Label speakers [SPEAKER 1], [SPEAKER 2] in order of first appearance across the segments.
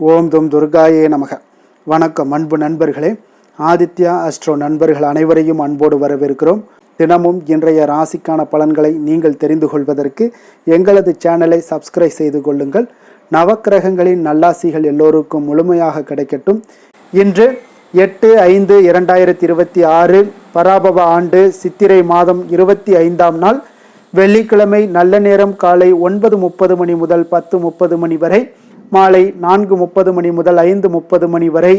[SPEAKER 1] ஓம் தும் துர்காயே நமக. வணக்கம் அன்பு நண்பர்களே. ஆதித்யா அஸ்ட்ரோ நண்பர்கள் அனைவரையும் அன்போடு வரவேற்கிறோம். தினமும் இன்றைய ராசிக்கான பலன்களை நீங்கள் தெரிந்து கொள்வதற்கு எங்களது சேனலை சப்ஸ்கிரைப் செய்து கொள்ளுங்கள். நவக்கிரகங்களின் நல்லாசிகள் எல்லோருக்கும் முழுமையாக கிடைக்கட்டும். இன்று 8/5/2026 பராபவ ஆண்டு சித்திரை மாதம் 25ஆம் நாள் வெள்ளிக்கிழமை. நல்ல நேரம் காலை 9:30 மணி முதல் 10:30 மணி வரை, மாலை 4:30 மணி முதல் 5:30 மணி வரை.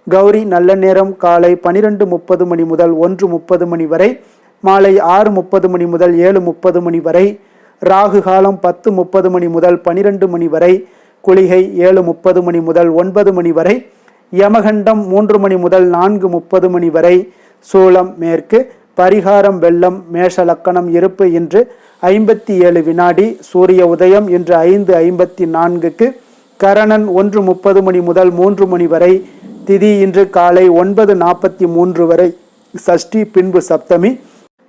[SPEAKER 1] கௌரி நல்ல நேரம் காலை 12:30 மணி முதல் 1:30 மணி வரை, மாலை 6:30 மணி முதல் 7:30 மணி வரை. ராகு காலம் 10:30 மணி முதல் 12 மணி வரை. குளிகை 7:30 மணி முதல் 9 மணி வரை. யமகண்டம் 3 மணி முதல் 4:30 மணி வரை. சூலம் மேற்கு. பரிகாரம் வெள்ளம். மேஷ லக்கணம். இருப்பு இன்று 57 வினாடி. சூரிய உதயம் இன்று 5:54க்கு. கரணன் 1:30 மணி முதல் 3 மணி வரை. திதி இன்று காலை 9:43 வரை. சஷ்டி பின்பு சப்தமி.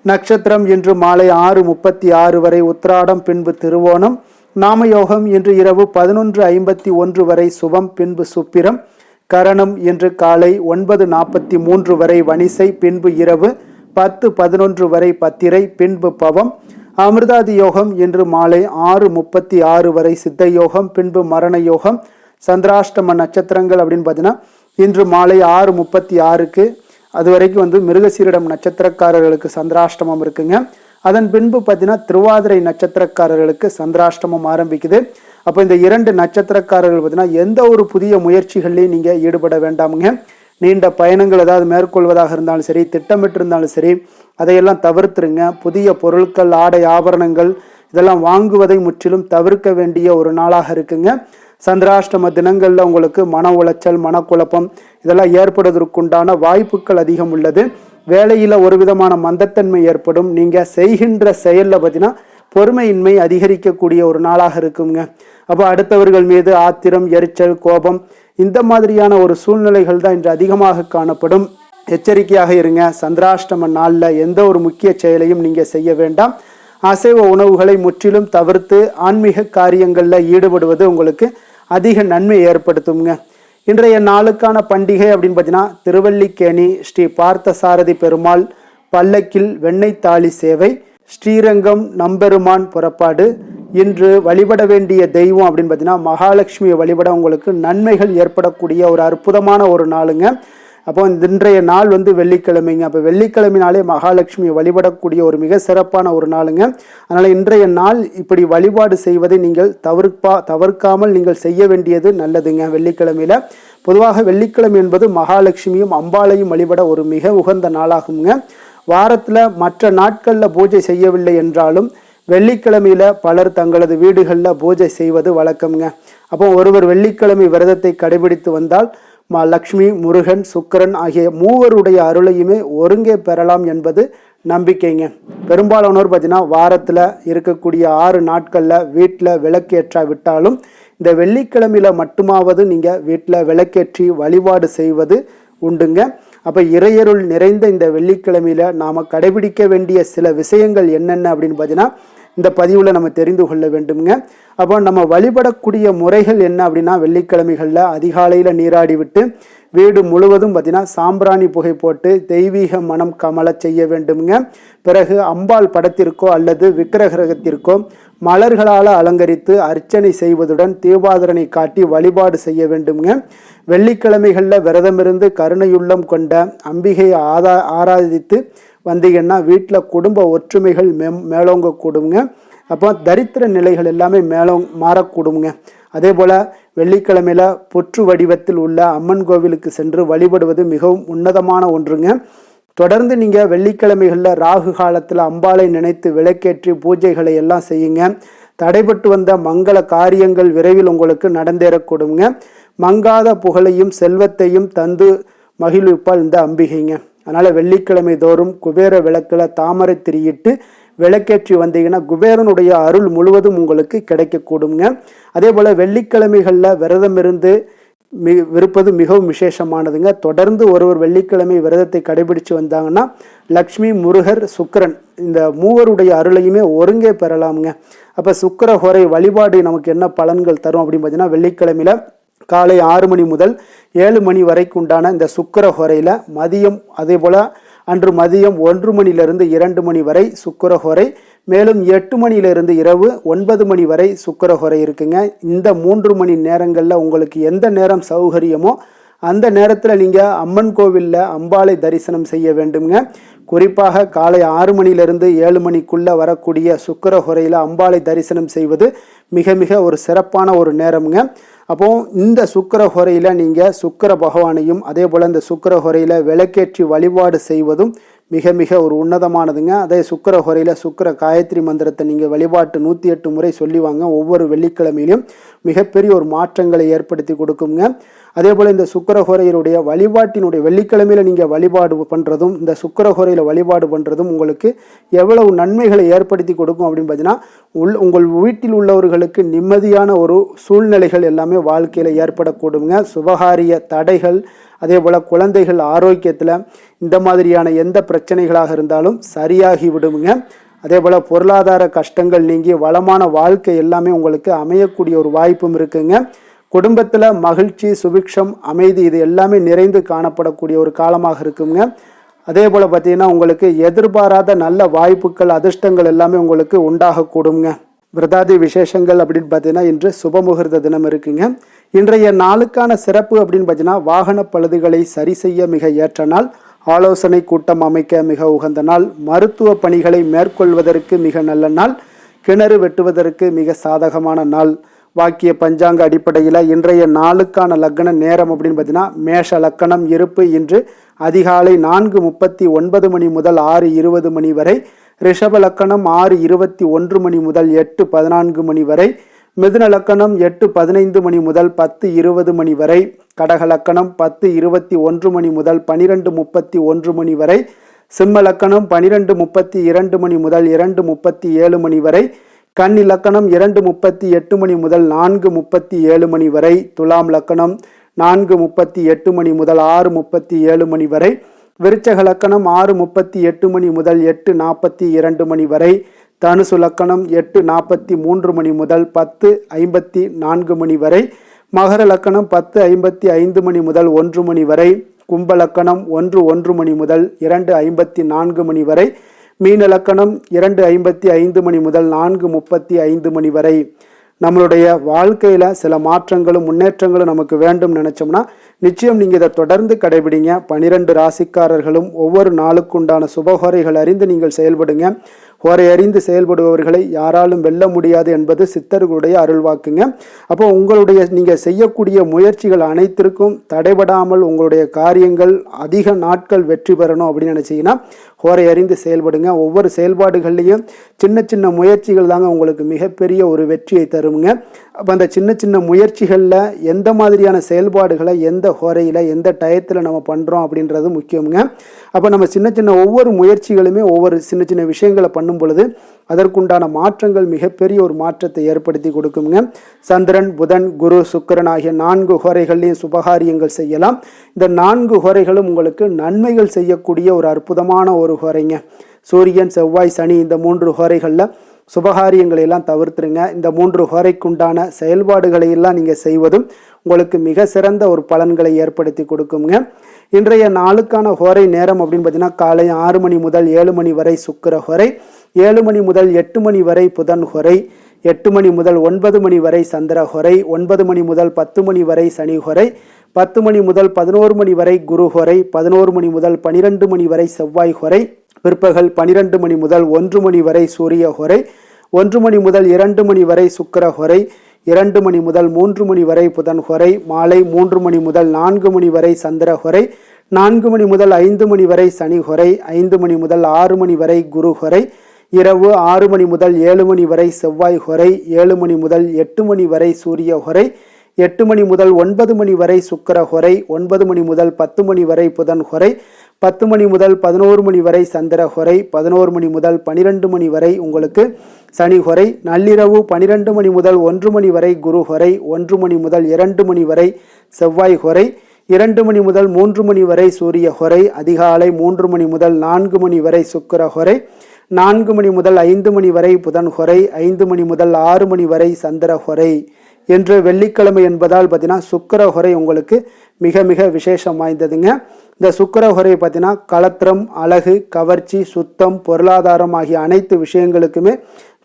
[SPEAKER 1] நட்சத்திரம் இன்று மாலை 6:36 வரை உத்திராடம் பின்பு திருவோணம். நாமயோகம் இன்று இரவு 11:51 வரை சுபம் பின்பு சுப்பிரம். கரணம் இன்று காலை 9:43 வரை வணிசை பின்பு இரவு 10:11 வரை பத்திரை பின்பு பவம். அமிர்தாதி யோகம் இன்று மாலை 6:36 வரை சித்த யோகம் பின்பு மரண யோகம். சந்திராஷ்டம நட்சத்திரங்கள் அப்படின்னு பார்த்தீங்கன்னா இன்று மாலை 6:36க்கு அது வரைக்கும் மிருகசீரிடம் நட்சத்திரக்காரர்களுக்கு சந்திராஷ்டமம் இருக்குங்க. அதன் பின்பு பார்த்தீங்கன்னா திருவாதிரை நட்சத்திரக்காரர்களுக்கு சந்திராஷ்டமம் ஆரம்பிக்குது. அப்போ இந்த 2 நட்சத்திரக்காரர்கள் பார்த்தீங்கன்னா எந்த ஒரு புதிய முயற்சிகள்லையும் நீங்கள் ஈடுபட வேண்டாமுங்க. நீண்ட பயணங்கள் ஏதாவது மேற்கொள்வதாக இருந்தாலும் சரி, திட்டமிட்டு இருந்தாலும் சரி, அதையெல்லாம் தவிர்த்துருங்க. புதிய பொருட்கள், ஆடை, ஆபரணங்கள் இதெல்லாம் வாங்குவதை முற்றிலும் தவிர்க்க வேண்டிய ஒரு நாளாக இருக்குங்க. சந்திராஷ்டம தினங்களில் உங்களுக்கு மன உளைச்சல், மனக்குழப்பம் இதெல்லாம் ஏற்படுவதற்குண்டான வாய்ப்புகள் அதிகம் உள்ளது. வேலையில் ஒரு விதமான மந்தத்தன்மை ஏற்படும். நீங்கள் செய்கின்ற செயலில் பார்த்தீங்கன்னா பொறுமையின்மை அதிகரிக்கக்கூடிய ஒரு நாளாக இருக்குங்க. அப்போ அடுத்தவர்கள் மீது ஆத்திரம், எரிச்சல், கோபம் இந்த மாதிரியான ஒரு சூழ்நிலைகள் தான் இன்று அதிகமாக காணப்படும். எச்சரிக்கையாக இருங்க. சந்திராஷ்டம நாளில் எந்த ஒரு முக்கிய செயலையும் நீங்கள் செய்ய வேண்டாம். அசைவ உணவுகளை முற்றிலும் தவிர்த்து ஆன்மீக காரியங்களில் ஈடுபடுவது உங்களுக்கு அதிக நன்மை ஏற்படுத்துங்க. இன்றைய நாளுக்கான பண்டிகை அப்படின்னு பார்த்தீங்கன்னா திருவல்லிக்கேணி ஸ்ரீ பார்த்தசாரதி பெருமாள் பல்லக்கில் வெண்ணெய் தாலி சேவை, ஸ்ரீரங்கம் நம்பெருமான் புறப்பாடு. இன்று வழிபட வேண்டிய தெய்வம் அப்படின்னு பார்த்தீங்கன்னா மகாலட்சுமியை வழிபட உங்களுக்கு நன்மைகள் ஏற்படக்கூடிய ஒரு அற்புதமான ஒரு நாளுங்க. அப்போ இன்றைய நாள் வெள்ளிக்கிழமைங்க. அப்போ வெள்ளிக்கிழமைனாலே மகாலட்சுமியை வழிபடக்கூடிய ஒரு மிக சிறப்பான ஒரு நாளுங்க. அதனால் இன்றைய நாள் இப்படி வழிபாடு செய்வதை நீங்கள் தவிர்க்காமல் நீங்கள் செய்ய வேண்டியது நல்லதுங்க. வெள்ளிக்கிழமையில பொதுவாக வெள்ளிக்கிழமை என்பது மகாலட்சுமியும் அம்பாளையும் வழிபட ஒரு மிக உகந்த நாளாகுங்க. வாரத்தில் மற்ற நாட்களில் பூஜை செய்யவில்லை என்றாலும் வெள்ளிக்கிழமையில பலர் தங்களது வீடுகளில் பூஜை செய்வது வழக்கம்ங்க. அப்போ ஒருவர் வெள்ளிக்கிழமை விரதத்தை கடைபிடித்து வந்தால் லக்ஷ்மி, முருகன், சுக்கிரன் ஆகிய மூவருடைய அருளையுமே ஒருங்கே பெறலாம் என்பது நம்பிக்கைங்க. பெரும்பாலானோர் பார்த்தீங்கன்னா வாரத்தில் இருக்கக்கூடிய 6 நாட்களில் வீட்டில் விளக்கேற்றா விட்டாலும் இந்த வெள்ளிக்கிழமையில மட்டுமாவது நீங்கள் வீட்டில் விளக்கேற்றி வழிபாடு செய்வது உண்டுங்க. அப்போ இறையருள் நிறைந்த இந்த வெள்ளிக்கிழமையில நாம் கடைபிடிக்க வேண்டிய சில விஷயங்கள் என்னென்ன அப்படின்னு பார்த்தீங்கன்னா இந்த பதிவில் நம்ம தெரிந்து கொள்ள வேண்டுங்க. அப்போ நம்ம வழிபடக்கூடிய முறைகள் என்ன அப்படின்னா வெள்ளிக்கிழமைகளில் அதிகாலையில் நீராடி விட்டு வீடு முழுவதும் பார்த்தீங்கன்னா சாம்பிராணி புகை போட்டு தெய்வீக மனம் கமல செய்ய வேண்டுங்க. பிறகு அம்பாள் படத்திற்கோ அல்லது விக்கிரகத்திற்கோ மலர்களால் அலங்கரித்து அர்ச்சனை செய்வதுடன் தீபாதரனை காட்டி வழிபாடு செய்ய வேண்டுங்க. வெள்ளிக்கிழமைகளில் விரதமிருந்து கருணையுள்ளம் கொண்ட அம்பிகையை ஆராதித்து வந்தீங்கன்னா வீட்டில் குடும்ப ஒற்றுமைகள் மேலோங்க கூடுங்க. அப்போ தரித்திர நிலைகள் எல்லாமே மாறக்கூடுங்க. அதே போல் வெள்ளிக்கிழமையில புற்று வடிவத்தில் உள்ள அம்மன் கோவிலுக்கு சென்று வழிபடுவது மிகவும் உன்னதமான ஒன்றுங்க. தொடர்ந்து நீங்கள் வெள்ளிக்கிழமைகளில் ராகு காலத்தில் அம்பாளை நினைத்து விளக்கேற்றி பூஜைகளை எல்லாம் செய்யுங்க. தடைபட்டு வந்த மங்கள காரியங்கள் விரைவில் உங்களுக்கு நடந்தேறக்கூடுங்க. மங்காத புகழையும் செல்வத்தையும் தந்து மகிழ்விப்பால் இந்த அம்பிகைங்க. அதனால் வெள்ளிக்கிழமை தோறும் குபேர விளக்கில் தாமரை திரியிட்டு விளக்கேற்றி வந்தீங்கன்னா குபேரனுடைய அருள் முழுவதும் உங்களுக்கு கிடைக்கக்கூடுங்க. அதே போல் வெள்ளிக்கிழமைகளில் விரதம் இருந்து விருப்பது மிகவும் விசேஷமானதுங்க. தொடர்ந்து ஒருவர் வெள்ளிக்கிழமை விரதத்தை கடைபிடிச்சு வந்தாங்கன்னா லக்ஷ்மி, முருகர், சுக்கிரன் இந்த மூவருடைய அருளையுமே ஒருங்கே பெறலாமுங்க. அப்போ சுக்கிர ஹோரை வழிபாடு நமக்கு என்ன பலன்கள் தரும் அப்படின்னு பார்த்தீங்கன்னா வெள்ளிக்கிழமையில காலை 6 மணி முதல் 7 மணி வரைக்குண்டான இந்த சுக்கிர ஹோரையில் மதியம், அதே போல் அன்று மதியம் 1 மணிலிருந்து 2 மணி வரை சுக்கிர ஹோரை, மேலும் 8 மணியிலிருந்து இரவு 9 மணி வரை சுக்கிர ஹோரை இருக்குங்க. இந்த 3 மணி நேரங்களில் உங்களுக்கு எந்த நேரம் சௌகரியமோ அந்த நேரத்தில் நீங்கள் அம்மன் கோவிலில் அம்பாளை தரிசனம் செய்ய வேண்டுங்க. குறிப்பாக காலை 6 மணிலிருந்து 7 மணிக்குள்ளே வரக்கூடிய சுக்கிர ஹோரையில் அம்பாளை தரிசனம் செய்வது மிக மிக ஒரு சிறப்பான ஒரு நேரம்ங்க. அப்போது இந்த சுக்கிர ஹோரையில் நீங்கள் சுக்கிர பகவானையும் அதே போல் இந்த சுக்கிர ஹோரையில் விளக்கேற்றி வழிபாடு செய்வதும் மிக மிக ஒரு உன்னதமானதுங்க. அதே சுக்கிர ஹோரையில் சுக்கிர காயத்ரி மந்திரத்தை நீங்கள் வழிபாட்டு 108 முறை சொல்லி வாங்க. ஒவ்வொரு வெள்ளிக்கிழமையிலும் மிகப்பெரிய ஒரு மாற்றங்களை ஏற்படுத்தி கொடுக்குங்க. அதே போல் இந்த சுக்கிர ஹோரையினுடைய வழிபாட்டினுடைய வெள்ளிக்கிழமையில் நீங்கள் வழிபாடு பண்ணுறதும் இந்த சுக்கிர ஹோரையில் வழிபாடு பண்ணுறதும் உங்களுக்கு எவ்வளவு நன்மைகளை ஏற்படுத்தி கொடுக்கும் அப்படின்னு பார்த்தீங்கன்னா, உங்கள் வீட்டில் உள்ளவர்களுக்கு நிம்மதியான ஒரு சூழ்நிலைகள் எல்லாமே வாழ்க்கையில் ஏற்படக்கூடுங்க. சுபகாரிய தடைகள், அதே போல் குழந்தைகள் ஆரோக்கியத்தில் இந்த மாதிரியான எந்த பிரச்சனைகளாக இருந்தாலும் சரியாகி விடுங்க. அதே போல் பொருளாதார கஷ்டங்கள் நீங்கி வளமான வாழ்க்கை எல்லாமே உங்களுக்கு அமையக்கூடிய ஒரு வாய்ப்பும் இருக்குங்க. குடும்பத்தில் மகிழ்ச்சி, சுபிக்ஷம், அமைதி இது எல்லாமே நிறைந்து காணப்படக்கூடிய ஒரு காலமாக இருக்குங்க. அதே போல் பார்த்தீங்கன்னா உங்களுக்கு எதிர்பாராத நல்ல வாய்ப்புகள், அதிர்ஷ்டங்கள் எல்லாமே உங்களுக்கு உண்டாகக்கூடுங்க. விரதாதி விசேஷங்கள் அப்படின்னு பார்த்தீங்கன்னா இன்று சுபமுகூர்த்த தினம் இருக்குங்க. இன்றைய நாளுக்கான சிறப்பு அப்படின்னு பார்த்தீங்கன்னா வாகன பழுதுகளை சரி செய்ய மிக ஏற்ற நாள், ஆலோசனை கூட்டம் அமைக்க மிக உகந்த நாள், மருத்துவ பணிகளை மேற்கொள்வதற்கு மிக நல்ல நாள், கிணறு வெட்டுவதற்கு மிக சாதகமான நாள். வாக்கிய பஞ்சாங்க அடிப்படையில் இன்றைய நாளுக்கான லக்ன நேரம் அப்படின்னு பார்த்தீங்கன்னா மேஷ லக்கணம் இருப்பு இன்று அதிகாலை 4:39 மணி முதல் 6:20 மணி வரை, ரிஷப லக்கணம் 6:21 மணி முதல் 8:14 மணி வரை, மிதுன லக்கணம் 8:15 மணி முதல் 10:20 மணி வரை, கடக லக்கணம் 10:21 மணி முதல் 12:31 மணி வரை, சிம்ம லக்கணம் 12:32 மணி முதல் 2:37 மணி வரை, கன்னி லக்கணம் 2:38 மணி முதல் 4:37 மணி வரை, துலாம் லக்கணம் 4:38 மணி முதல் 6:37 மணி வரை, விருச்சக லக்கணம் 6:38 மணி முதல் 8:42 மணி வரை, தனுசு லக்கணம் 8:43 மணி முதல் 10:54 மணி வரை, மகர லக்கணம் 10:55 மணி முதல் 1 மணி வரை, கும்ப லக்கணம் 1:1 மணி முதல் 2:54 மணி வரை, மீன லக்கணம் 2:55 மணி முதல் 4:35 மணி வரை. நம்மளுடைய வாழ்க்கையில் சில மாற்றங்களும் முன்னேற்றங்களும் நமக்கு வேண்டும் நினச்சோம்னா நிச்சயம் நீங்கள் இதை தொடர்ந்து கடைபிடிங்க. 12 ராசிக்காரர்களும் ஒவ்வொரு நாளுக்குண்டான சுபஹோரைகள் அறிந்து நீங்கள் செயல்படுங்க. ஹோரை அறிந்து செயல்படுபவர்களை யாராலும் வெல்ல முடியாது என்பது சித்தர்களுடைய அருள்வாக்குங்க. அப்போ உங்களுடைய நீங்கள் செய்யக்கூடிய முயற்சிகள் அனைத்திற்கும் தடைபடாமல் உங்களுடைய காரியங்கள் அதிக நாட்கள் வெற்றி பெறணும் அப்படின்னு நினச்சிங்கன்னா ஹோரை அறிந்து செயல்படுங்க. ஒவ்வொரு செயல்பாடுகள்லையும் சின்ன சின்ன முயற்சிகள் தாங்க உங்களுக்கு மிகப்பெரிய ஒரு வெற்றியை தருங்க. அப்போ அந்த சின்ன சின்ன முயற்சிகளில் எந்த மாதிரியான செயல்பாடுகளை எந்த ஹோரையில் எந்த டயத்தில் நம்ம பண்ணுறோம் அப்படின்றது முக்கியங்க. அப்போ நம்ம சின்ன சின்ன ஒவ்வொரு முயற்சிகளுமே ஒவ்வொரு சின்ன சின்ன விஷயங்களை பண்ணும் பொழுது அதற்குண்டான மாற்றங்கள் மிகப்பெரிய ஒரு மாற்றத்தை ஏற்படுத்தி கொடுக்குங்க. சந்திரன், புதன், குரு, சுக்கிரன் ஆகிய 4 ஹோரைகள்லையும் சுபகாரியங்கள் செய்யலாம். இந்த 4 ஹோரைகளும் உங்களுக்கு நன்மைகள் செய்யக்கூடிய ஒரு அற்புதமான ஒரு ஹோரைங்க. சூரியன், செவ்வாய், சனி இந்த 3 ஹோரைகளில் சுபகாரியங்களை எல்லாம் தவிர்த்துருங்க. இந்த 3 ஹோரைக்குண்டான செயல்பாடுகளை எல்லாம் நீங்கள் செய்வதும் உங்களுக்கு மிக சிறந்த ஒரு பலன்களை ஏற்படுத்தி கொடுக்குங்க. இன்றைய நாளுக்கான ஹோரை நேரம் அப்படின்னு பார்த்தீங்கன்னா காலை 6 மணி முதல் 7 மணி வரை சுக்கிர ஹோரை, 7 மணி முதல் 8 மணி வரை புதன் ஹோரை, 8 மணி முதல் 9 மணி வரை சந்திர ஹோரை, 9 மணி முதல் 10 மணி வரை சனி ஹோரை, 10 மணி முதல் 11 மணி வரை குரு ஹோரை, 11 மணி முதல் 12 மணி வரை செவ்வாய் ஹோரை, பிற்பகல் 12 மணி முதல் 1 மணி வரை சூரிய ஹோரை, 1 மணி முதல் 2 மணி வரை சுக்கிர ஹோரை, 2 மணி முதல் 3 மணி வரை புதன் ஹோரை, மாலை 3 மணி முதல் 4 மணி வரை சந்திர ஹோரை, 4 மணி முதல் 5 மணி வரை சனி ஹோரை, 5 மணி முதல் 6 மணி வரை குரு ஹோரை, இரவு 6 மணி முதல் 7 மணி வரை செவ்வாய் ஹோரை, 7 மணி முதல் 8 மணி வரை சூரிய ஹோரை, 8 மணி முதல் 9 மணி வரை சுக்கிர ஹோரை, 9 மணி முதல் 10 மணி வரை புதன் ஹோரை, 10 மணி முதல் 11 மணி வரை சந்திர ஹோரை, 11 மணி முதல் 12 மணி வரை உங்களுக்கு சனி ஹோரை, நள்ளிரவு 12 மணி முதல் 1 மணி வரை குரு ஹோரை, 1 மணி முதல் 2 மணி வரை செவ்வாய் ஹோரை, 2 மணி முதல் 3 மணி வரை சூரிய ஹோரை, அதிகாலை 3 மணி முதல் 4 மணி வரை சுக்கிர ஹோரை, 4 மணி முதல் 5 மணி வரை புதன் ஹோரை, 5 மணி முதல் 6 மணி வரை சந்திர ஹோரை. என்று வெள்ளிக்கிழமை என்பதால் பார்த்தீங்கன்னா சுக்கிரஹோரை உங்களுக்கு மிக மிக விசேஷம் வாய்ந்ததுங்க. இந்த சுக்கிரஹோரை பார்த்தீங்கன்னா களத்திரம், அழகு, கவர்ச்சி, சுத்தம், பொருளாதாரம் ஆகிய அனைத்து விஷயங்களுக்குமே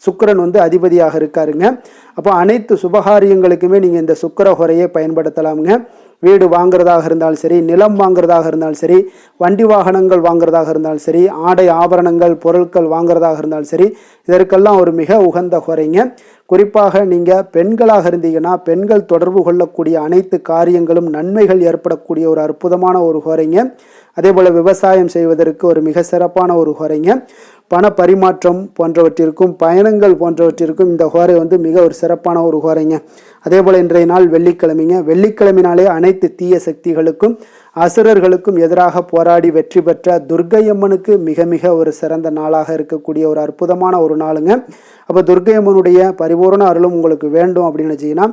[SPEAKER 1] சுக்கிரன் அதிபதியாக இருக்காருங்க. அப்போ அனைத்து சுபகாரியங்களுக்குமே நீங்கள் இந்த சுக்கிரஹோரையை பயன்படுத்தலாமுங்க. வீடு வாங்குறதாக இருந்தாலும் சரி, நிலம் வாங்குறதாக இருந்தாலும் சரி, வண்டி வாகனங்கள் வாங்குறதாக இருந்தாலும் சரி, ஆடை ஆபரணங்கள் பொருட்கள் வாங்குறதாக இருந்தாலும் சரி, இதற்கெல்லாம் ஒரு மிக உகந்த ஹோரைங்க. குறிப்பாக நீங்கள் பெண்களாக இருந்தீங்கன்னா பெண்கள் தொடர்பு கொள்ளக்கூடிய அனைத்து காரியங்களும் நன்மைகள் ஏற்படக்கூடிய ஒரு அற்புதமான ஒரு ஹோரைங்க. அதே போல் விவசாயம் செய்வதற்கு ஒரு மிக சிறப்பான ஒரு ஹோரைங்க. பண பரிமாற்றம் போன்றவற்றிற்கும் பயணங்கள் போன்றவற்றிற்கும் இந்த ஹோரை மிக ஒரு சிறப்பான ஒரு ஹோரைங்க. அதே போல் இன்றைய நாள் வெள்ளிக்கிழமைங்க. வெள்ளிக்கிழமைனாலே அனைத்து தீய சக்திகளுக்கும் அசுரர்களுக்கும் எதிராக போராடி வெற்றி பெற்ற துர்க்கையம்மனுக்கு மிக மிக ஒரு சிறந்த நாளாக இருக்கக்கூடிய ஒரு அற்புதமான ஒரு நாளுங்க. அப்போ துர்க்கையம்மனுடைய பரிபூர்ண அருளும் உங்களுக்கு வேண்டும் அப்படின்னு வச்சிங்கன்னா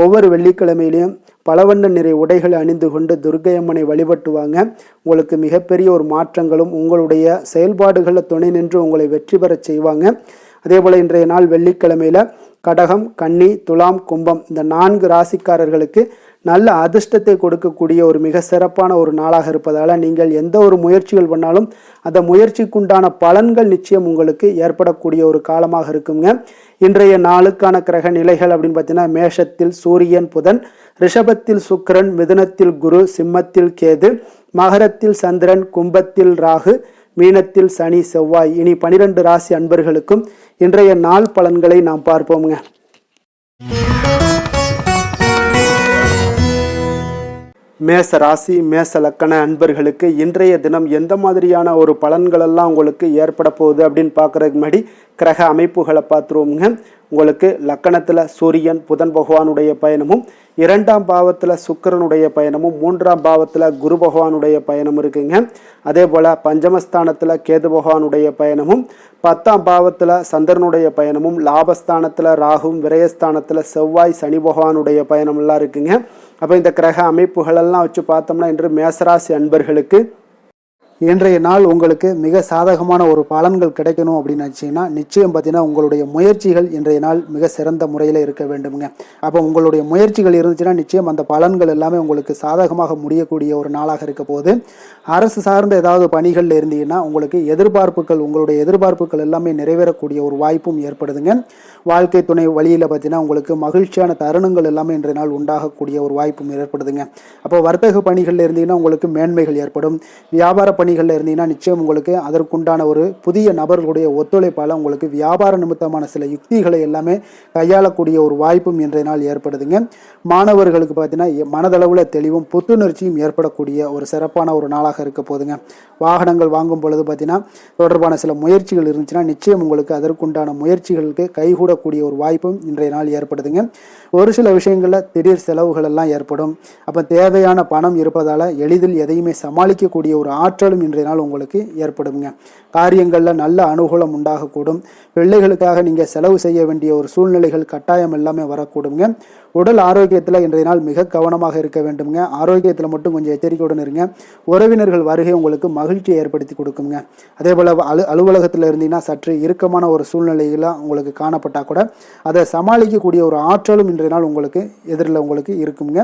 [SPEAKER 1] ஒவ்வொரு வெள்ளிக்கிழமையிலையும் பலவண்ண நிறை உடைகளை அணிந்து கொண்டு துர்க்கையம்மனை வழிபட்டுவாங்க. உங்களுக்கு மிகப்பெரிய ஒரு மாற்றங்களும் உங்களுடைய செயல்பாடுகளில் துணை நின்று உங்களை வெற்றி பெறச் செய்வாங்க. அதே போல் இன்றைய நாள் வெள்ளிக்கிழமையில் கடகம், கன்னி, துலாம், கும்பம் இந்த 4 ராசிக்காரர்களுக்கு நல்ல அதிர்ஷ்டத்தை கொடுக்கக்கூடிய ஒரு மிக சிறப்பான ஒரு நாளாக இருப்பதால் நீங்கள் எந்த ஒரு முயற்சிகள் பண்ணாலும் அந்த முயற்சிக்குண்டான பலன்கள் நிச்சயம் உங்களுக்கு ஏற்படக்கூடிய ஒரு காலமாக இருக்குங்க. இன்றைய நாளுக்கான கிரக நிலைகள் அப்படின்னு பார்த்தீங்கன்னா மேஷத்தில் சூரியன், புதன், ரிஷபத்தில் சுக்கிரன், மிதுனத்தில் குரு, சிம்மத்தில் கேது, மகரத்தில் சந்திரன், கும்பத்தில் ராகு, மீனத்தில் சனி, செவ்வாய். இனி 12 ராசி அன்பர்களுக்கும் இன்றைய நாள் பலன்களை நாம் பார்ப்போம்ங்க. மேச ராசி மேச லக்கண அன்பர்களுக்கு இன்றைய தினம் எந்த மாதிரியான ஒரு பலன்களெல்லாம் உங்களுக்கு ஏற்பட போகுது அப்படின்னு பார்க்குறதுக்கு முன்னாடி கிரக அமைப்புகளை பார்த்துருவோமுங்க. உங்களுக்கு லக்கணத்தில் சூரியன் புதன் பகவானுடைய பயணமும், 2ஆம் பாவத்தில் சுக்கிரனுடைய பயணமும், 3ஆம் பாவத்தில் குரு பகவானுடைய பயணம் இருக்குங்க. அதே போல் பஞ்சமஸ்தானத்தில் கேது பகவானுடைய பயணமும், 10ஆம் பாவத்தில் சந்திரனுடைய பயணமும், லாபஸ்தானத்தில் ராகும், விரயஸ்தானத்தில் செவ்வாய், சனி பகவானுடைய பயணமெல்லாம் இருக்குங்க. அப்போ இந்த கிரக அமைப்புகளெல்லாம் வச்சு பார்த்தோம்னா இன்று மேசராசி அன்பர்களுக்கு இன்றைய நாள் உங்களுக்கு மிக சாதகமான ஒரு பலன்கள் கிடைக்கணும் அப்படின்னு நினச்சிங்கன்னா நிச்சயம் பார்த்தீங்கன்னா உங்களுடைய முயற்சிகள் இன்றைய நாள் மிக சிறந்த முறையில் இருக்க வேண்டுமுங்க. அப்போ உங்களுடைய முயற்சிகள் இருந்துச்சுன்னா நிச்சயம் அந்த பலன்கள் எல்லாமே உங்களுக்கு சாதகமாக முடியக்கூடிய ஒரு நாளாக இருக்க போது. அரசு சார்ந்த ஏதாவது பணிகளில் இருந்தீங்கன்னா உங்களுக்கு உங்களுடைய எதிர்பார்ப்புகள் எல்லாமே நிறைவேறக்கூடிய ஒரு வாய்ப்பும் ஏற்படுதுங்க. வாழ்க்கை துணை வழியில் பார்த்தீங்கன்னா உங்களுக்கு மகிழ்ச்சியான தருணங்கள் எல்லாமே இன்றைய நாள் உண்டாகக்கூடிய ஒரு வாய்ப்பும் ஏற்படுதுங்க. அப்போ வர்த்தக பணிகளில் இருந்தீங்கன்னா உங்களுக்கு மேன்மைகள் ஏற்படும். வியாபார பணிகளில் இருந்தீங்கன்னா நிச்சயம் உங்களுக்கு அதற்குண்டான ஒரு புதிய நபர்களுடைய ஒத்துழைப்பால் உங்களுக்கு வியாபார நிமித்தமான சில யுக்திகளை எல்லாமே கையாளக்கூடிய ஒரு வாய்ப்பும் இன்றைய நாள் ஏற்படுதுங்க. மாணவர்களுக்கு பார்த்தீங்கன்னா மனதளவில் தெளிவும் புத்துணர்ச்சியும் ஏற்படக்கூடிய ஒரு சிறப்பான ஒரு நாளாக இருக்க போதுங்க. வாகனங்கள் வாங்கும் பொழுது பார்த்தீங்கன்னா தொடர்பான சில முயற்சிகள் இருந்துச்சுன்னா நிச்சயம் உங்களுக்கு அதற்குண்டான முயற்சிகளுக்கு கைகூடக்கூடிய ஒரு வாய்ப்பும் இன்றைய நாள் ஏற்படுதுங்க. ஒரு சில விஷயங்களில் திடீர் செலவுகள் எல்லாம் ஏற்படும். அப்போ தேவையான பணம் இருப்பதால் எளிதில் எதையுமே சமாளிக்கக்கூடிய ஒரு ஆற்றலும் இன்றைய நாள் உங்களுக்கு ஏற்படுங்க. காரியங்களில் நல்ல அனுகூலம் உண்டாகக்கூடும். பிள்ளைகளுக்காக நீங்கள் செலவு செய்ய வேண்டிய ஒரு சூழ்நிலைகள் கட்டாயம் எல்லாமே வரக்கூடுங்க. உடல் ஆரோக்கியத்தில் இன்றைய நாள் மிக கவனமாக இருக்க வேண்டுங்க. ஆரோக்கியத்தில் மட்டும் கொஞ்சம் எச்சரிக்கையுடன் இருங்க. உறவினர்கள் வருகை உங்களுக்கு மகிழ்ச்சியை ஏற்படுத்தி கொடுக்குங்க. அதே போல் அலுவலகத்தில் இருந்தீங்கன்னா சற்று இறுக்கமான ஒரு சூழ்நிலையில் உங்களுக்கு காணப்பட்டால் கூட அதை சமாளிக்கக்கூடிய ஒரு ஆற்றலும் இன்றைய நாள் உங்களுக்கு எதிரில் உங்களுக்கு இருக்குங்க.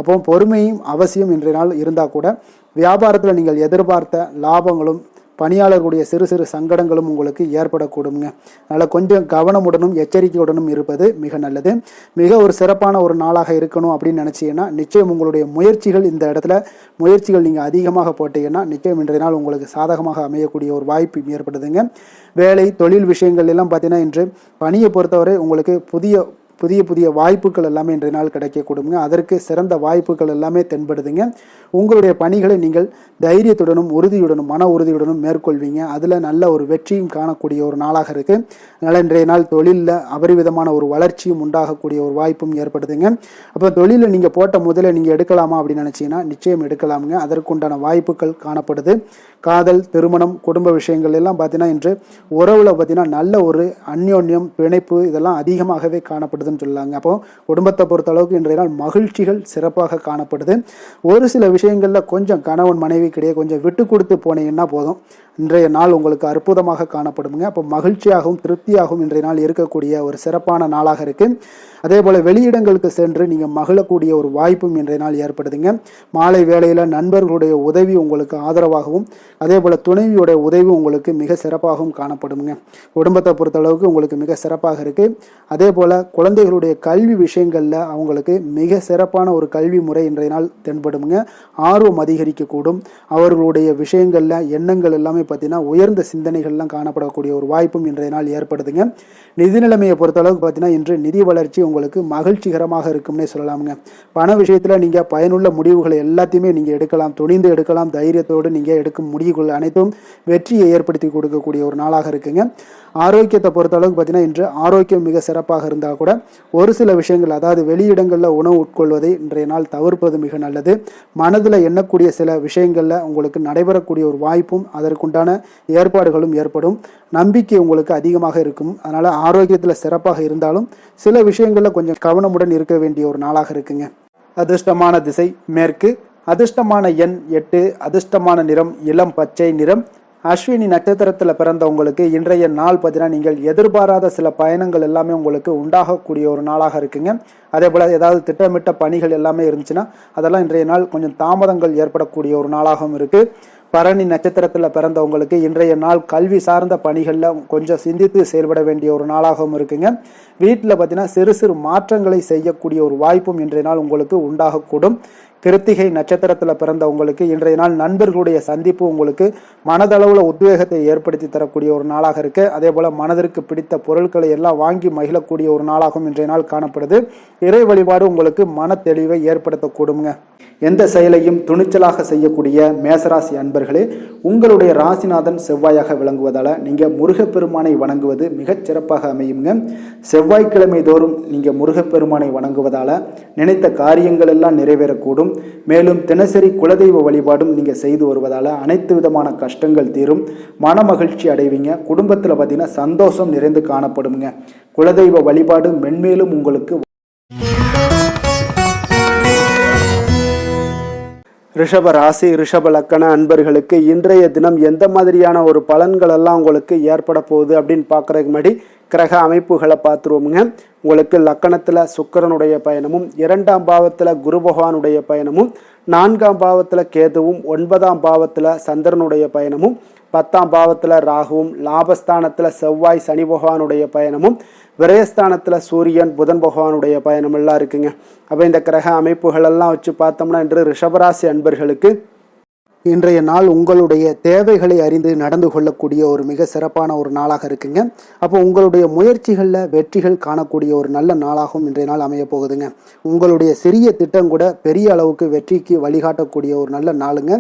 [SPEAKER 1] அப்போ பொறுமையும் அவசியம் இன்றைய நாள் இருந்தால் கூட வியாபாரத்தில் நீங்கள் எதிர்பார்த்த லாபங்களும் பணியாளர்களுடைய சிறு சிறு சங்கடங்களும் உங்களுக்கு ஏற்படக்கூடுங்க. அதனால் கொஞ்சம் கவனமுடனும் எச்சரிக்கையுடனும் இருப்பது மிக நல்லது. மிக ஒரு சிறப்பான ஒரு நாளாக இருக்கணும் அப்படின்னு நினச்சிங்கன்னா நிச்சயம் உங்களுடைய இந்த இடத்துல முயற்சிகள் நீங்கள் அதிகமாக போட்டீங்கன்னா நிச்சயம் இன்றைய நாள் உங்களுக்கு சாதகமாக அமையக்கூடிய ஒரு வாய்ப்பு ஏற்படுதுங்க. வேலை தொழில் விஷயங்கள் எல்லாம் பார்த்தீங்கன்னா இன்று பணியை பொறுத்தவரை உங்களுக்கு புதிய வாய்ப்புகள் எல்லாமே இன்றைய நாள் கிடைக்கக்கூடுங்க. அதற்கு சிறந்த வாய்ப்புகள் எல்லாமே தென்படுதுங்க. உங்களுடைய பணிகளை நீங்கள் தைரியத்துடனும் உறுதியுடனும் மன உறுதியுடனும் மேற்கொள்வீங்க. அதில் நல்ல ஒரு வெற்றியும் காணக்கூடிய ஒரு நாளாக இருக்குது. அதனால் இன்றைய நாள் தொழிலில் அபரிவிதமான ஒரு வளர்ச்சியும் உண்டாகக்கூடிய ஒரு வாய்ப்பும் ஏற்படுதுங்க. அப்போ தொழிலில் நீங்கள் போட்ட முதல்ல நீங்கள் எடுக்கலாமா அப்படின்னு நினச்சிங்கன்னா நிச்சயம் எடுக்கலாமுங்க. அதற்குண்டான வாய்ப்புகள் காணப்படுது. காதல், திருமணம், குடும்ப விஷயங்கள் எல்லாம் பார்த்தீங்கன்னா இன்று உறவில் பார்த்தீங்கன்னா நல்ல ஒரு அந்யோன்யம் பிணைப்பு இதெல்லாம் அதிகமாகவே காணப்படுது ஏற்படுதுன்னு சொல்லலாங்க. அப்போ குடும்பத்தை பொறுத்த அளவுக்கு இன்றைய நாள் மகிழ்ச்சிகள் சிறப்பாக காணப்படுது. ஒரு சில விஷயங்களில் கொஞ்சம் கணவன் மனைவிக்கிடையே கொஞ்சம் விட்டு கொடுத்து போனீங்கன்னா போதும், இன்றைய நாள் உங்களுக்கு அற்புதமாக காணப்படுங்க. அப்போ மகிழ்ச்சியாகவும் திருப்தியாகவும் இன்றைய நாள் இருக்கக்கூடிய ஒரு சிறப்பான நாளாக இருக்குது. அதே போல் வெளியிடங்களுக்கு சென்று நீங்கள் மகிழக்கூடிய ஒரு வாய்ப்பும் இன்றைய நாள் ஏற்படுதுங்க. மாலை வேளையில் நண்பர்களுடைய உதவி உங்களுக்கு ஆதரவாகவும் அதே போல் துணைவியுடைய உதவி உங்களுக்கு மிக சிறப்பாகவும் காணப்படுங்க. குடும்பத்தை பொறுத்தளவுக்கு உங்களுக்கு மிக சிறப்பாக இருக்குது. அதே போல் குழந்தைகளுடைய கல்வி விஷயங்களில் அவங்களுக்கு மிக சிறப்பான ஒரு கல்வி முறை இன்றைய நாள் தென்படுங்க. ஆர்வம் அதிகரிக்கக்கூடும். அவர்களுடைய விஷயங்களில் எண்ணங்கள் எல்லாமே பார்த்தீங்கன்னா உயர்ந்த சிந்தனைகள்லாம் காணப்படக்கூடிய ஒரு வாய்ப்பும் இன்றைய நாள் ஏற்படுதுங்க. நிதி நிலைமையை பொறுத்தளவுக்கு பார்த்தீங்கன்னா இன்று நிதி வளர்ச்சி உங்களுக்கு மகிழ்ச்சிகரமாக இருக்கும்னே சொல்லலாமுங்க. பண விஷயத்தில் நீங்கள் பயனுள்ள முடிவுகளை எல்லாத்தையுமே நீங்கள் எடுக்கலாம், துணிந்து எடுக்கலாம். தைரியத்தோடு நீங்கள் எடுக்கும் முடிவுகள் அனைத்தும் வெற்றியை ஏற்படுத்தி கொடுக்கக்கூடிய ஒரு நாளாக இருக்குங்க. ஆரோக்கியத்தை பொறுத்தளவுக்கு பார்த்தீங்கன்னா இன்று ஆரோக்கியம் மிக சிறப்பாக இருந்தால் கூட ஒரு சில விஷயங்கள், அதாவது வெளியிடங்களில் உணவு உட்கொள்வதை இன்றைய நாள் தவிர்ப்பது மிக நல்லது. மனதில் எண்ணக்கூடிய சில விஷயங்களில் உங்களுக்கு நடைபெறக்கூடிய ஒரு வாய்ப்பும் அதற்குண்டான ஏற்பாடுகளும் ஏற்படும். நம்பிக்கை உங்களுக்கு அதிகமாக இருக்கும். அதனால் ஆரோக்கியத்தில் சிறப்பாக இருந்தாலும் சில விஷயங்களில் கொஞ்சம் கவனமுடன் இருக்க வேண்டிய ஒரு நாளாக இருக்குங்க. அதிர்ஷ்டமான திசை மேற்கு, அதிர்ஷ்டமான எண் 8, அதிர்ஷ்டமான நிறம் இளம் பச்சை நிறம். அஸ்வினி நட்சத்திரத்தில் பிறந்தவங்களுக்கு இன்றைய நாள் பார்த்தீங்கன்னா நீங்கள் எதிர்பாராத சில பயணங்கள் எல்லாமே உங்களுக்கு உண்டாகக்கூடிய ஒரு நாளாக இருக்குங்க. அதே போல் ஏதாவது திட்டமிட்ட பணிகள் எல்லாமே இருந்துச்சுன்னா அதெல்லாம் இன்றைய நாள் கொஞ்சம் தாமதங்கள் ஏற்படக்கூடிய ஒரு நாளாகவும் இருக்குது. பரணி நட்சத்திரத்தில் பிறந்தவங்களுக்கு இன்றைய நாள் கல்வி சார்ந்த பணிகளில் கொஞ்சம் சிந்தித்து செயல்பட வேண்டிய ஒரு நாளாகவும் இருக்குங்க. வீட்டில் பார்த்தீங்கன்னா சிறு சிறு மாற்றங்களை செய்யக்கூடிய ஒரு வாய்ப்பும் இன்றைய நாள் உங்களுக்கு உண்டாகக்கூடும். கிருத்திகை நட்சத்திரத்தில் பிறந்தவங்களுக்கு இன்றைய நாள் நண்பர்களுடைய சந்திப்பு உங்களுக்கு மனதளவில் உத்வேகத்தை ஏற்படுத்தி தரக்கூடிய ஒரு நாளாக இருக்கு. அதே போல் மனதிற்கு பிடித்த பொருட்களை எல்லாம் வாங்கி மகிழக்கூடிய ஒரு நாளாகவும் இன்றைய நாள் காணப்படுது. இறை வழிபாடு உங்களுக்கு மன தெளிவை ஏற்படுத்தக்கூடுங்க. எந்த செயலையும் துணிச்சலாக செய்யக்கூடிய மேசராசி அன்பர்களே, உங்களுடைய ராசிநாதன் செவ்வாயாக விளங்குவதால் நீங்கள் முருகப்பெருமானை வணங்குவது மிகச் சிறப்பாக அமையுங்க. செவ்வாய்க்கிழமை தோறும் நீங்கள் முருகப்பெருமானை வணங்குவதால் நினைத்த காரியங்கள் எல்லாம் நிறைவேறக்கூடும். மேலும் தினசரி குலதெய்வ வழிபாடும் நீங்கள் செய்து வருவதால் அனைத்து விதமான கஷ்டங்கள் தீரும், மன மகிழ்ச்சி அடைவீங்க. குடும்பத்தில் பார்த்தீங்கன்னா சந்தோஷம் நிறைந்து காணப்படுங்க. குலதெய்வ வழிபாடு மென்மேலும் உங்களுக்கு. ரிஷப ராசி ரிஷப லக்கண அன்பர்களுக்கு இன்றைய தினம் எந்த மாதிரியான ஒரு பலன்கள் எல்லாம் உங்களுக்கு ஏற்பட போகுது அப்படின்னு பார்க்குறதுக்கு முன்னாடி கிரக அமைப்புகளை பார்த்துருவோமுங்க. உங்களுக்கு லக்கணத்தில் சுக்கிரனுடைய பயணமும், 2ஆம் பாவத்தில் குரு பகவானுடைய பயணமும், 4ஆம் பாவத்தில் கேதுவும், 9ஆம் பாவத்தில் சந்திரனுடைய பயணமும், 10ஆம் பாவத்தில் ராகுவும், லாபஸ்தானத்தில் செவ்வாய் சனி பகவானுடைய பயணமும், விரயஸ்தானத்தில் சூரியன் புதன் பகவானுடைய பயணம் எல்லாம் இருக்குங்க. அப்போ இந்த கிரக அமைப்புகளெல்லாம் வச்சு பார்த்தோம்னா இன்று ரிஷபராசி அன்பர்களுக்கு இன்றைய நாள் உங்களுடைய தேவைகளை அறிந்து நடந்து கொள்ளக்கூடிய ஒரு மிக சிறப்பான ஒரு நாளாக இருக்குங்க. அப்போ உங்களுடைய முயற்சிகளில் வெற்றிகள் காணக்கூடிய ஒரு நல்ல நாளாகவும் இன்றைய நாள் அமைய போகுதுங்க. உங்களுடைய சிறிய திட்டம் கூட பெரிய அளவுக்கு வெற்றிக்கு வழிகாட்டக்கூடிய ஒரு நல்ல நாளுங்க.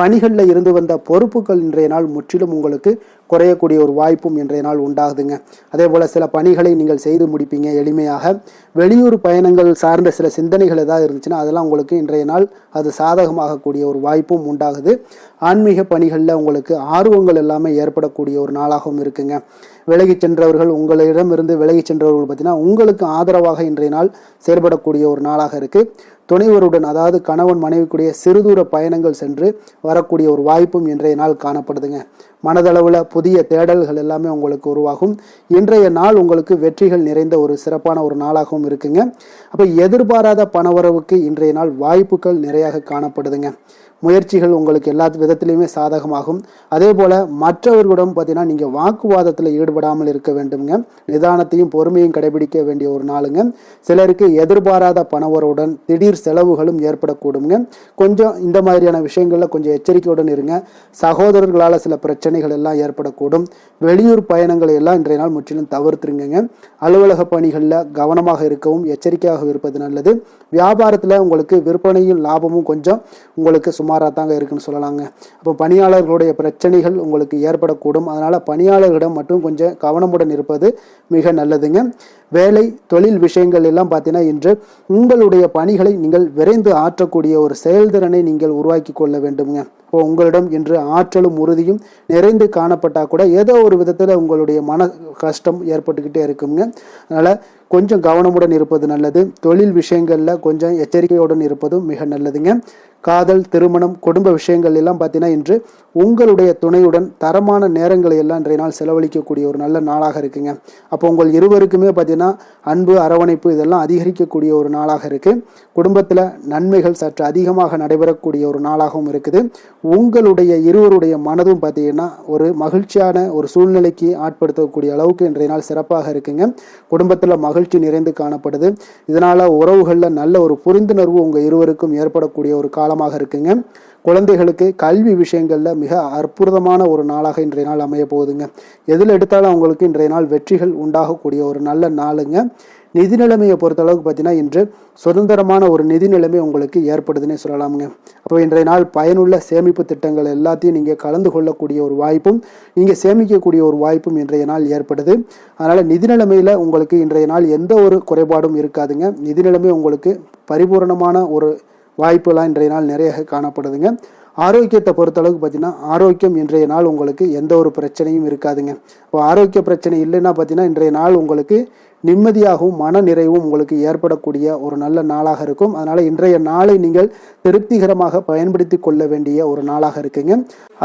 [SPEAKER 1] பணிகளில் இருந்து வந்த பொறுப்புகள் இன்றைய நாள் முற்றிலும் உங்களுக்கு குறையக்கூடிய ஒரு வாய்ப்பும் இன்றைய நாள் உண்டாகுதுங்க. அதே போல் சில பணிகளை நீங்கள் செய்து முடிப்பீங்க எளிமையாக. வெளியூர் பயணங்கள் சார்ந்த சில சிந்தனைகள் ஏதாவது இருந்துச்சுன்னா அதெல்லாம் உங்களுக்கு இன்றைய நாள் அது சாதகமாகக்கூடிய ஒரு வாய்ப்பும் உண்டாகுது. ஆன்மீக பணிகளில் உங்களுக்கு ஆர்வங்கள் எல்லாமே ஏற்படக்கூடிய ஒரு நாளாகவும் இருக்குங்க. விலகி சென்றவர்கள், உங்களிடமிருந்து விலகி சென்றவர்கள் பார்த்தீங்கன்னா உங்களுக்கு ஆதரவாக இன்றைய நாள் செயல்படக்கூடிய ஒரு நாளாக இருக்குது. துணைவருடன், அதாவது கணவன் மனைவிக்குடைய சிறுதூர பயணங்கள் சென்று வரக்கூடிய ஒரு வாய்ப்பும் இன்றைய நாள் காணப்படுதுங்க. மனதளவில் புதிய தேடல்கள் எல்லாமே உங்களுக்கு உருவாகும். இன்றைய நாள் உங்களுக்கு வெற்றிகள் நிறைந்த ஒரு சிறப்பான ஒரு நாளாகவும் இருக்குங்க. அப்போ எதிர்பாராத பணவரவுக்கு இன்றைய நாள் வாய்ப்புகள் நிறையாக காணப்படுதுங்க. முயற்சிகள் உங்களுக்கு எல்லா விதத்திலையுமே சாதகமாகும். அதே போல் மற்றவர்களிடம் பார்த்தீங்கன்னா நீங்கள் வாக்குவாதத்தில் ஈடுபடாமல் இருக்க வேண்டுங்க. நிதானத்தையும் பொறுமையும் கடைபிடிக்க வேண்டிய ஒரு நாளுங்க. சிலருக்கு எதிர்பாராத பணவரவுடன் திடீர் செலவுகளும் ஏற்படக்கூடுங்க. கொஞ்சம் இந்த மாதிரியான விஷயங்களில் கொஞ்சம் எச்சரிக்கையுடன் இருங்க. சகோதரர்களால் சில பிரச்சனைகள் எல்லாம் ஏற்படக்கூடும். வெளியூர் பயணங்களை எல்லாம் இன்றைய நாள் முற்றிலும் தவிர்த்துருங்க. அலுவலக பணிகளில் கவனமாக இருக்கவும் எச்சரிக்கையாக இருப்பது நல்லது. வியாபாரத்தில் உங்களுக்கு விற்பனையும் லாபமும் கொஞ்சம் உங்களுக்கு சுமாராக தாங்க இருக்குன்னு சொல்லலாங்க. அப்போ பணியாளர்களுடைய பிரச்சனைகள் உங்களுக்கு ஏற்படக்கூடும். அதனால் பணியாளர்களிடம் மட்டும் கொஞ்சம் கவனமுடன் இருப்பது மிக நல்லதுங்க. வேலை தொழில் விஷயங்கள் எல்லாம் பார்த்தீங்கன்னா இன்று உங்களுடைய பணிகளை நீங்கள் விரைந்து ஆற்றக்கூடிய ஒரு செயல்திறனை நீங்கள் உருவாக்கி கொள்ள வேண்டுங்க. இப்போ உங்களிடம் இன்று ஆற்றலும் உறுதியும் நிறைந்து காணப்பட்டால் கூட ஏதோ ஒரு விதத்தில் உங்களுடைய மன கஷ்டம் ஏற்பட்டுக்கிட்டே இருக்குங்க. அதனால் கொஞ்சம் கவனமுடன் இருப்பது நல்லது. தொழில் விஷயங்களில் கொஞ்சம் எச்சரிக்கையுடன் இருப்பதும் மிக நல்லதுங்க. காதல், திருமணம், குடும்ப விஷயங்கள் எல்லாம் பார்த்தீங்கன்னா இன்று உங்களுடைய துணையுடன் தரமான நேரங்களை எல்லாம் இன்றைய நாள் செலவழிக்கக்கூடிய ஒரு நல்ல நாளாக இருக்குங்க. அப்போ உங்கள் இருவருக்குமே பார்த்தீங்கன்னா அன்பு, அரவணைப்பு இதெல்லாம் அதிகரிக்கக்கூடிய ஒரு நாளாக இருக்கு. குடும்பத்தில் நன்மைகள் சற்று அதிகமாக நடைபெறக்கூடிய ஒரு நாளாகவும் இருக்குது. உங்களுடைய இருவருடைய மனதும் பார்த்தீங்கன்னா ஒரு மகிழ்ச்சியான ஒரு சூழ்நிலைக்கு ஆட்படுத்தக்கூடிய அளவுக்கு இன்றைய நாள் சிறப்பாக இருக்குங்க. குடும்பத்தில் மகிழ்ச்சி நிறைந்து காணப்படுது. இதனால உறவுகளில் நல்ல ஒரு புரிந்துணர்வு உங்கள் இருவருக்கும் ஏற்படக்கூடிய ஒரு காலமாக இருக்குங்க. குழந்தைகளுக்கு கல்வி விஷயங்கள்ல மிக அற்புதமான ஒரு நாளாக இன்றைய நாள் அமைய போகுதுங்க. எதில் எடுத்தாலும் அவங்களுக்கு இன்றைய நாள் வெற்றிகள் உண்டாகக்கூடிய ஒரு நல்ல நாளுங்க. நிதி நிலைமையை பொறுத்தளவுக்கு பார்த்தீங்கன்னா இன்று சுதந்திரமான ஒரு நிதி நிலைமை உங்களுக்கு ஏற்படுதுன்னே சொல்லலாமுங்க. அப்போ இன்றைய நாள் பயனுள்ள சேமிப்பு திட்டங்கள் எல்லாத்தையும் நீங்கள் கலந்து கொள்ளக்கூடிய ஒரு வாய்ப்பும் நீங்கள் சேமிக்கக்கூடிய ஒரு வாய்ப்பும் இன்றைய நாள் ஏற்படுது. அதனால் நிதி நிலைமையில் உங்களுக்கு இன்றைய நாள் எந்த ஒரு குறைபாடும் இருக்காதுங்க. நிதி நிலைமை உங்களுக்கு பரிபூரணமான ஒரு வாய்ப்புலாம் இன்றைய நாள் நிறைய காணப்படுதுங்க. ஆரோக்கியத்தை பொறுத்தளவுக்கு பார்த்தீங்கன்னா ஆரோக்கியம் இன்றைய நாள் உங்களுக்கு எந்த ஒரு பிரச்சனையும் இருக்காதுங்க. இப்போ ஆரோக்கிய பிரச்சனை இல்லைன்னா பார்த்தீங்கன்னா இன்றைய நாள் உங்களுக்கு நிம்மதியாகவும் மன நிறைவும் உங்களுக்கு ஏற்படக்கூடிய ஒரு நல்ல நாளாக இருக்கும். அதனால் இன்றைய நாளை நீங்கள் திருப்திகரமாக பயன்படுத்தி கொள்ள வேண்டிய ஒரு நாளாக இருக்குங்க.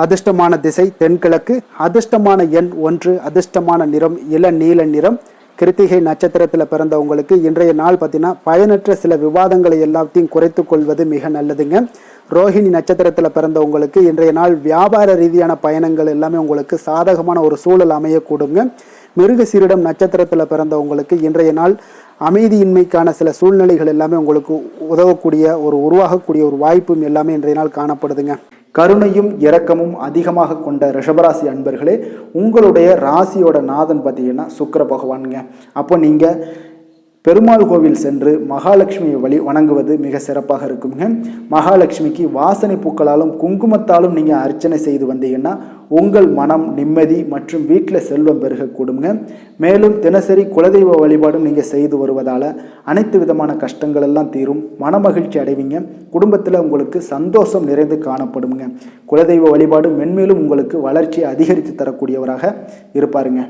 [SPEAKER 1] அதிர்ஷ்டமான திசை தென்கிழக்கு, அதிர்ஷ்டமான எண் 1, அதிர்ஷ்டமான நிறம் இளநீல நிறம். கிருத்திகை நட்சத்திரத்தில் பிறந்தவங்களுக்கு இன்றைய நாள் பார்த்தீங்கன்னா பயனற்ற சில விவாதங்களை எல்லாத்தையும் குறைத்து கொள்வது மிக நல்லதுங்க. ரோஹிணி நட்சத்திரத்தில் பிறந்தவங்களுக்கு இன்றைய நாள் வியாபார ரீதியான பயணங்கள் எல்லாமே உங்களுக்கு சாதகமான ஒரு சூழல் அமையக்கூடுங்க. மிருகசீரிடம் நட்சத்திரத்தில் பிறந்தவங்களுக்கு இன்றைய நாள் அமைதியின்மைக்கான சில சூழ்நிலைகள் எல்லாமே உங்களுக்கு உதவக்கூடிய உருவாகக்கூடிய ஒரு வாய்ப்பும் எல்லாமே இன்றைய நாள் காணப்படுதுங்க. கருணையும் இரக்கமும் அதிகமாக கொண்ட ரிஷபராசி அன்பர்களே, உங்களுடைய ராசியோட நாதன் பார்த்தீங்கன்னா சுக்கிர பகவானுங்க. அப்போ நீங்கள் பெருமாள் கோவில் சென்று மகாலட்சுமியை வணங்குவது மிக சிறப்பாக இருக்குங்க. மகாலட்சுமிக்கு வாசனை பூக்களாலும் குங்குமத்தாலும் நீங்கள் அர்ச்சனை செய்து வந்தீங்கன்னா உங்கள் மனம் நிம்மதி மற்றும் வீட்டில் செல்வம் பெருகக்கூடுங்க. மேலும் தினசரி குலதெய்வ வழிபாடும் நீங்கள் செய்து வருவதால் அனைத்து விதமான கஷ்டங்கள் எல்லாம் தீரும், மனமகிழ்ச்சி அடைவீங்க. குடும்பத்தில் உங்களுக்கு சந்தோஷம் நிறைந்து காணப்படுங்க. குலதெய்வ வழிபாடு மென்மேலும் உங்களுக்கு வளர்ச்சியை அதிகரித்து தரக்கூடியவராக இருப்பாருங்க.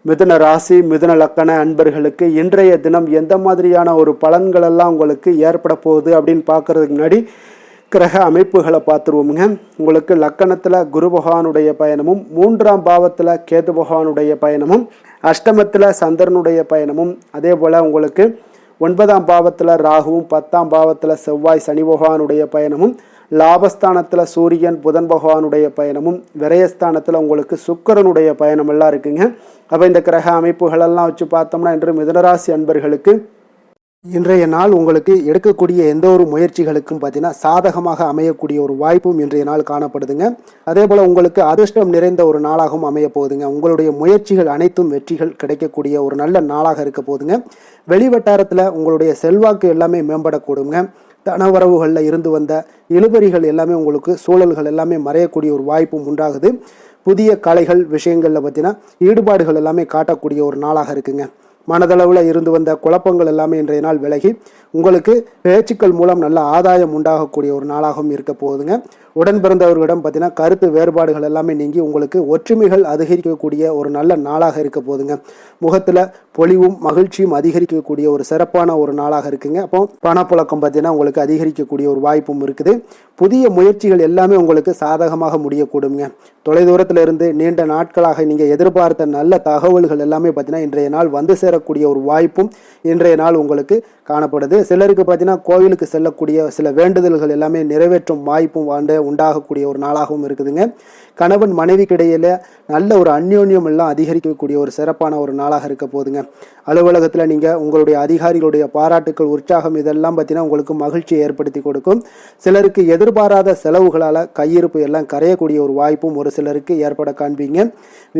[SPEAKER 1] மிதுன ராசி, மிதுன லக்கண அன்பர்களுக்கு இன்றைய தினம் எந்த மாதிரியான ஒரு பலன்கள் எல்லாம் உங்களுக்கு ஏற்பட போகுது அப்படின்னு பார்க்கறதுக்கு முன்னாடி கிரக அமைப்புகளை பார்த்துருவோமுங்க. உங்களுக்கு லக்கணத்தில் குரு பகவானுடைய பயணமும், 3ஆம் பாவத்தில் கேது பகவானுடைய பயணமும், அஷ்டமத்தில் சந்திரனுடைய பயணமும், அதே போல் உங்களுக்கு 9ஆம் பாவத்தில் ராகுவும், 10ஆம் பாவத்தில் செவ்வாய் சனி பகவானுடைய பயணமும், லாபஸ்தானத்தில் சூரியன் புதன் பகவானுடைய பயணமும், விரயஸ்தானத்தில் உங்களுக்கு சுக்கிரனுடைய பயணம் எல்லாம் இருக்குங்க. அப்போ இந்த கிரக அமைப்புகளெல்லாம் வச்சு பார்த்தோம்னா இன்று மிதுனராசி அன்பர்களுக்கு இன்றைய நாள் உங்களுக்கு எடுக்கக்கூடிய எந்த ஒரு முயற்சிகளுக்கும் பார்த்தீங்கன்னா சாதகமாக அமையக்கூடிய ஒரு வாய்ப்பும் இன்றைய நாள் காணப்படுதுங்க. அதே போல் உங்களுக்கு அதிர்ஷ்டம் நிறைந்த ஒரு நாளாகவும் அமைய போகுதுங்க. உங்களுடைய முயற்சிகள் அனைத்தும் வெற்றிகள் கிடைக்கக்கூடிய ஒரு நல்ல நாளாக இருக்க போகுதுங்க. வெளிவட்டாரத்தில் உங்களுடைய செல்வாக்கு எல்லாமே மேம்படக்கூடுங்க. தனவரவுகளில் இருந்து வந்த இழுபறிகள் எல்லாமே உங்களுக்கு சூழல்கள் எல்லாமே மறையக்கூடிய ஒரு வாய்ப்பும் உண்டாகுது. புதிய கலைகள் விஷயங்களில் பார்த்தீங்கன்னா ஈடுபாடுகள் எல்லாமே காட்டக்கூடிய ஒரு நாளாக இருக்குங்க. மனதளவில் இருந்து வந்த குழப்பங்கள் எல்லாமே இன்றைய நாள் விலகி உங்களுக்கு பேச்சுக்கள் மூலம் நல்ல ஆதாயம் உண்டாகக்கூடிய ஒரு நாளாகவும் இருக்க போகுதுங்க. உடன் பிறந்தவர்களிடம் பார்த்தீங்கன்னா கருத்து வேறுபாடுகள் எல்லாமே நீங்கி உங்களுக்கு ஒற்றுமைகள் அதிகரிக்கக்கூடிய ஒரு நல்ல நாளாக இருக்க போகுதுங்க. முகத்தில் பொலிவும் மகிழ்ச்சியும் அதிகரிக்கக்கூடிய ஒரு சிறப்பான ஒரு நாளாக இருக்குங்க. அப்போ பணப்புழக்கம் பார்த்தீங்கன்னா உங்களுக்கு அதிகரிக்கக்கூடிய ஒரு வாய்ப்பும் இருக்குது. புதிய முயற்சிகள் எல்லாமே உங்களுக்கு சாதகமாக முடியக்கூடுங்க. தொலைதூரத்தில் இருந்து நீண்ட நாட்களாக நீங்கள் எதிர்பார்த்த நல்ல தகவல்கள் எல்லாமே பார்த்தீங்கன்னா இன்றைய நாள் வந்து சேரக்கூடிய ஒரு வாய்ப்பும் இன்றைய நாள் உங்களுக்கு காணப்படுது. சிலருக்கு பார்த்தீங்கன்னா கோவிலுக்கு செல்லக்கூடிய சில வேண்டுதல்கள் எல்லாமே நிறைவேற்றும் வாய்ப்பும் உண்டாகக்கூடிய ஒரு நாளாகவும் இருக்குதுங்க. கணவன் மனைவிக்கிடையில நல்ல ஒரு அந்யோன்யம் எல்லாம் அதிகரிக்கக்கூடிய ஒரு சிறப்பான ஒரு நாளாக இருக்க போகுதுங்க. அலுவலகத்தில் நீங்கள் உங்களுடைய அதிகாரிகளுடைய பாராட்டுக்கள், உற்சாகம் இதெல்லாம் பார்த்தீங்கன்னா உங்களுக்கு மகிழ்ச்சியை ஏற்படுத்தி கொடுக்கும். சிலருக்கு எதிர்பாராத செலவுகளால் கையிருப்பு எல்லாம் கரையக்கூடிய ஒரு வாய்ப்பும் ஒரு சிலருக்கு ஏற்பட காண்பீங்க.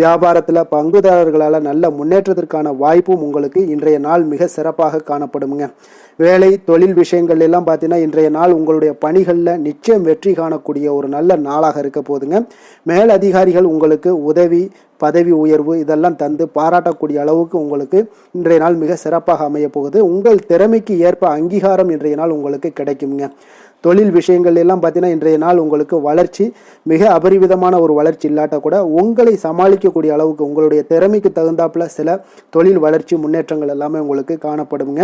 [SPEAKER 1] வியாபாரத்தில் பங்குதாரர்களால் நல்ல முன்னேற்றத்திற்கான வாய்ப்பும் உங்களுக்கு இன்றைய நாள் மிக சிறப்பாக காணப்படுங்க. வேலை தொழில் விஷயங்கள் எல்லாம் பார்த்தீங்கன்னா இன்றைய நாள் உங்களுடைய பணிகளில் நிச்சயம் வெற்றி காணக்கூடிய ஒரு நல்ல நாளாக இருக்க போதுங்க. மேல் அதிகாரிகள் உங்களுக்கு உதவி, பதவி உயர்வு இதெல்லாம் தந்து பாராட்டக்கூடிய அளவுக்கு உங்களுக்கு இன்றைய நாள் மிக சிறப்பாக அமைய போகுது. உங்கள் திறமைக்கு ஏற்ப அங்கீகாரம் இன்றைய நாள் உங்களுக்கு கிடைக்குங்க. தொழில் விஷயங்கள் எல்லாம் பார்த்தீங்கன்னா இன்றைய நாள் உங்களுக்கு வளர்ச்சி மிக அபரிவிதமான ஒரு வளர்ச்சி இல்லாட்ட கூட உங்களை சமாளிக்கக்கூடிய அளவுக்கு உங்களுடைய திறமைக்கு தகுந்தாப்புல சில தொழில் வளர்ச்சி முன்னேற்றங்கள் எல்லாமே உங்களுக்கு காணப்படுங்க.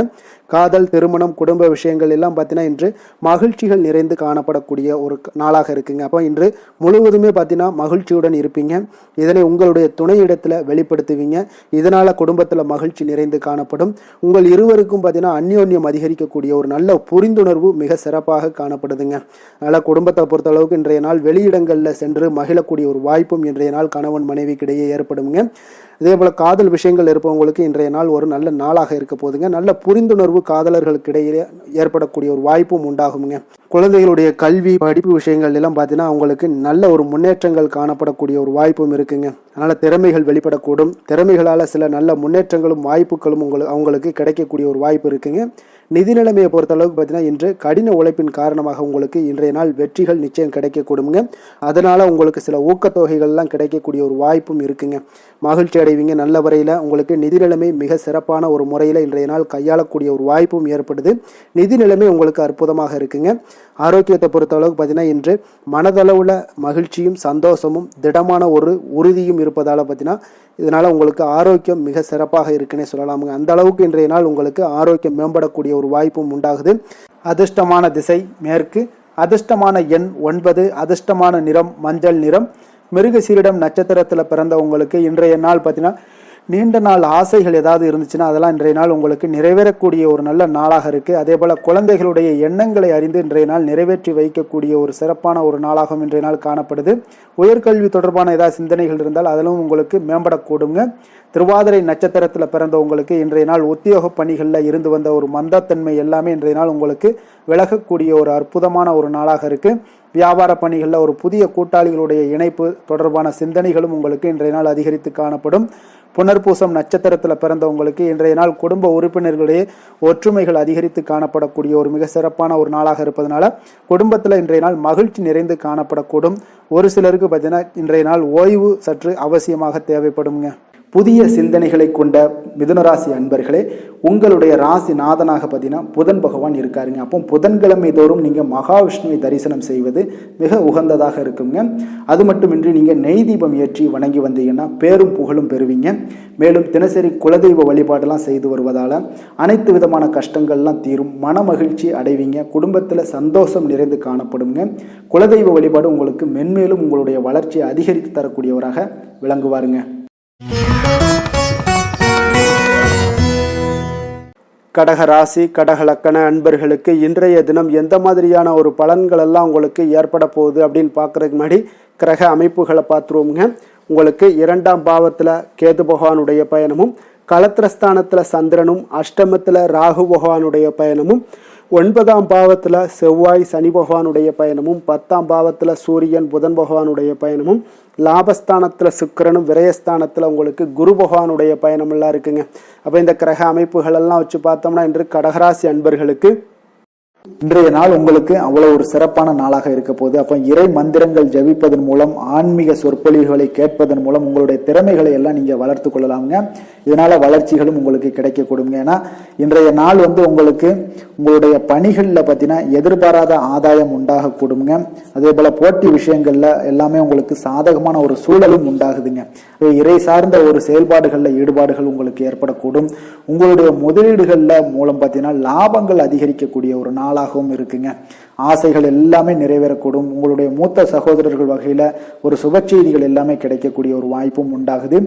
[SPEAKER 1] காதல், திருமணம், குடும்ப விஷயங்கள் எல்லாம் பார்த்தீங்கன்னா இன்று மகிழ்ச்சிகள் நிறைந்து காணப்படக்கூடிய ஒரு நாளாக இருக்குங்க. அப்போ இன்று முழுவதுமே பார்த்தீங்கன்னா மகிழ்ச்சியுடன் இருப்பீங்க. இதனை உங்களுடைய துணையிடத்துல வெளிப்படுத்துவீங்க. இதனால குடும்பத்துல மகிழ்ச்சி நிறைந்து காணப்படும். உங்கள் இருவருக்கும் பார்த்தீங்கன்னா அந்யோன்யம் அதிகரிக்கக்கூடிய ஒரு நல்ல புரிந்துணர்வு மிக சிறப்பாக காணப்படுதுங்க. அதனால குடும்பத்தை பொறுத்த அளவுக்கு இன்றைய நாள் வெளியிடங்கள்ல சென்று மகிழக்கூடிய ஒரு வாய்ப்பும் இன்றைய நாள் கணவன் மனைவிக்கிடையே ஏற்படுங்க. இதே போல காதல் விஷயங்கள் இருப்பவங்களுக்கு இன்றைய நாள் ஒரு நல்ல நாளாக இருக்க போதுங்க. நல்ல புரிந்துணர்வு காதலர்களுக்கு இடையே ஏற்படக்கூடிய ஒரு வாய்ப்பும் உண்டாகுங்க. குழந்தைகளுடைய கல்வி, படிப்பு விஷயங்கள் எல்லாம் பார்த்தீங்கன்னா அவங்களுக்கு நல்ல ஒரு முன்னேற்றங்கள் காணப்படக்கூடிய ஒரு வாய்ப்பும் இருக்குங்க. அதனால திறமைகள் வெளிப்படக்கூடும். திறமைகளால் சில நல்ல முன்னேற்றங்களும் வாய்ப்புகளும் அவங்களுக்கு கிடைக்கக்கூடிய ஒரு வாய்ப்பு இருக்குங்க. நிதி நிலைமையை பொறுத்த அளவுக்கு பார்த்தீங்கன்னா இன்று கடின உழைப்பின் காரணமாக உங்களுக்கு இன்றைய நாள் வெற்றிகள் நிச்சயம் கிடைக்கக்கூடுங்க. அதனால உங்களுக்கு சில ஊக்கத்தொகைகள்லாம் கிடைக்கக்கூடிய ஒரு வாய்ப்பும் இருக்குங்க. மகிழ்ச்சி அடைவீங்க. நல்ல வரையில் உங்களுக்கு நிதி நிலைமை மிக சிறப்பான ஒரு முறையில் இன்றைய நாள் கையாளக்கூடிய ஒரு வாய்ப்பும் ஏற்படுது. நிதி நிலைமை உங்களுக்கு அற்புதமாக இருக்குங்க. ஆரோக்கியத்தை பொறுத்த அளவுக்கு பார்த்தீங்கன்னா இன்று மனதளவில் மகிழ்ச்சியும் சந்தோஷமும் திடமான ஒரு உறுதியும் இருப்பதால் பார்த்தீங்கன்னா இதனால் உங்களுக்கு ஆரோக்கியம் மிக சிறப்பாக இருக்குன்னே சொல்லலாமுங்க. அந்த அளவுக்கு இன்றைய நாள் உங்களுக்கு ஆரோக்கியம் மேம்படக்கூடிய ஒரு வாய்ப்பும் உண்டாகுது. அதிர்ஷ்டமான திசை மேற்கு, அதிர்ஷ்டமான எண் 9, அதிர்ஷ்டமான நிறம் மஞ்சள் நிறம். மிருகசீரிடம் நட்சத்திரத்தில் பிறந்தவங்களுக்கு இன்றைய நாள் பார்த்தீங்கன்னா நீண்ட நாள் ஆசைகள் ஏதாவது இருந்துச்சுன்னா அதெல்லாம் இன்றைய நாள் உங்களுக்கு நிறைவேறக்கூடிய ஒரு நல்ல நாளாக இருக்குது. அதே போல் குழந்தைகளுடைய எண்ணங்களை அறிந்து இன்றைய நாள் நிறைவேற்றி வைக்கக்கூடிய ஒரு சிறப்பான ஒரு நாளாகவும் இன்றைய நாள் காணப்படுது. உயர்கல்வி தொடர்பான ஏதாவது சிந்தனைகள் இருந்தால் அதிலும் உங்களுக்கு மேம்படக்கூடுங்க. திருவாதிரை நட்சத்திரத்தில் பிறந்தவங்களுக்கு இன்றைய நாள் உத்தியோக பணிகளில் இருந்து வந்த ஒரு மந்தத்தன்மை எல்லாமே இன்றைய நாள் உங்களுக்கு விலகக்கூடிய ஒரு அற்புதமான ஒரு நாளாக இருக்குது. வியாபார பணிகளில் ஒரு புதிய கூட்டாளிகளுடைய இணைப்பு தொடர்பான சிந்தனைகளும் உங்களுக்கு இன்றைய நாள் அதிகரித்து காணப்படும். புனர்பூசம் நட்சத்திரத்தில் பிறந்தவங்களுக்கு இன்றைய நாள் குடும்ப உறுப்பினர்களுடைய ஒற்றுமைகள் அதிகரித்து காணப்படக்கூடிய ஒரு மிக சிறப்பான ஒரு நாளாக இருப்பதனால குடும்பத்தில் இன்றைய நாள் மகிழ்ச்சி நிறைந்து காணப்படக்கூடும். ஒரு சிலருக்கு பார்த்தீங்கன்னா இன்றைய நாள் ஓய்வு சற்று அவசியமாக தேவைப்படுங்க. புதிய சிந்தனைகளை கொண்ட மிதுனராசி அன்பர்களே, உங்களுடைய ராசி நாதனாக பார்த்தீங்கன்னா புதன் பகவான் இருக்காருங்க. அப்போ புதன்கிழமை தோறும் நீங்கள் மகாவிஷ்ணுவை தரிசனம் செய்வது மிக உகந்ததாக இருக்குங்க. அது மட்டுமின்றி நீங்கள் நெய் தீபம் ஏற்றி வணங்கி வந்தீங்கன்னா பேரும் புகழும் பெறுவீங்க. மேலும் தினசரி குலதெய்வ வழிபாடெல்லாம் செய்து வருவதால் அனைத்து விதமான கஷ்டங்கள்லாம் தீரும், மன மகிழ்ச்சி அடைவீங்க. குடும்பத்தில் சந்தோஷம் நிறைந்து காணப்படுங்க. குலதெய்வ வழிபாடு உங்களுக்கு மென்மேலும் உங்களுடைய வளர்ச்சியை அதிகரித்து தரக்கூடியவராக விளங்குவாருங்க. கடக ராசி, கடக லக்கண அன்பர்களுக்கு இன்றைய தினம் எந்த மாதிரியான ஒரு பலன்கள் எல்லாம் உங்களுக்கு ஏற்பட போகுது அப்படின்னு பார்க்குறதுக்கு முன்னாடி கிரக அமைப்புகளை பார்த்துருவோங்க. உங்களுக்கு 2ஆம் பாவத்தில் கேது பகவானுடைய பயணமும், களத்திரஸ்தானத்தில் சந்திரனும், அஷ்டமத்தில் ராகு பகவானுடைய பயணமும், 9ஆம் பாவத்தில் செவ்வாய் சனி பகவானுடைய பயணமும், 10ஆம் பாவத்தில் சூரியன் புதன் பகவானுடைய பயணமும், லாபஸ்தானத்தில் சுக்கிரனும், விரயஸ்தானத்தில் உங்களுக்கு குரு பகவானுடைய பயணமெல்லாம் இருக்குங்க. அப்போ இந்த கிரக அமைப்புகள் எல்லாம் வச்சு பார்த்தோம்னா இன்று கடகராசி அன்பர்களுக்கு இன்றைய நாள் உங்களுக்கு அவ்வளவு ஒரு சிறப்பான நாளாக இருக்க போகுது. அப்போ இறை மந்திரங்கள் ஜபிப்பதன் மூலம், ஆன்மீக சொற்பொழிவுகளை கேட்பதன் மூலம் உங்களுடைய திறமைகளை எல்லாம் நீங்க வளர்த்து கொள்ளலாமுங்க. இதனால வளர்ச்சிகளும் உங்களுக்கு கிடைக்க கொடுங்க. ஏன்னா இன்றைய நாள் உங்களுக்கு உங்களுடைய பணிகளில் பார்த்தீங்கன்னா எதிர்பாராத ஆதாயம் உண்டாக கொடுங்க. அதே போல போட்டி விஷயங்கள்ல எல்லாமே உங்களுக்கு சாதகமான ஒரு சூழலும் உண்டாகுதுங்க. இறை சார்ந்த ஒரு செயல்பாடுகளில் ஈடுபாடுகள் உங்களுக்கு ஏற்படக்கூடும். உங்களுடைய முதலீடுகளில் மூலம் பார்த்தீங்கன்னா லாபங்கள் அதிகரிக்கக்கூடிய ஒரு நாளாகவும் இருக்குங்க. ஆசைகள் எல்லாமே நிறைவேறக்கூடும். உங்களுடைய மூத்த சகோதரர்கள் வகையில் ஒரு சுப செய்திகள் எல்லாமே கிடைக்கக்கூடிய ஒரு வாய்ப்பும் உண்டாகுது.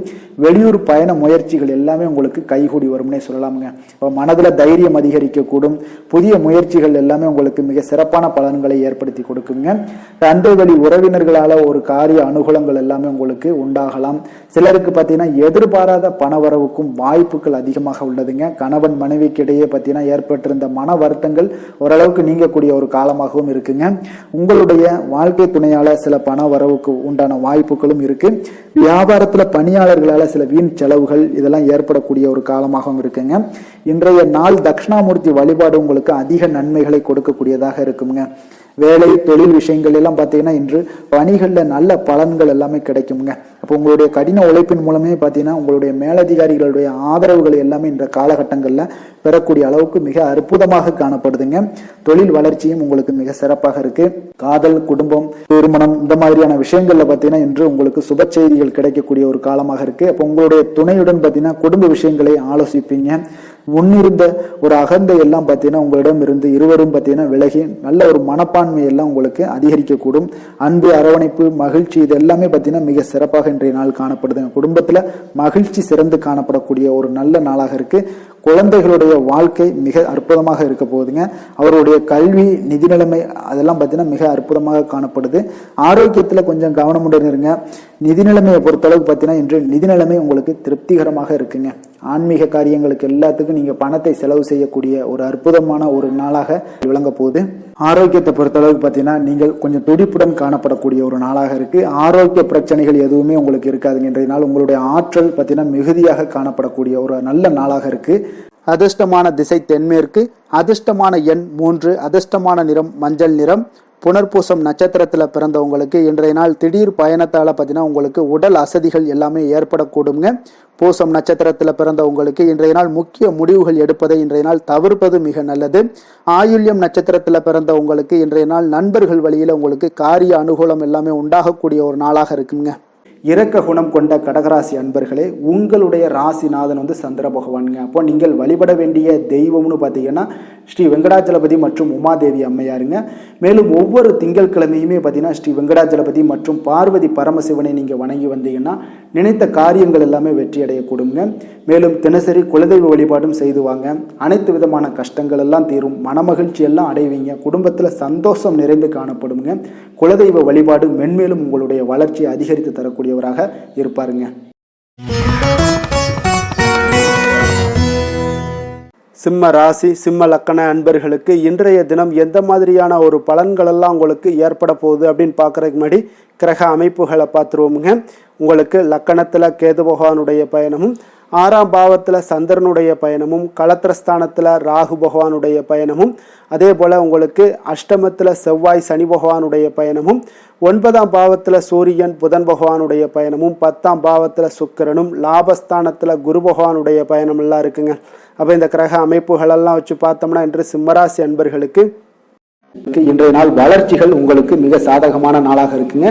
[SPEAKER 1] வெளியூர் பயண முயற்சிகள் எல்லாமே உங்களுக்கு கைகூடி வரும்னே சொல்லலாமுங்க. இப்போ மனதில் தைரியம் அதிகரிக்கக்கூடும். புதிய முயற்சிகள் எல்லாமே உங்களுக்கு மிக சிறப்பான பலன்களை ஏற்படுத்தி கொடுக்குங்க. தந்தை வழி உறவினர்களால் ஒரு காரிய அனுகூலங்கள் எல்லாமே உங்களுக்கு உண்டாகலாம். சிலருக்கு பார்த்தீங்கன்னா எதிர்பாராத பணவரவுக்கும் வாய்ப்புகள் அதிகமாக உள்ளதுங்க. கணவன் மனைவிக்கு இடையே பார்த்தீங்கன்னா ஏற்பட்டிருந்த மன வருத்தங்கள் ஓரளவுக்கு நீங்கக்கூடிய ஒரு காலமாகவும் இருக்குங்க. உங்களுடைய வாழ்க்கை துணையால சில பண வரவுக்கு உண்டான வாய்ப்புகளும் இருக்கு. வியாபாரத்துல பணியாளர்களால சில வீண் செலவுகள் இதெல்லாம் ஏற்படக்கூடிய ஒரு காலமாகவும் இருக்குங்க. இன்றைய நாள் தட்சிணாமூர்த்தி வழிபாடு உங்களுக்கு அதிக நன்மைகளை கொடுக்கக்கூடியதாக இருக்குங்க. வேலை தொழில் விஷயங்கள் எல்லாம் பார்த்தீங்கன்னா இன்று பணிகளில் நல்ல பலன்கள் எல்லாமே கிடைக்குங்க. அப்போ உங்களுடைய கடின உழைப்பின் மூலமே பார்த்தீங்கன்னா உங்களுடைய மேலதிகாரிகளுடைய ஆதரவுகள் எல்லாமே இந்த காலகட்டங்களில் பெறக்கூடிய அளவுக்கு மிக அற்புதமாக காணப்படுதுங்க. தொழில் வளர்ச்சியும் உங்களுக்கு மிக சிறப்பாக இருக்கு. காதல், குடும்பம், திருமணம் இந்த மாதிரியான விஷயங்கள்ல பார்த்தீங்கன்னா இன்று உங்களுக்கு சுப செய்திகள் கிடைக்கக்கூடிய ஒரு காலமாக இருக்கு. அப்போ உங்களுடைய துணையுடன் பார்த்தீங்கன்னா குடும்ப விஷயங்களை ஆலோசிப்பீங்க. முன்னிருந்த ஒரு அகந்தை எல்லாம் பார்த்தீங்கன்னா உங்களிடம் இருந்து இருவரும் பார்த்தீங்கன்னா விலகி நல்ல ஒரு மனப்பான்மை எல்லாம் உங்களுக்கு அதிகரிக்கக்கூடும். அன்பு, அரவணைப்பு, மகிழ்ச்சி இது எல்லாமே பார்த்தீங்கன்னா மிக சிறப்பாக இன்றைய நாள் காணப்படுதுங்க. குடும்பத்துல மகிழ்ச்சி சிறந்து காணப்படக்கூடிய ஒரு நல்ல நாளாக இருக்கு. குழந்தைகளுடைய வாழ்க்கை மிக அற்புதமாக இருக்க போகுதுங்க. அவருடைய கல்வி, நிதி நிலைமை அதெல்லாம் பார்த்தீங்கன்னா மிக அற்புதமாக காணப்படுது. ஆரோக்கியத்தில் கொஞ்சம் கவனமுடன் இருங்க. நிதி நிலைமையை பொறுத்தளவுக்கு பார்த்தீங்கன்னா இன்று நிதி நிலைமை உங்களுக்கு திருப்திகரமாக இருக்குங்க. ஆன்மீக காரியங்களுக்கு எல்லாத்துக்கும் நீங்க பணத்தை செலவு செய்யக்கூடிய ஒரு அற்புதமான ஒரு நாளாக விளங்க போகுது. ஆரோக்கியத்தை பொறுத்தளவுக்கு பார்த்தீங்கன்னா நீங்கள் கொஞ்சம் துடிப்புடன் காணப்படக்கூடிய ஒரு நாளாக இருக்கு. ஆரோக்கிய பிரச்சனைகள் எதுவுமே உங்களுக்கு இருக்காதுங்க. இன்றைய நாள் உங்களுடைய ஆற்றல் பார்த்தீங்கன்னா மிகுதியாக காணப்படக்கூடிய ஒரு நல்ல நாளாக இருக்கு. அதிர்ஷ்டமான திசை தென்மேற்கு, அதிர்ஷ்டமான எண் 3, அதிர்ஷ்டமான நிறம் மஞ்சள் நிறம். புனர்பூசம் நட்சத்திரத்தில் பிறந்தவங்களுக்கு இன்றைய நாள் திடீர் பயணத்தால் பார்த்தீங்கன்னா உங்களுக்கு உடல் அசதிகள் எல்லாமே ஏற்படக்கூடுங்க. பூசம் நட்சத்திரத்தில் பிறந்தவங்களுக்கு இன்றைய நாள் முக்கிய முடிவுகள் எடுப்பதை இன்றைய நாள் தவிர்ப்பது மிக நல்லது. ஆயுள்யம் நட்சத்திரத்தில் பிறந்தவங்களுக்கு இன்றைய நாள் நண்பர்கள் வழியில் உங்களுக்கு காரிய அனுகூலம் எல்லாமே உண்டாகக்கூடிய ஒரு நாளாக இருக்குங்க. இரக்க குணம் கொண்ட கடகராசி அன்பர்களே, உங்களுடைய ராசிநாதன் சந்திர பகவானுங்க. அப்போ நீங்கள் வழிபட வேண்டிய தெய்வம்னு பார்த்தீங்கன்னா ஸ்ரீ வெங்கடாஜலபதி மற்றும் உமாதேவி அம்மையாருங்க. மேலும் ஒவ்வொரு திங்கட்கிழமையுமே பார்த்தீங்கன்னா ஸ்ரீ வெங்கடாஜலபதி மற்றும் பார்வதி பரமசிவனை நீங்கள் வணங்கி வந்தீங்கன்னா நினைத்த காரியங்கள் எல்லாமே வெற்றி அடையக்கூடுங்க. மேலும் தினசரி குலதெய்வ வழிபாடும் செய்து வாங்க. அனைத்து விதமான கஷ்டங்கள் எல்லாம் தீரும். மனமகிழ்ச்சி எல்லாம் அடைவீங்க. குடும்பத்தில் சந்தோஷம் நிறைந்து காணப்படுங்க. குலதெய்வ வழிபாடு மென்மேலும் உங்களுடைய வளர்ச்சியை அதிகரித்து தரக்கூடியவராக இருப்பாருங்க. சிம்ம ராசி, சிம்ம லக்கண அன்பர்களுக்கு இன்றைய தினம் எந்த மாதிரியான ஒரு பலன்கள் எல்லாம் உங்களுக்கு ஏற்பட போகுது அப்படின்னு பார்க்கறதுக்கு முன்னாடி கிரக அமைப்புகளை பார்த்துருவோமுங்க. உங்களுக்கு லக்கணத்தில் கேது பகவானுடைய பயணமும், 6ஆம் பாவத்தில் சந்திரனுடைய பயணமும், களத்திரஸ்தானத்தில் ராகு பகவானுடைய பயணமும், அதே போல் உங்களுக்கு அஷ்டமத்தில் செவ்வாய் சனி பகவானுடைய பயணமும், 9ஆம் பாவத்தில் சூரியன் புதன் பகவானுடைய பயணமும், 10ஆம் பாவத்தில் சுக்கிரனும், லாபஸ்தானத்தில் குரு பகவானுடைய பயணம் எல்லாம் இருக்குங்க. அப்போ இந்த கிரக அமைப்புகளெல்லாம் வச்சு பார்த்தோம்னா இன்று சிம்மராசி அன்பர்களுக்கு இன்றைய நாள் வளர்ச்சிகள் உங்களுக்கு மிக சாதகமான நாளாக இருக்குங்க.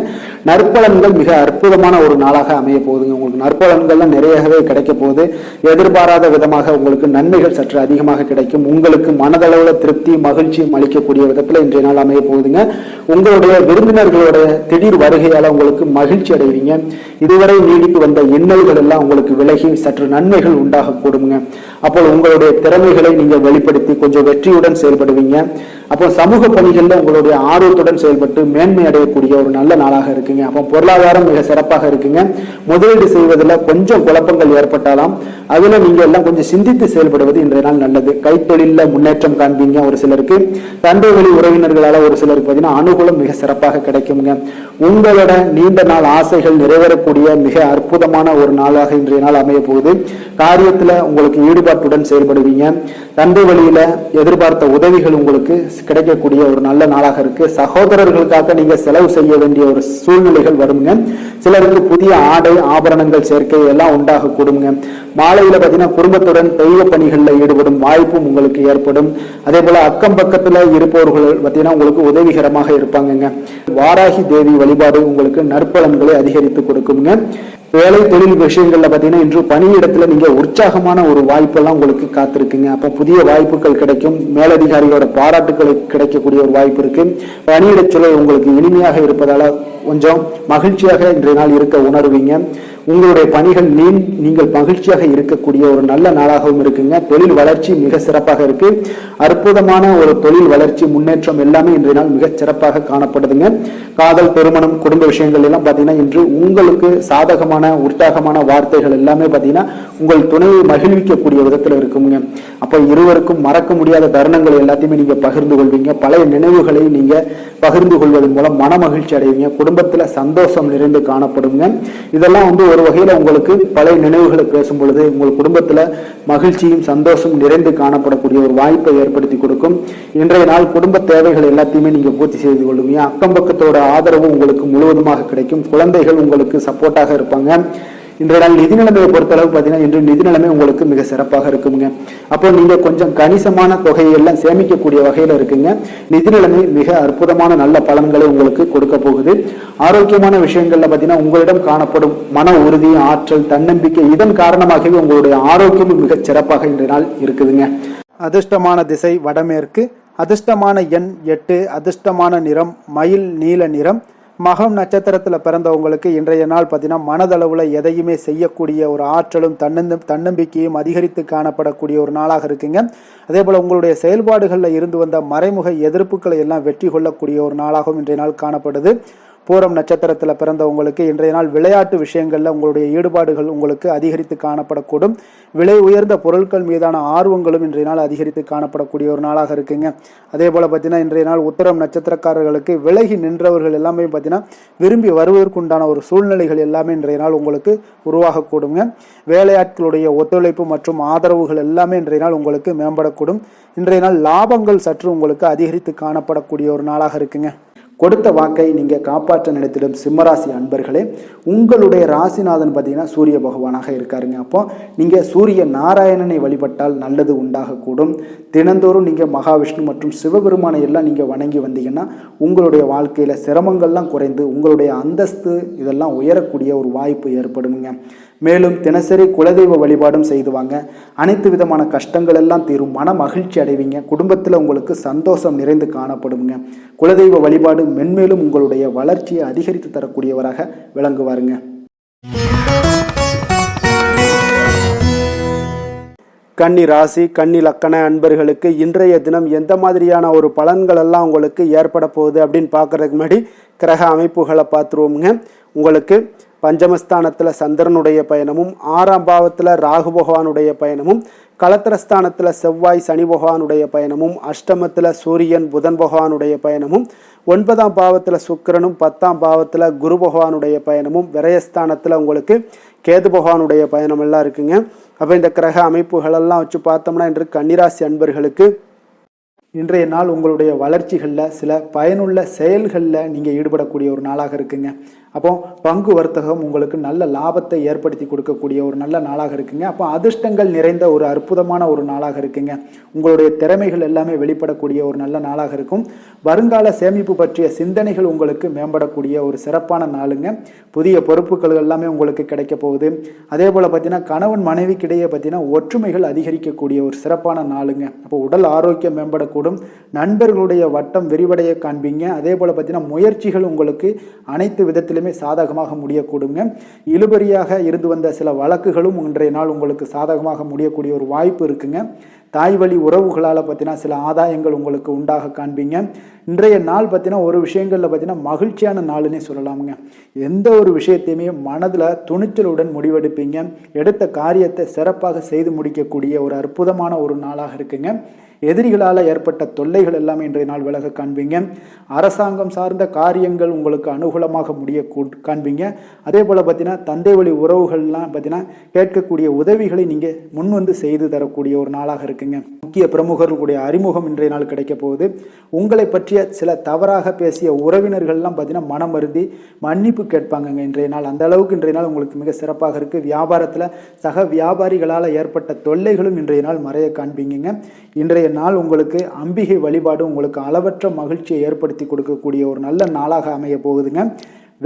[SPEAKER 1] நற்பலன்கள் மிக அற்புதமான ஒரு நாளாக அமைய போகுதுங்க. உங்களுக்கு நற்பலன்கள்லாம் நிறையவே கிடைக்க போகுது. எதிர்பாராத விதமாக உங்களுக்கு நன்மைகள் சற்று அதிகமாக கிடைக்கும். உங்களுக்கு மனதளவில் திருப்தி, மகிழ்ச்சியும் அளிக்கக்கூடிய விதத்தில் இன்றைய நாள் அமைய போகுதுங்க. உங்களுடைய விருந்தினர்களுடைய திடீர் வருகையால் உங்களுக்கு மகிழ்ச்சி அடைவீங்க. இதுவரை நீடித்து வந்த இன்னல்கள் எல்லாம் உங்களுக்கு விலகி சற்று நன்மைகள் உண்டாக கூடுங்க. அப்போ உங்களுடைய திறமைகளை நீங்க வெளிப்படுத்தி கொஞ்சம் வெற்றியுடன் செயல்படுவீங்க. அப்போ சமூக பணிகள்ல உங்களுடைய ஆர்வத்துடன் செயல்பட்டு மேன்மை அடையக்கூடிய ஒரு நல்ல நாளாக இருக்குங்க. அப்போ பொருளாதாரம் மிக சிறப்பாக இருக்குங்க. முதலீடு செய்வதில் கொஞ்சம் குழப்பங்கள் ஏற்பட்டாலும் அதுல நீங்க எல்லாம் கொஞ்சம் சிந்தித்து செயல்படுவது இன்றைய நாள் நல்லது. கைத்தொழில முன்னேற்றம் காண்பீங்க. ஒரு சிலருக்கு தந்தை வழி உறவினர்களால ஒரு சிலருக்கு பார்த்தீங்கன்னா அனுகூலம் மிக சிறப்பாக கிடைக்குங்க. உங்களோட நீண்ட நாள் ஆசைகள் நிறைவேறக்கூடிய மிக அற்புதமான ஒரு நாளாக இன்றைய நாள் அமைய போகுது. காரியத்துல உங்களுக்கு ஈடுபாட்டுடன் செயல்படுவீங்க. தந்தை வழியில எதிர்பார்த்த உதவிகள் உங்களுக்கு கிடைக்கக்கூடிய ஒரு நல்ல நாளாக இருக்கு. சகோதரர்களுக்காக நீங்க செலவு செய்ய வேண்டிய ஒரு சூழ்நிலைகள் வருங்க. சிலருக்கு புதிய ஆடை ஆபரணங்கள் சேர்க்கை எல்லாம் உண்டாக கூடுங்க. மாலையில பார்த்தீங்கன்னா குடும்பத்துடன் தெய்வ பணிகளில் ஈடுபடும் வாய்ப்பும் உங்களுக்கு ஏற்படும். அதே போல அக்கம் பக்கத்துல இருப்பவர்கள் பார்த்தீங்கன்னா உங்களுக்கு உதவிகரமாக இருப்பாங்க. வாராகி தேவி வழிபாடு உங்களுக்கு நற்பலன்களை அதிகரித்து கொடுக்குங்க. வேலை தொழில் விஷயங்கள்ல பார்த்தீங்கன்னா இன்று பணியிடத்துல நீங்க உற்சாகமான ஒரு வாய்ப்பெல்லாம் உங்களுக்கு காத்திருக்குங்க. அப்போ புதிய வாய்ப்புகள் கிடைக்கும். மேலதிகாரிகளோட பாராட்டுகளை கிடைக்கக்கூடிய ஒரு வாய்ப்பு இருக்கு. பணியிட சூழல் உங்களுக்கு இனிமையாக இருப்பதால கொஞ்சம் மகிழ்ச்சியாக இன்றைய நாள் இருக்க உணர்வீங்க. உங்களுடைய பணிகள் நீங்கள் மகிழ்ச்சியாக இருக்கக்கூடிய ஒரு நல்ல நாளாகவும் இருக்குங்க. தொழில் வளர்ச்சி மிக சிறப்பாக இருக்கு. அற்புதமான ஒரு தொழில் வளர்ச்சி முன்னேற்றம் எல்லாமே இன்றைய நாள் மிக சிறப்பாக காணப்படுதுங்க. காதல், திருமணம், குடும்ப விஷயங்கள் எல்லாம் பார்த்தீங்கன்னா இன்று உங்களுக்கு சாதகமான உற்சாகமான வார்த்தைகள் எல்லாமே பார்த்தீங்கன்னா உங்கள் துணையை மகிழ்விக்கக்கூடிய விதத்தில் இருக்குங்க. அப்போ இருவருக்கும் மறக்க முடியாத தருணங்கள் எல்லாத்தையுமே நீங்க பகிர்ந்து கொள்வீங்க. பழைய நினைவுகளை நீங்க பகிர்ந்து கொள்வதன் மூலம் மன மகிழ்ச்சி அடைவீங்க. குடும்பத்துல சந்தோஷம் நிறைந்து காணப்படுங்க. இதெல்லாம் ஒரு வகையில உங்களுக்கு பழைய நினைவுகளை பேசும் பொழுது உங்கள் குடும்பத்துல மகிழ்ச்சியும் சந்தோஷம் நிறைந்து காணப்படக்கூடிய ஒரு வாய்ப்பை ஏற்படுத்தி கொடுக்கும். இன்றைய நாள் குடும்ப தேவைகள் எல்லாத்தையுமே நீங்க பூர்த்தி செய்து கொள்வீங்க. அக்கம் பக்கத்தோட ஆதரவு உங்களுக்கு முழுவதுமாக கிடைக்கும். குழந்தைகள் உங்களுக்கு சப்போர்ட்டாக இருப்பாங்க. இன்றைய நாள் நிதி நிலைமையை பொறுத்தளவு பார்த்தீங்கன்னா இன்று நிதி நிலைமை உங்களுக்கு மிக சிறப்பாக இருக்குங்க. அப்போ நீங்க கொஞ்சம் கணிசமான தொகையை எல்லாம் சேமிக்கக்கூடிய வகையில இருக்குங்க. நிதி நிலைமை மிக அற்புதமான நல்ல பலன்களை உங்களுக்கு கொடுக்க போகுது. ஆரோக்கியமான விஷயங்கள்ல பார்த்தீங்கன்னா உங்களிடம் காணப்படும் மன உறுதி, ஆற்றல், தன்னம்பிக்கை இதன் காரணமாகவே உங்களுடைய ஆரோக்கியமும் மிக சிறப்பாக இன்றைய நாள் இருக்குதுங்க. அதிர்ஷ்டமான திசை வடமேற்கு. அதிர்ஷ்டமான எண் 8. அதிர்ஷ்டமான நிறம் மயில் நீல நிறம். மகம் நட்சத்திரத்தில் பிறந்தவங்களுக்கு இன்றைய நாள் பார்த்தீங்கன்னா மனதளவில் எதையுமே செய்யக்கூடிய ஒரு ஆற்றலும் தன்னம்பிக்கையும் அதிகரித்து காணப்படக்கூடிய ஒரு நாளாக இருக்குங்க. அதே போல் உங்களுடைய செயல்பாடுகளில் இருந்து வந்த மறைமுக எதிர்ப்புகளை எல்லாம் வெற்றி கொள்ளக்கூடிய ஒரு நாளாகவும் இன்றைய நாள் காணப்படுது. பூரம் நட்சத்திரத்தில் பிறந்தவங்களுக்கு இன்றைய நாள் விளையாட்டு விஷயங்களில் உங்களுடைய ஈடுபாடுகள் உங்களுக்கு அதிகரித்து காணப்படக்கூடும். விலை உயர்ந்த பொருட்கள் மீதான ஆர்வங்களும் இன்றைய நாள் அதிகரித்து காணப்படக்கூடிய ஒரு நாளாக இருக்குங்க. அதே போல் பார்த்தீங்கன்னா இன்றைய நாள் உத்திரம் நட்சத்திரக்காரர்களுக்கு விலகி நின்றவர்கள் எல்லாமே பார்த்தீங்கன்னா விரும்பி வருவதற்குண்டான ஒரு சூழ்நிலைகள் எல்லாமே இன்றைய நாள் உங்களுக்கு உருவாகக்கூடுங்க. வேலையாட்களுடைய ஒத்துழைப்பு மற்றும் ஆதரவுகள் எல்லாமே இன்றைய நாள் உங்களுக்கு மேம்படக்கூடும். இன்றைய நாள் லாபங்கள் சற்று உங்களுக்கு அதிகரித்து காணப்படக்கூடிய ஒரு நாளாக இருக்குங்க. கொடுத்த வாக்கை நீங்கள் காப்பாற்ற நினைத்திடும் சிம்மராசி அன்பர்களே, உங்களுடைய ராசிநாதன் பார்த்தீங்கன்னா சூரிய பகவானாக இருக்காருங்க. அப்போ நீங்கள் சூரிய நாராயணனை வழிபட்டால் நல்லது உண்டாகக்கூடும். தினந்தோறும் நீங்கள் மகாவிஷ்ணு மற்றும் சிவபெருமானை எல்லாம் நீங்கள் வணங்கி வந்தீங்கன்னா உங்களுடைய வாழ்க்கையில் சிரமங்கள்லாம் குறைந்து உங்களுடைய அந்தஸ்து இதெல்லாம் உயரக்கூடிய ஒரு வாய்ப்பு ஏற்படுங்க. மேலும் தினசரி குலதெய்வ வழிபாடும் செய்துவாங்க. அனைத்து விதமான கஷ்டங்கள் எல்லாம் தீரும். மன மகிழ்ச்சி அடைவீங்க. குடும்பத்தில் உங்களுக்கு சந்தோஷம் நிறைந்து காணப்படுங்க. குலதெய்வ வழிபாடு மென்மேலும் உங்களுடைய வளர்ச்சியை அதிகரித்து தரக்கூடியவராக விளங்குவாருங்க. கன்னி ராசி கன்னி லக்கண அன்பர்களுக்கு இன்றைய தினம் எந்த மாதிரியான ஒரு பலன்கள் எல்லாம் உங்களுக்கு ஏற்பட போகுது அப்படின்னு பார்க்கறதுக்கு முன்னாடி கிரக அமைப்புகளை பார்த்துருவோமுங்க. உங்களுக்கு பஞ்சமஸ்தானத்தில் சந்திரனுடைய பயணமும், 6ஆம் பாவத்தில் ராகு பகவானுடைய பயணமும், களத்திரஸ்தானத்தில் செவ்வாய் சனி பகவானுடைய பயணமும், அஷ்டமத்தில் சூரியன் புதன் பகவானுடைய பயணமும், 9ஆம் பாவத்தில் சுக்கிரனும், 10ஆம் பாவத்தில் குரு பகவானுடைய பயணமும், விரயஸ்தானத்தில் உங்களுக்கு கேது பகவானுடைய பயணம் எல்லாம் இருக்குங்க. அப்போ இந்த கிரக அமைப்புகளெல்லாம் வச்சு பார்த்தோம்னா இன்று கன்னிராசி அன்பர்களுக்கு இன்றைய நாள் உங்களுடைய வளர்ச்சிகளில் சில பயனுள்ள செயல்களில் நீங்கள் ஈடுபடக்கூடிய ஒரு நாளாக இருக்குங்க. அப்போ பங்கு வர்த்தகம் உங்களுக்கு நல்ல லாபத்தை ஏற்படுத்தி கொடுக்கக்கூடிய ஒரு நல்ல நாளாக இருக்குங்க. அப்போ அதிர்ஷ்டங்கள் நிறைந்த ஒரு அற்புதமான ஒரு நாளாக இருக்குங்க. உங்களுடைய திறமைகள் எல்லாமே வெளிப்படக்கூடிய ஒரு நல்ல நாளாக இருக்கும். வருங்கால சேமிப்பு பற்றிய சிந்தனைகள் உங்களுக்கு மேம்படக்கூடிய ஒரு சிறப்பான நாளுங்க. புதிய பொறுப்புகள் எல்லாமே உங்களுக்கு கிடைக்க போகுது. அதே போல் பார்த்தீங்கன்னா கணவன் மனைவிக்கிடையே பார்த்தீங்கன்னா ஒற்றுமைகள் அதிகரிக்கக்கூடிய ஒரு சிறப்பான நாளுங்க. அப்போ உடல் ஆரோக்கியம் மேம்படக்கூடும். நண்பர்களுடைய வட்டம் விரிவடைய காண்பீங்க. அதே போல் பார்த்தீங்கன்னா முயற்சிகள் உங்களுக்கு அனைத்து விதத்திலும் சாதகமாக முடியக்கூடுங்க. இழுபறியாக இருந்து வந்த சில வழக்குகளும் இன்றைய நாள் உங்களுக்கு சாதகமாக முடியக்கூடிய ஒரு வாய்ப்பு இருக்குங்க. தாய் வழி உறவுகளால் பார்த்தீங்கன்னா சில ஆதாயங்கள் உங்களுக்கு உண்டாக காண்பீங்க. இன்றைய நாள் பார்த்தீங்கன்னா ஒரு விஷயங்களில் பார்த்தீங்கன்னா மகிழ்ச்சியான நாளுன்னே சொல்லலாமுங்க. எந்த ஒரு விஷயத்தையுமே மனதில் துணிச்சலுடன் முடிவெடுப்பீங்க. எடுத்த காரியத்தை சிறப்பாக செய்து முடிக்கக்கூடிய ஒரு அற்புதமான ஒரு நாளாக இருக்குங்க. எதிரிகளால் ஏற்பட்ட தொல்லைகள் எல்லாமே இன்றைய நாள் விலக காண்பீங்க. அரசாங்கம் சார்ந்த காரியங்கள் உங்களுக்கு அனுகூலமாக முடிய காண்பீங்க. அதே போல் பார்த்தீங்கன்னா தந்தை வழி உறவுகள்லாம் பார்த்தீங்கன்னா கேட்கக்கூடிய உதவிகளை நீங்கள் முன் வந்து செய்து தரக்கூடிய ஒரு நாளாக இருக்குங்க. முக்கிய பிரமுகர்களுடைய அறிமுகம் இன்றைய நாள் கிடைக்க போகுது. உங்களை பற்றிய சில தவறாக பேசிய உறவினர்கள்லாம் பார்த்தீங்கன்னா மனம் வருந்தி மன்னிப்பு கேட்பாங்கங்க இன்றைய நாள். அந்த அளவுக்கு இன்றைய நாள் உங்களுக்கு மிக சிறப்பாக இருக்குது. வியாபாரத்தில் சக வியாபாரிகளால் ஏற்பட்ட தொல்லைகளும் இன்றைய நாள் மறைய காண்பீங்க. இன்றைய நாள் உங்களுக்கு அம்பிகை வழிபாடு உங்களுக்கு அளவற்ற மகிழ்ச்சியை ஏற்படுத்தி கொடுக்கக்கூடிய ஒரு நல்ல நாளாக அமைய போகுதுங்க.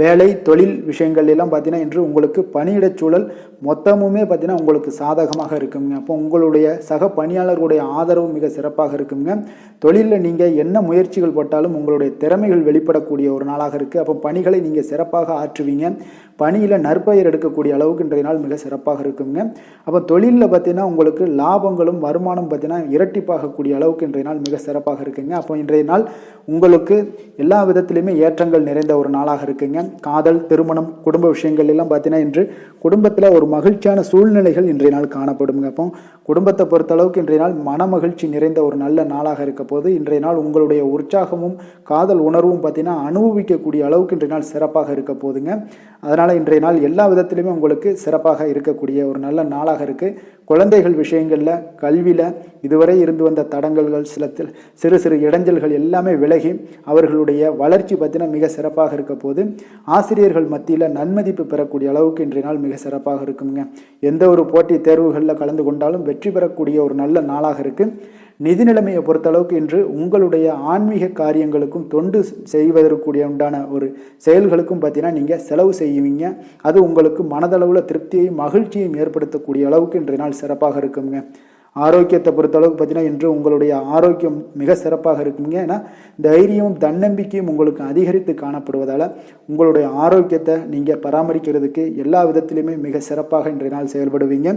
[SPEAKER 1] வேலை தொழில் விஷயங்கள் எல்லாம் பார்த்தீங்கன்னா இன்று உங்களுக்கு பணியிடச் சூழல் மொத்தமுமே பார்த்தீங்கன்னா உங்களுக்கு சாதகமாக இருக்குங்க. அப்போ உங்களுடைய சக பணியாளர்களுடைய ஆதரவு மிக சிறப்பாக இருக்குங்க. தொழிலில் நீங்கள் என்ன முயற்சிகள் போட்டாலும் உங்களுடைய திறமைகள் வெளிப்படக்கூடிய ஒரு நாளாக இருக்குது. அப்போ பணிகளை நீங்கள் சிறப்பாக ஆற்றுவீங்க. பணியில் நற்பெயர் எடுக்கக்கூடிய அளவுக்கு இன்றைய நாள் மிக சிறப்பாக இருக்குங்க. அப்போ தொழிலில் பார்த்தீங்கன்னா உங்களுக்கு லாபங்களும் வருமானம் பார்த்தீங்கன்னா இரட்டிப்பாகக்கூடிய அளவுக்கு இன்றைய நாள் மிக சிறப்பாக இருக்குங்க. அப்போ இன்றைய நாள் உங்களுக்கு எல்லா விதத்திலையுமே ஏற்றங்கள் நிறைந்த ஒரு நாளாக இருக்குங்க. காதல், திருமணம், குடும்ப விஷயங்கள் எல்லாம் பார்த்தீங்கன்னா இன்று குடும்பத்தில் ஒரு மகிழ்ச்சியான சூழ்நிலைகள் இன்றைய நாள் காணப்படுங்க. அப்போ குடும்பத்தை பொறுத்த அளவுக்கு இன்றைய நாள் மன மகிழ்ச்சி நிறைந்த ஒரு நல்ல நாளாக இருக்க போது இன்றைய நாள் உங்களுடைய உற்சாகமும் காதல் உணர்வும் பார்த்தீங்கன்னா அனுபவிக்கக்கூடிய அளவுக்கு இன்றைய நாள் சிறப்பாக இருக்க போதுங்க. அதனால் இன்றைய நாள் எல்லா விதத்திலுமே உங்களுக்கு சிறப்பாக இருக்கக்கூடிய ஒரு நல்ல நாளாக இருக்குது. குழந்தைகள் விஷயங்களில், கல்வியில் இதுவரை இருந்து வந்த தடங்கல்கள், சிறு சிறு இடைஞ்சல்கள் எல்லாமே விலகி அவர்களுடைய வளர்ச்சி பார்த்தீங்கன்னா மிக சிறப்பாக இருக்க போது ஆசிரியர்கள் மத்தியில் நன்மதிப்பு பெறக்கூடிய அளவுக்கு இன்றைய நாள் மிக சிறப்பாக இருக்குங்க. எந்த ஒரு போட்டி தேர்வுகளில் கலந்து கொண்டாலும் வெற்றி பெறக்கூடிய ஒரு நல்ல நாளாக இருக்குது. நிதி நிலைமையை பொறுத்தளவுக்கு இன்று உங்களுடைய ஆன்மீக காரியங்களுக்கும் தொண்டு செய்வதற்குரிய உண்டான ஒரு செயல்களுக்கும் பார்த்தீங்கன்னா நீங்கள் செலவு செய்வீங்க. அது உங்களுக்கு மனதளவில் திருப்தியையும் மகிழ்ச்சியையும் ஏற்படுத்தக்கூடிய அளவுக்கு இன்றைய நாள் சிறப்பாக இருக்குங்க. ஆரோக்கியத்தை பொறுத்தளவுக்கு பார்த்தீங்கன்னா இன்று உங்களுடைய ஆரோக்கியம் மிக சிறப்பாக இருக்குங்க. ஏன்னா தைரியமும் தன்னம்பிக்கையும் உங்களுக்கு அதிகரித்து காணப்படுவதால் உங்களுடைய ஆரோக்கியத்தை நீங்கள் பராமரிக்கிறதுக்கு எல்லா விதத்திலையுமே மிக சிறப்பாக இன்றைய நாள் செயல்படுவீங்க.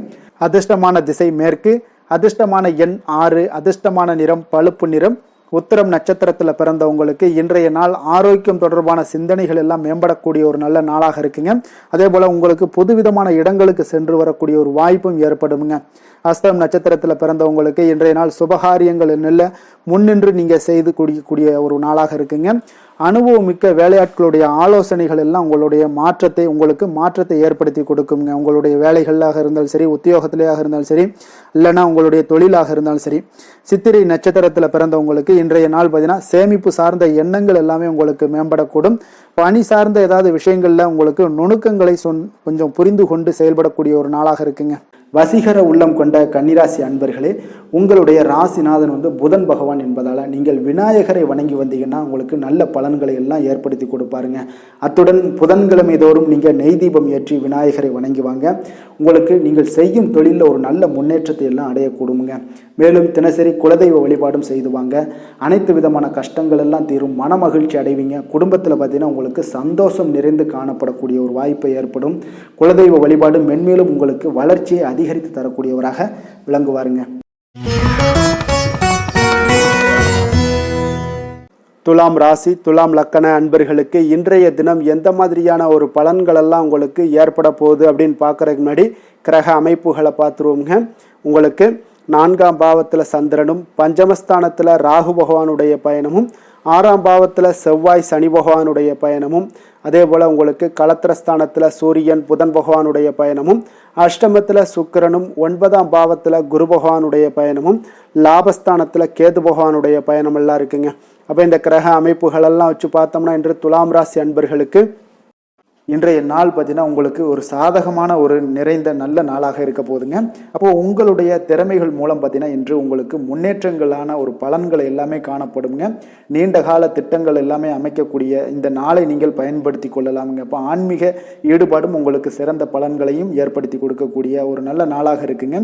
[SPEAKER 1] அதிர்ஷ்டமான திசை மேற்கு, அதிர்ஷ்டமான எண் 6, அதிர்ஷ்டமான நிறம் பழுப்பு நிறம். உத்திரம் நட்சத்திரத்தில் பிறந்தவங்களுக்கு இன்றைய நாள் ஆரோக்கியம் தொடர்பான சிந்தனைகள் எல்லாம் மேம்படக்கூடிய ஒரு நல்ல நாளாக இருக்குங்க. அதே போல் உங்களுக்கு புதுவிதமான இடங்களுக்கு சென்று வரக்கூடிய ஒரு வாய்ப்பும் ஏற்படுங்க. அஸ்தம் நட்சத்திரத்தில் பிறந்தவங்களுக்கு இன்றைய நாள் சுபகாரியங்கள் என்னில் முன்னின்று நீங்கள் செய்து கூடிய ஒரு நாளாக இருக்குங்க. அனுபவம் மிக்க வேலையாட்களுடைய ஆலோசனைகள் எல்லாம் உங்களுக்கு மாற்றத்தை ஏற்படுத்தி கொடுக்குங்க. உங்களுடைய வேலைகளாக இருந்தாலும் சரி, உத்தியோகத்திலேயாக இருந்தாலும் சரி, இல்லைன்னா உங்களுடைய தொழிலாக இருந்தாலும் சரி. சித்திரை நட்சத்திரத்தில் பிறந்தவங்களுக்கு இன்றைய நாள் பார்த்தீங்கன்னா சேமிப்பு சார்ந்த எண்ணங்கள் எல்லாமே உங்களுக்கு மேம்படக்கூடும். பணி சார்ந்த ஏதாவது விஷயங்கள்ல உங்களுக்கு நுணுக்கங்களை கொஞ்சம் புரிந்து கொண்டு செயல்படக்கூடிய ஒரு நாளாக இருக்குங்க. வசீகர உள்ளம் கொண்ட கன்னிராசி அன்பர்களே, உங்களுடைய ராசிநாதன் புதன் பகவான் என்பதால் நீங்கள் விநாயகரை வணங்கி வந்தீங்கன்னா உங்களுக்கு நல்ல பலன்களை எல்லாம் ஏற்படுத்தி கொடுப்பாருங்க. அத்துடன் புதன்கிழமை தோறும் நீங்கள் நெய் தீபம் ஏற்றி விநாயகரை வணங்கி வாங்க. உங்களுக்கு நீங்கள் செய்யும் தொழிலில் ஒரு நல்ல முன்னேற்றத்தை எல்லாம் அடையக்கூடுங்க. மேலும் தினசரி குலதெய்வ வழிபாடும் செய்து வாங்க. அனைத்து விதமான கஷ்டங்கள் எல்லாம் தீரும், மன மகிழ்ச்சி அடைவீங்க. குடும்பத்தில் பார்த்தீங்கன்னா உங்களுக்கு சந்தோஷம் நிறைந்து காணப்படக்கூடிய ஒரு வாய்ப்பு ஏற்படும். குலதெய்வ வழிபாடு மென்மேலும் உங்களுக்கு வளர்ச்சியை அதிகரித்து தரக்கூடியவராக விளங்குவாருங்க. துலாம் ராசி, துலாம் லக்கண அன்பர்களுக்கு இன்றைய தினம் எந்த மாதிரியான ஒரு பலன்கள் எல்லாம் உங்களுக்கு ஏற்பட போகுது அப்படின்னு பார்க்கறதுக்கு முன்னாடி கிரக அமைப்புகளை பார்த்துருவோங்க. உங்களுக்கு 4ஆம் பாவத்தில் சந்திரனும், பஞ்சமஸ்தானத்தில் ராகு பகவானுடைய பயணமும், 6ஆம் பாவத்தில் செவ்வாய் சனி பகவானுடைய பயணமும், அதே போல் உங்களுக்கு களத்திரஸ்தானத்தில் சூரியன் புதன் பகவானுடைய பயணமும், அஷ்டமத்தில் சுக்கிரனும், 9ஆம் பாவத்தில் குரு பகவானுடைய பயணமும், லாபஸ்தானத்தில் கேது பகவானுடைய பயணம் எல்லாம் இருக்குங்க. அப்போ இந்த கிரக அமைப்புகளெல்லாம் வச்சு பார்த்தோம்னா இன்று துலாம் ராசி அன்பர்களுக்கு இன்றைய நாள் பார்த்தீங்கன்னா உங்களுக்கு ஒரு சாதகமான ஒரு நிறைந்த நல்ல நாளாக இருக்க போதுங்க. அப்போது உங்களுடைய திறமைகள் மூலம் பார்த்தீங்கன்னா இன்று உங்களுக்கு முன்னேற்றங்களான ஒரு பலன்களை எல்லாமே காணப்படுங்க. நீண்ட கால திட்டங்கள் எல்லாமே அமைக்கக்கூடிய இந்த நாளை நீங்கள் பயன்படுத்தி கொள்ளலாமுங்க. அப்போ ஆன்மீக ஈடுபாடும் உங்களுக்கு சிறந்த பலன்களையும் ஏற்படுத்தி கொடுக்கக்கூடிய ஒரு நல்ல நாளாக இருக்குங்க.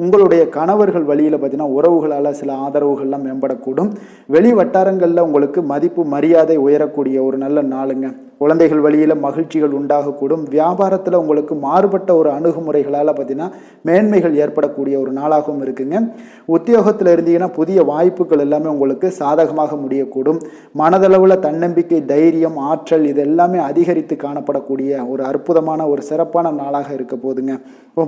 [SPEAKER 1] உங்களுடைய கணவர்கள் வழியில் பார்த்தீங்கன்னா உறவுகளால் சில ஆதரவுகள்லாம் மேம்படக்கூடும். வெளி வட்டாரங்களில் உங்களுக்கு மதிப்பு மரியாதை உயரக்கூடிய ஒரு நல்ல நாளுங்க. குழந்தைகள் வழியில் மகிழ்ச்சிகள் உண்டாகக்கூடும். வியாபாரத்தில் உங்களுக்கு மாறுபட்ட ஒரு அணுகுமுறைகளால் பார்த்தீங்கன்னா மேன்மைகள் ஏற்படக்கூடிய ஒரு நாளாகவும் இருக்குங்க. உத்தியோகத்தில் இருந்தீங்கன்னா புதிய வாய்ப்புகள் எல்லாமே உங்களுக்கு சாதகமாக முடியக்கூடும். மனதளவில் தன்னம்பிக்கை, தைரியம், ஆற்றல் இது எல்லாமே அதிகரித்து காணப்படக்கூடிய ஒரு அற்புதமான ஒரு சிறப்பான நாளாக இருக்க போதுங்க.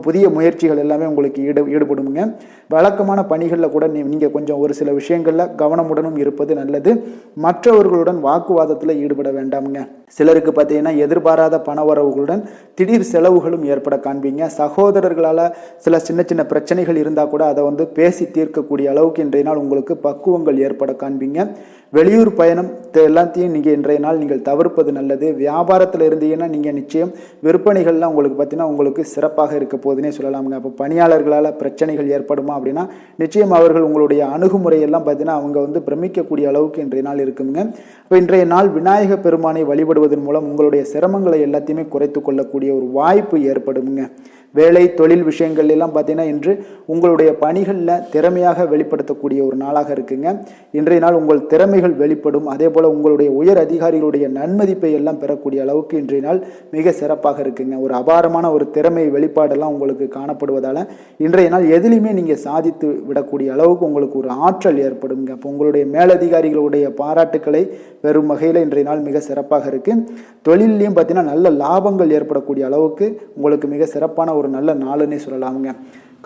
[SPEAKER 1] புதிய முயற்சிகள் எல்லாமே உங்களுக்கு ஈடுபடுங்க. வழக்கமான பணிகளில் கூட நீங்கள் கொஞ்சம் ஒரு சில விஷயங்களில் கவனமுடனும் இருப்பது நல்லது. மற்றவர்களுடன் வாக்குவாதத்தில் ஈடுபட வேண்டாமுங்க. சிலருக்கு பார்த்தீங்கன்னா எதிர்பாராத பணவரவுகளுடன் திடீர் செலவுகளும் ஏற்பட காண்பீங்க. சகோதரர்களால் சில சின்ன சின்ன பிரச்சனைகள் இருந்தால் கூட அதை பேசி தீர்க்கக்கூடிய அளவுக்கு இன்றைய நாள் உங்களுக்கு பக்குவங்கள் ஏற்பட காண்பீங்க. வெளியூர் பயணம் எல்லாத்தையும் இன்றைய நாள் நீங்கள் தவிர்ப்பது நல்லது. வியாபாரத்தில் இருந்தீங்கன்னா நீங்கள் நிச்சயம் விற்பனைகள்லாம் உங்களுக்கு சிறப்பாக இருக்க போதுன்னே சொல்லலாமுங்க. அப்போ பணியாளர்களால் பிரச்சனைகள் ஏற்படுமா அப்படின்னா நிச்சயம் அவர்கள் உங்களுடைய அணுகுமுறையெல்லாம் பார்த்தீங்கன்னா அவங்க பிரமிக்கக்கூடிய அளவுக்கு இன்றைய நாள் இருக்குங்க. இப்போ இன்றைய நாள் விநாயக பெருமானை வழிபடுவதன் மூலம் உங்களுடைய சிரமங்களை எல்லாத்தையுமே குறைத்து கொள்ளக்கூடிய ஒரு வாய்ப்பு ஏற்படுங்க. வேலை தொழில் விஷயங்கள் எல்லாம் பார்த்தீங்கன்னா இன்று உங்களுடைய பணிகளில் திறமையாக வெளிப்படுத்தக்கூடிய ஒரு நாளாக இருக்குங்க. இன்றைய நாள் உங்கள் திறமைகள் வெளிப்படும். அதே போல் உங்களுடைய உயர் அதிகாரிகளுடைய நன்மதிப்பை எல்லாம் பெறக்கூடிய அளவுக்கு இன்றைய நாள் மிக சிறப்பாக இருக்குங்க. ஒரு அபாரமான ஒரு திறமை வெளிப்பாடெல்லாம் உங்களுக்கு காணப்படுவதால் இன்றைய நாள் எதிலுமே நீங்கள் சாதித்து விடக்கூடிய அளவுக்கு உங்களுக்கு ஒரு ஆற்றல் ஏற்படுங்க. அப்போ உங்களுடைய மேலதிகாரிகளுடைய பாராட்டுக்களை பெறும் வகையில் இன்றைய நாள் மிக சிறப்பாக இருக்குது. தொழிலையும் பார்த்தீங்கன்னா நல்ல லாபங்கள் ஏற்படக்கூடிய அளவுக்கு உங்களுக்கு மிக சிறப்பான ஒரு நல்ல நாளுன்னே சொல்லலாமுங்க.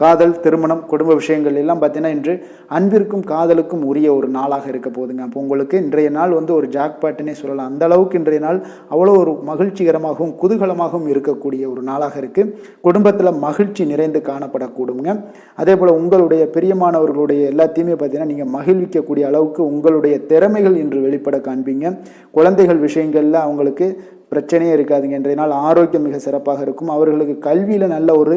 [SPEAKER 1] காதல், திருமணம், குடும்ப விஷயங்கள் எல்லாம் பார்த்தீங்கன்னா இன்று அன்பிற்கும் காதலுக்கும் உரிய ஒரு நாளாக இருக்க போகுதுங்க. அப்போ உங்களுக்கு இன்றைய நாள் ஒரு ஜாக்பாட்டுன்னே சொல்லலாம். அந்த அளவுக்கு இன்றைய நாள் அவ்வளோ ஒரு மகிழ்ச்சிகரமாகவும் குதூகலமாகவும் இருக்கக்கூடிய ஒரு நாளாக இருக்குது. குடும்பத்தில் மகிழ்ச்சி நிறைந்து காணப்படக்கூடுங்க. அதே போல் உங்களுடைய பிரியமானவர்களுடைய எல்லாத்தையுமே பார்த்தீங்கன்னா நீங்கள் மகிழ்விக்கக்கூடிய அளவுக்கு உங்களுடைய திறமைகள் இன்று வெளிப்பட காண்பீங்க. குழந்தைகள் விஷயங்களில் அவங்களுக்கு பிரச்சனையே இருக்காதுங்க. இன்றைய நாள் ஆரோக்கியம் மிக சிறப்பாக இருக்கும். அவர்களுக்கு கல்வியில் நல்ல ஒரு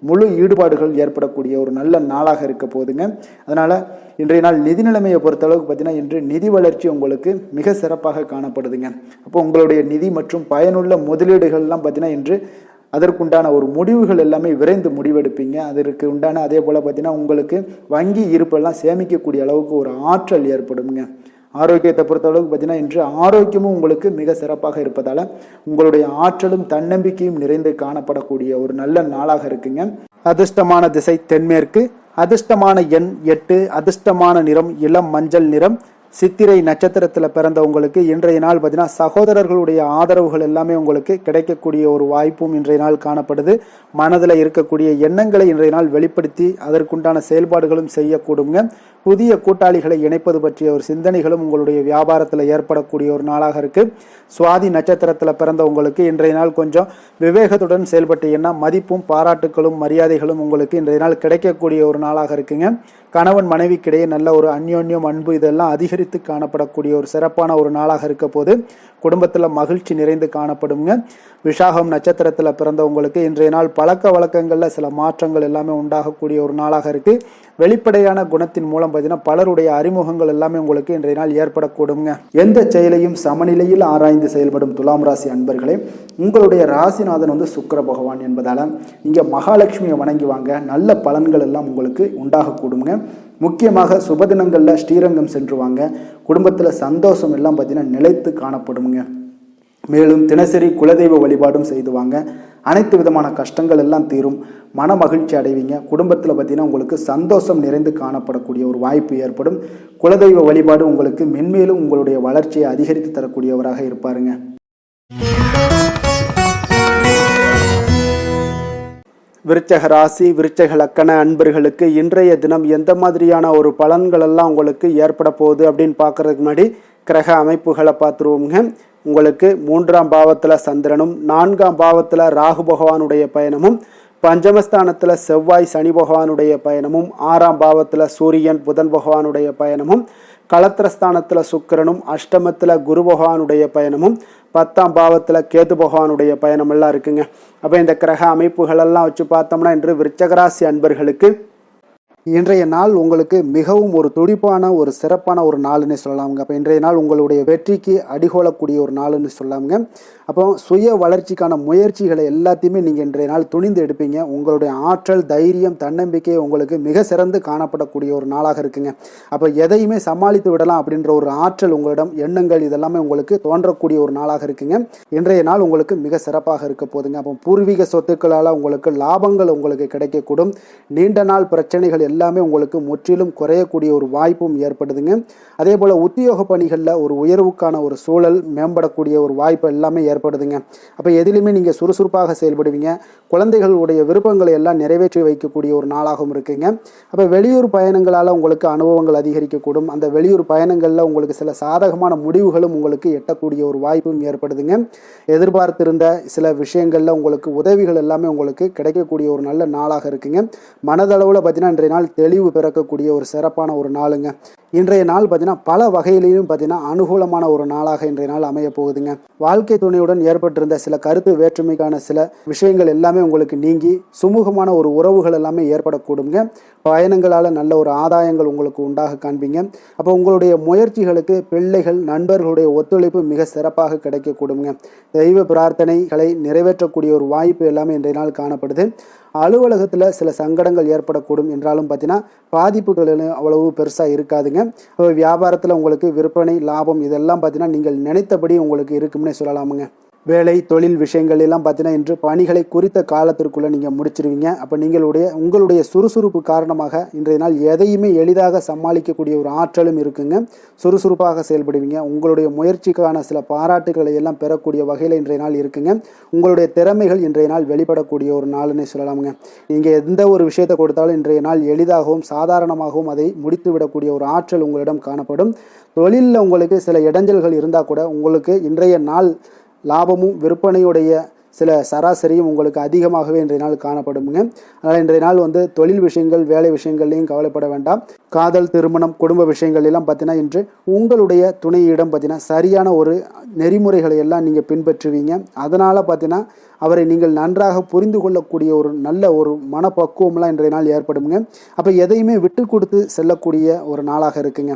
[SPEAKER 1] முழு ஈடுபாடுகள் ஏற்படக்கூடிய ஒரு நல்ல நாளாக இருக்க போகுதுங்க. அதனால் இன்றைய நாள் நிதி நிலைமையை பொறுத்தளவுக்கு பார்த்தீங்கன்னா இன்று நிதி வளர்ச்சி உங்களுக்கு மிக சிறப்பாக காணப்படுதுங்க. அப்போ உங்களுடைய நிதி மற்றும் பயனுள்ள முதலீடுகள்லாம் பார்த்தீங்கன்னா இன்று அதற்குண்டான ஒரு முடிவுகள் எல்லாமே விரைந்து முடிவெடுப்பீங்க. அதற்கு உண்டான அதே போல் பார்த்தீங்கன்னா உங்களுக்கு வங்கி இருப்பெல்லாம் சேமிக்கக்கூடிய அளவுக்கு ஒரு ஆற்றல் ஏற்படுங்க. ஆரோக்கியத்தை பொறுத்தளவுக்கு பார்த்தீங்கன்னா இன்று ஆரோக்கியமும் உங்களுக்கு மிக சிறப்பாக இருப்பதால் உங்களுடைய ஆற்றலும் தன்னம்பிக்கையும் நிறைந்து காணப்படக்கூடிய ஒரு நல்ல நாளாக இருக்குங்க. அதிர்ஷ்டமான திசை தென்மேற்கு, அதிர்ஷ்டமான எண் 8, அதிர்ஷ்டமான நிறம் இளம் மஞ்சள் நிறம். சித்திரை நட்சத்திரத்தில் பிறந்தவங்களுக்கு இன்றைய நாள் பார்த்தீங்கன்னா சகோதரர்களுடைய ஆதரவுகள் எல்லாமே உங்களுக்கு கிடைக்கக்கூடிய ஒரு வாய்ப்பும் இன்றைய நாள் காணப்படுது. மனதில் இருக்கக்கூடிய எண்ணங்களை இன்றைய நாள் வெளிப்படுத்தி அதற்குண்டான செயல்பாடுகளும் செய்யக்கூடுங்க. புதிய கூட்டாளிகளை இணைப்பது பற்றிய ஒரு சிந்தனைகளும் உங்களுடைய வியாபாரத்தில் ஏற்படக்கூடிய ஒரு நாளாக இருக்குது. சுவாதி நட்சத்திரத்தில் பிறந்தவங்களுக்கு இன்றைய நாள் கொஞ்சம் விவேகத்துடன் செயல்பட்டீங்கன்னா மதிப்பும் பாராட்டுகளும் மரியாதைகளும் உங்களுக்கு இன்றைய நாள் கிடைக்கக்கூடிய ஒரு நாளாக இருக்குங்க. கணவன் மனைவிக்கிடையே நல்ல ஒரு அந்யோன்யம் அன்பு இதெல்லாம் அதிகரித்து காணப்படக்கூடிய ஒரு சிறப்பான ஒரு நாளாக இருக்க போது குடும்பத்தில் மகிழ்ச்சி நிறைந்து காணப்படுங்க. விஷாகம் நட்சத்திரத்தில் பிறந்தவங்களுக்கு இன்றைய நாள் பழக்க வழக்கங்களில் சில மாற்றங்கள் எல்லாமே உண்டாகக்கூடிய ஒரு நாளாக இருக்குது. வெளிப்படையான குணத்தின் மூலம் பார்த்தீங்கன்னா பலருடைய அறிமுகங்கள் எல்லாமே உங்களுக்கு இன்றைய நாள் ஏற்படக்கூடுங்க. எந்த செயலையும் சமநிலையில் ஆராய்ந்து செயல்படும் துலாம் ராசி அன்பர்களே, உங்களுடைய ராசிநாதன் சுக்கிர பகவான் என்பதால் நீங்கள் மகாலட்சுமியை வணங்கி வாங்க. நல்ல பலன்கள் எல்லாம் உங்களுக்கு உண்டாகக்கூடுங்க. முக்கியமாக சுபதினங்களில் ஸ்ரீரங்கம் சென்று வாங்க. குடும்பத்தில் சந்தோஷம் எல்லாம் பார்த்தீங்கன்னா நிலைத்து காணப்படுங்க. மேலும் தினசரி குலதெய்வ வழிபாடும் செய்து வாங்க. அனைத்து விதமான கஷ்டங்கள் எல்லாம் தீரும். மன மகிழ்ச்சி அடைவீங்க. குடும்பத்தில் பார்த்தீங்கன்னா உங்களுக்கு சந்தோஷம் நிறைந்து காணப்படக்கூடிய ஒரு வாய்ப்பு ஏற்படும். குலதெய்வ வழிபாடு உங்களுக்கு மென்மேலும் உங்களுடைய வளர்ச்சியை அதிகரித்து தரக்கூடியவராக இருப்பாருங்க. விருச்சக ராசி, விருச்சக லக்கண அன்பர்களுக்கு இன்றைய தினம் எந்த மாதிரியான ஒரு பலன்கள் எல்லாம் உங்களுக்கு ஏற்பட போகுது அப்படின்னு பார்க்கறதுக்கு முன்னாடி கிரக அமைப்புகளை பார்த்துருவோங்க. உங்களுக்கு 3ஆம் பாவத்தில் சந்திரனும் 4ஆம் பாவத்தில் ராகு பகவானுடைய பயணமும் பஞ்சமஸ்தானத்தில் செவ்வாய் சனி பகவானுடைய பயணமும் 6ஆம் பாவத்தில் சூரியன் புதன் பகவானுடைய பயணமும் களத்திரஸ்தானத்தில் சுக்கிரனும் அஷ்டமத்தில் குரு பகவானுடைய பயணமும் 10ஆம் பாவத்தில் கேது பகவானுடைய பயணம் எல்லாம் இருக்குங்க. அப்போ இந்த கிரக அமைப்புகளெல்லாம் வச்சு பார்த்தோம்னா இன்று விருச்சகராசி அன்பர்களுக்கு இன்றைய நாள் உங்களுக்கு மிகவும் ஒரு துடிப்பான ஒரு சிறப்பான ஒரு நாள்னு சொல்லலாமுங்க. அப்போ இன்றைய நாள் உங்களுடைய வெற்றிக்கு அடிகோலக்கூடிய ஒரு நாள்னு சொல்லலாமுங்க. அப்போ சுய வளர்ச்சிக்கான முயற்சிகளை எல்லாத்தையுமே நீங்கள் இன்றைய நாள் துணிந்து எடுப்பீங்க. உங்களுடைய ஆற்றல், தைரியம், தன்னம்பிக்கை உங்களுக்கு மிக சிறந்து காணப்படக்கூடிய ஒரு நாளாக இருக்குங்க. அப்போ எதையுமே சமாளித்து விடலாம் அப்படின்ற ஒரு ஆற்றல் உங்களிடம், எண்ணங்கள் இதெல்லாமே உங்களுக்கு தோன்றக்கூடிய ஒரு நாளாக இருக்குங்க. இன்றைய நாள் உங்களுக்கு மிக சிறப்பாக இருக்க போதுங்க. அப்போ பூர்வீக சொத்துக்களால் உங்களுக்கு லாபங்கள் உங்களுக்கு கிடைக்கக்கூடும். நீண்ட நாள் பிரச்சனைகள் எல்லாமே உங்களுக்கு முற்றிலும் குறையக்கூடிய ஒரு வாய்ப்பும் ஏற்படுதுங்க. அதே போல் உத்தியோக பணிகளில் ஒரு உயர்வுக்கான ஒரு சூழல் மேம்படக்கூடிய ஒரு வாய்ப்பு எல்லாமே ஏற்படுதுங்க. அப்போ எதிலுமே நீங்கள் சுறுசுறுப்பாக செயல்படுவீங்க. குழந்தைகளுடைய விருப்பங்களை எல்லாம் நிறைவேற்றி வைக்கக்கூடிய ஒரு நாளாகவும் இருக்குங்க. அப்போ வெளியூர் பயணங்களால் உங்களுக்கு அனுபவங்கள் அதிகரிக்கக்கூடும். அந்த வெளியூர் பயணங்களில் உங்களுக்கு சில சாதகமான முடிவுகளும் உங்களுக்கு எட்டக்கூடிய ஒரு வாய்ப்பும் ஏற்படுதுங்க. எதிர்பார்த்திருந்த சில விஷயங்களில் உங்களுக்கு உதவிகள் எல்லாமே உங்களுக்கு கிடைக்கக்கூடிய ஒரு நல்ல நாளாக இருக்குங்க. மனதளவில் பார்த்தீங்கன்னா இன்றைய நாள் தெளிவு பிறக்கக்கூடிய ஒரு சிறப்பான ஒரு நாளுங்க. இன்றைய நாள் பார்த்தீங்கன்னா பல வகையிலையும் பார்த்தீங்கன்னா அனுகூலமான ஒரு நாளாக இன்றைய நாள் அமைய போகுதுங்க. வாழ்க்கை துணையுடன் ஏற்பட்டிருந்த சில கருத்து வேற்றுமைக்கான சில விஷயங்கள் எல்லாமே உங்களுக்கு நீங்கி சுமூகமான ஒரு உறவுகள் எல்லாமே ஏற்படக்கூடுங்க. பயணங்களால் நல்ல ஒரு ஆதாயங்கள் உங்களுக்கு உண்டாக காண்பீங்க. அப்போ உங்களுடைய முயற்சிகளுக்கு பிள்ளைகள் நண்பர்களுடைய ஒத்துழைப்பு மிக சிறப்பாக கிடைக்கக்கூடுங்க. தெய்வ பிரார்த்தனைகளை நிறைவேற்றக்கூடிய ஒரு வாய்ப்பு எல்லாமே இன்றைய நாள் காணப்படுது. அலுவலகத்தில் சில சங்கடங்கள் ஏற்படக்கூடும் என்றாலும் பார்த்தீங்கன்னா பாதிப்புகள் அவ்வளவு பெருசாக இருக்காதுங்க. வியாபாரத்தில் உங்களுக்கு விற்பனை லாபம் இதெல்லாம் பார்த்தீங்கன்னா நீங்கள் நினைத்தபடி உங்களுக்கு இருக்கும்னே சொல்லலாமுங்க. வேலை தொழில் விஷயங்கள் எல்லாம் பார்த்தீங்கன்னா இன்று பணிகளை குறித்த காலத்திற்குள்ளே நீங்கள் முடிச்சிருவீங்க. அப்போ உங்களுடைய சுறுசுறுப்பு காரணமாக இன்றைய நாள் எதையுமே எளிதாக சமாளிக்கக்கூடிய ஒரு ஆற்றலும் இருக்குங்க. சுறுசுறுப்பாக செயல்படுவீங்க. உங்களுடைய முயற்சிக்கான சில பாராட்டுகளை எல்லாம் பெறக்கூடிய வகையில் இன்றைய நாள் இருக்குங்க. உங்களுடைய திறமைகள் இன்றைய நாள் வெளிப்படக்கூடிய ஒரு நாள்னே சொல்லலாமுங்க. நீங்கள் எந்த ஒரு விஷயத்தை கொடுத்தாலும் இன்றைய நாள் எளிதாகவும் சாதாரணமாகவும் அதை முடித்து விடக்கூடிய ஒரு ஆற்றல் உங்களிடம் காணப்படும். தொழிலில் உங்களுக்கு சில இடைஞ்சல்கள் இருந்தால் கூட உங்களுக்கு இன்றைய நாள் லாபமும் விற்பனையுடைய சில சராசரியும் உங்களுக்கு அதிகமாகவே இன்றைய நாள் காணப்படுங்க. அதனால் இன்றைய நாள் தொழில் விஷயங்கள் வேலை விஷயங்கள்லையும் கவலைப்பட வேண்டாம். காதல் திருமணம் குடும்ப விஷயங்கள் எல்லாம் பார்த்தீங்கன்னா இன்று உங்களுடைய துணையிடம் பார்த்தீங்கன்னா சரியான ஒரு நெறிமுறைகளை எல்லாம் நீங்கள் பின்பற்றுவீங்க. அதனால் பார்த்தீங்கன்னா அவரை நீங்கள் நன்றாக புரிந்து கொள்ளக்கூடிய ஒரு நல்ல ஒரு மனப்பக்குவம்லாம் இன்றைய நாள் ஏற்படுங்க. அப்போ எதையுமே விட்டு கொடுத்து செல்லக்கூடிய ஒரு நாளாக இருக்குங்க.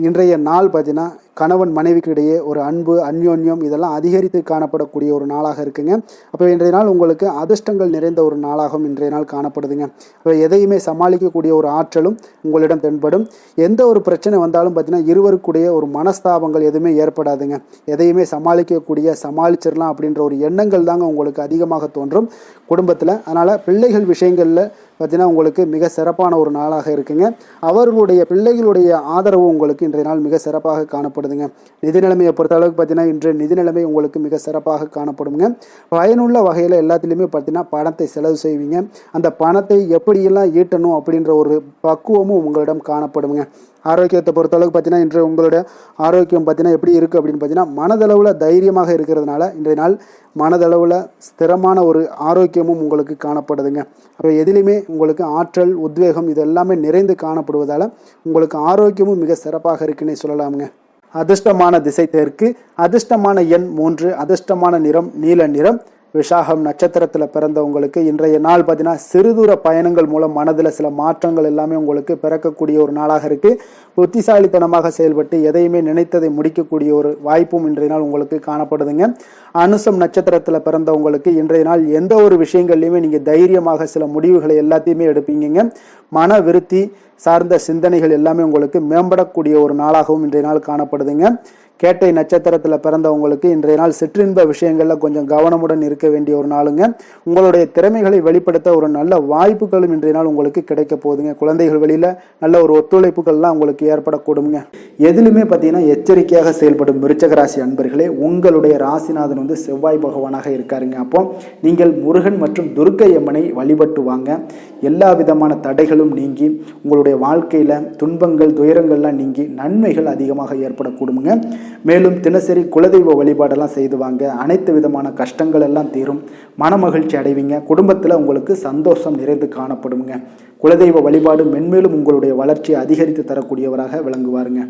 [SPEAKER 1] இன்றைய நாள் பார்த்தீங்கன்னா கணவன் மனைவிக்கு இடையே ஒரு அன்பு அந்யோன்யம் இதெல்லாம் அதிகரித்து காணப்படக்கூடிய ஒரு நாளாக இருக்குங்க. அப்போ இன்றைய நாள் உங்களுக்கு அதிர்ஷ்டங்கள் நிறைந்த ஒரு நாளாகவும் இன்றைய நாள் காணப்படுதுங்க. அப்போ எதையுமே சமாளிக்கக்கூடிய ஒரு ஆற்றலும் உங்களிடம் தென்படும். எந்த ஒரு பிரச்சனை வந்தாலும் பார்த்தீங்கன்னா இருவருக்குடைய ஒரு மனஸ்தாபங்கள் எதுவுமே ஏற்படாதுங்க. எதையுமே சமாளிச்சிடலாம் அப்படின்ற ஒரு எண்ணங்கள் தாங்க உங்களுக்கு அதிகமாக தோன்றும் குடும்பத்தில். அதனால் பிள்ளைகள் விஷயங்களில் பார்த்தீங்கன்னா உங்களுக்கு மிக சிறப்பான ஒரு நாளாக இருக்குங்க. அவர்களுடைய பிள்ளைகளுடைய ஆதரவு உங்களுக்கு இன்றைய நாள் மிக சிறப்பாக காணப்படுதுங்க. நிதி நிலைமையை பொறுத்த அளவுக்கு பார்த்தீங்கன்னா இன்று நிதி நிலைமை உங்களுக்கு மிக சிறப்பாக காணப்படுங்க. பயனுள்ள வகையில் எல்லாத்துலேயுமே பார்த்தீங்கன்னா பணத்தை செலவு செய்வீங்க. அந்த பணத்தை எப்படியெல்லாம் ஈட்டணும் அப்படின்ற ஒரு பக்குவமும் உங்களிடம் காணப்படுங்க. ஆரோக்கியத்தை பொறுத்தளவுக்கு பார்த்தீங்கன்னா இன்று உங்களோட ஆரோக்கியம் பார்த்தீங்கன்னா எப்படி இருக்குது அப்படின்னு பார்த்தீங்கன்னா மனதளவில் தைரியமாக இருக்கிறதுனால இன்றைய நாள் மனதளவில் ஸ்திரமான ஒரு ஆரோக்கியமும் உங்களுக்கு காணப்படுதுங்க. அப்போ எதிலுமே உங்களுக்கு ஆற்றல் உத்வேகம் இது எல்லாமே நிறைந்து காணப்படுவதால் உங்களுக்கு ஆரோக்கியமும் மிக சிறப்பாக இருக்குன்னே சொல்லலாமுங்க. அதிர்ஷ்டமான திசை தெற்கு, அதிர்ஷ்டமான எண் 3, அதிர்ஷ்டமான நிறம் நீல நிறம். விசாகம் நட்சத்திரத்தில் பிறந்தவங்களுக்கு இன்றைய நாள் பார்த்தீங்கன்னா சிறுதூர பயணங்கள் மூலம் மனதில் சில மாற்றங்கள் எல்லாமே உங்களுக்கு பிறக்கக்கூடிய ஒரு நாளாக இருக்குது. புத்திசாலித்தனமாக செயல்பட்டு எதையுமே நினைத்ததை முடிக்கக்கூடிய ஒரு வாய்ப்பும் இன்றைய நாள் உங்களுக்கு காணப்படுதுங்க. அனுசம் நட்சத்திரத்தில் பிறந்தவங்களுக்கு இன்றைய நாள் எந்த ஒரு விஷயங்கள்லையுமே நீங்கள் தைரியமாக சில முடிவுகளை எல்லாத்தையுமே எடுப்பீங்க. மன விருத்தி சார்ந்த சிந்தனைகள் எல்லாமே உங்களுக்கு மேம்படக்கூடிய ஒரு நாளாகவும் இன்றைய நாள் காணப்படுதுங்க. கேட்டை நட்சத்திரத்தில் பிறந்தவங்களுக்கு இன்றைய நாள் சிற்றின்ப விஷயங்களில் கொஞ்சம் கவனமுடன் இருக்க வேண்டிய ஒரு நாளுங்க. உங்களுடைய திறமைகளை வெளிப்படுத்த ஒரு நல்ல வாய்ப்புகளும் இன்றைய நாள் உங்களுக்கு கிடைக்க போகுதுங்க. குழந்தைகள் வெளியில் நல்ல ஒரு ஒத்துழைப்புகள்லாம் உங்களுக்கு ஏற்படக்கூடுங்க. எதிலுமே பார்த்தீங்கன்னா எச்சரிக்கையாக செயல்படும் விருச்சிக ராசி அன்பர்களே, உங்களுடைய ராசிநாதன் செவ்வாய் பகவானாக இருக்காருங்க. அப்போ நீங்கள் முருகன் மற்றும் துர்க்கை அம்மனை வழிபட்டு வாங்க. எல்லா விதமான தடைகளும் நீங்கி உங்களுடைய வாழ்க்கையில் துன்பங்கள் துயரங்கள்லாம் நீங்கி நன்மைகள் அதிகமாக ஏற்படக்கூடுங்க. மேலும் தினசரி குலதெய்வ வழிபாடெல்லாம் செய்து வாங்க. அனைத்து விதமான கஷ்டங்கள் எல்லாம் தீரும். மனமகிழ்ச்சி அடைவீங்க. குடும்பத்தில் உங்களுக்கு சந்தோஷம் நிறைந்து காணப்படுங்க. குலதெய்வ வழிபாடு மென்மேலும் உங்களுடைய வளர்ச்சியை அதிகரித்து தரக்கூடியவராக விளங்குவாருங்க.